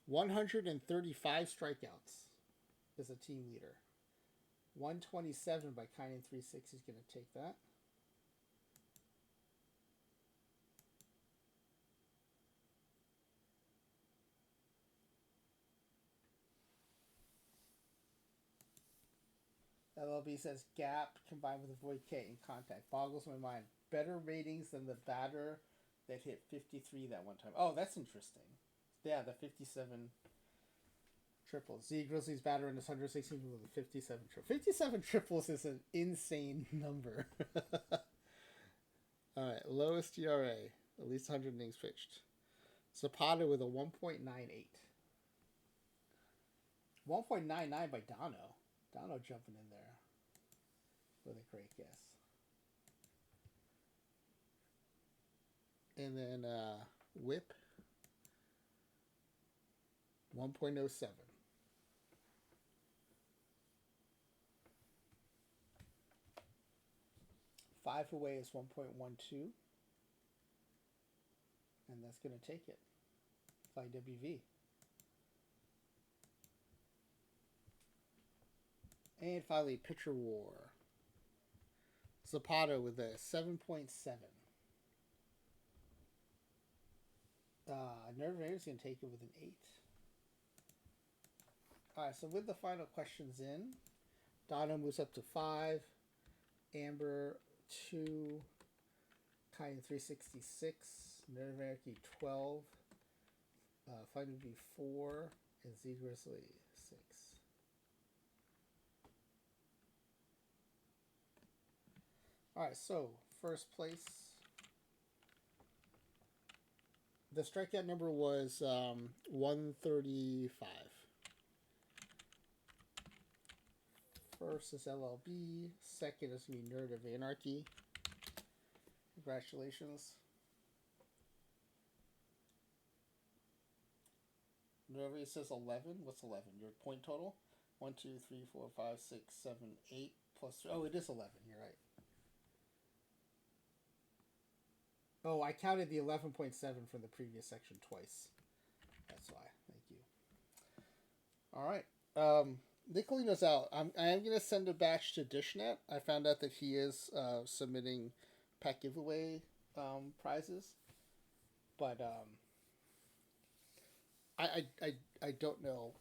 135 strikeouts is a team leader. 127 by Kinen 360 is going to take that. LLB says gap combined with a void K in contact. Boggles my mind. Better ratings than the batter that hit 53 that one time. Oh, that's interesting. Yeah, the 57 triples. zGrizzly's batter in his 116 with a 57 triples. 57 triples is an insane number. Alright, lowest ERA. At least 100 innings pitched. Zapata with a 1.98. 1.99 by Dono. Dono jumping in there with a great guess. And then Whip 1.07. Five away is 1.12. And that's going to take it. Fly WV. And finally, Pitcher War. Zapata with a 7.7. Nervator's going to take it with an 8. Alright, so with the final questions in, Dono moves up to 5. Amber 2. Kine 366. Nervarchy 12. Fighting B 4. And zGrizzly 6. Alright, so first place. The strikeout number was 135. First is LLB. Second is going to be Nerd of Anarchy. Congratulations. Nervy says 11. What's 11? Your point total? 1, 2, 3, 4, 5, 6, 7, 8 plus 3. Oh, it is 11. You're right. Oh, I counted the 11.7 from the previous section twice. That's why. Thank you. All right. Nicolino's out. I am going to send a batch to DishNet. I found out that he is submitting pack giveaway prizes. But I don't know.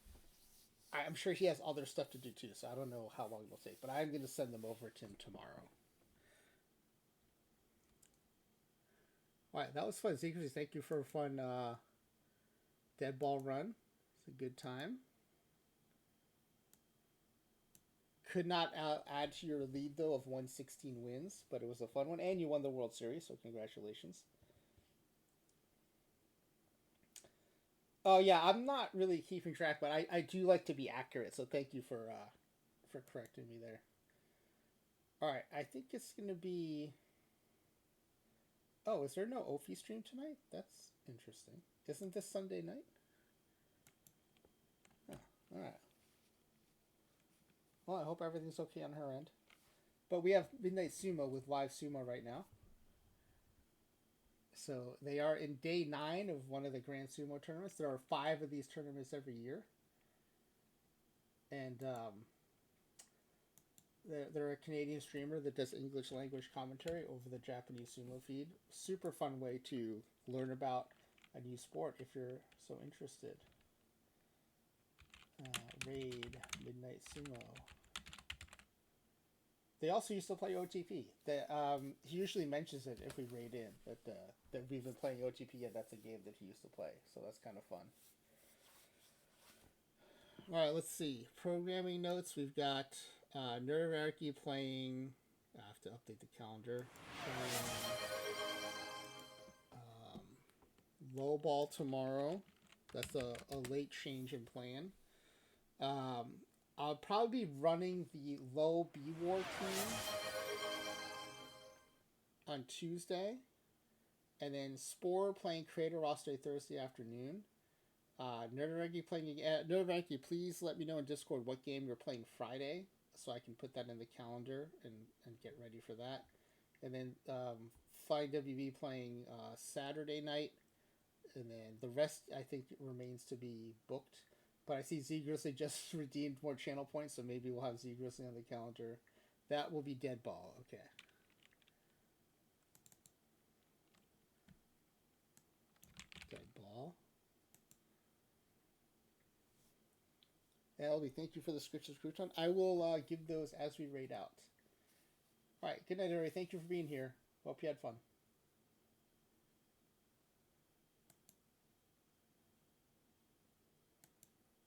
I'm sure he has other stuff to do too, so I don't know how long it'll take. But I'm going to send them over to him tomorrow. Alright, that was fun. zGrizzly, thank you for a fun Deadball run. It's a good time. Could not add to your lead, though, of 116 wins, but it was a fun one. And you won the World Series, so congratulations. Oh, yeah, I'm not really keeping track, but I do like to be accurate, so thank you for correcting me there. Alright, I think it's going to be... Oh, is there no Ophi stream tonight? That's interesting. Isn't this Sunday night? Oh, alright. Well, I hope everything's okay on her end. But we have Midnight Sumo with live sumo right now. So they are in day 9 of one of the Grand Sumo tournaments. There are 5 of these tournaments every year. And they're a Canadian streamer that does English language commentary over the Japanese sumo feed. Super fun way to learn about a new sport if you're so interested. Raid Midnight Sumo. They also used to play OTP. He usually mentions it if we raid in that we've been playing OTP, and that's a game that he used to play. So that's kind of fun. All right, let's see. Programming notes. We've got Nervarchy playing. I have to update the calendar. Low ball tomorrow. That's a late change in plan. I'll probably be running the low B-War team on Tuesday, and then Spore playing Creator Roster Thursday afternoon. Nerdaregi playing. Nerdaregi, please let me know in Discord what game you're playing Friday, so I can put that in the calendar and get ready for that. And then Flying WB playing Saturday night, and then the rest I think remains to be booked. But I see zGrizzly just redeemed more channel points, so maybe we'll have zGrizzly on the calendar. That will be Deadball. Okay. Deadball. LB, thank you for the scriptures crouton. I will give those as we raid out. All right. Good night, everybody. Thank you for being here. Hope you had fun.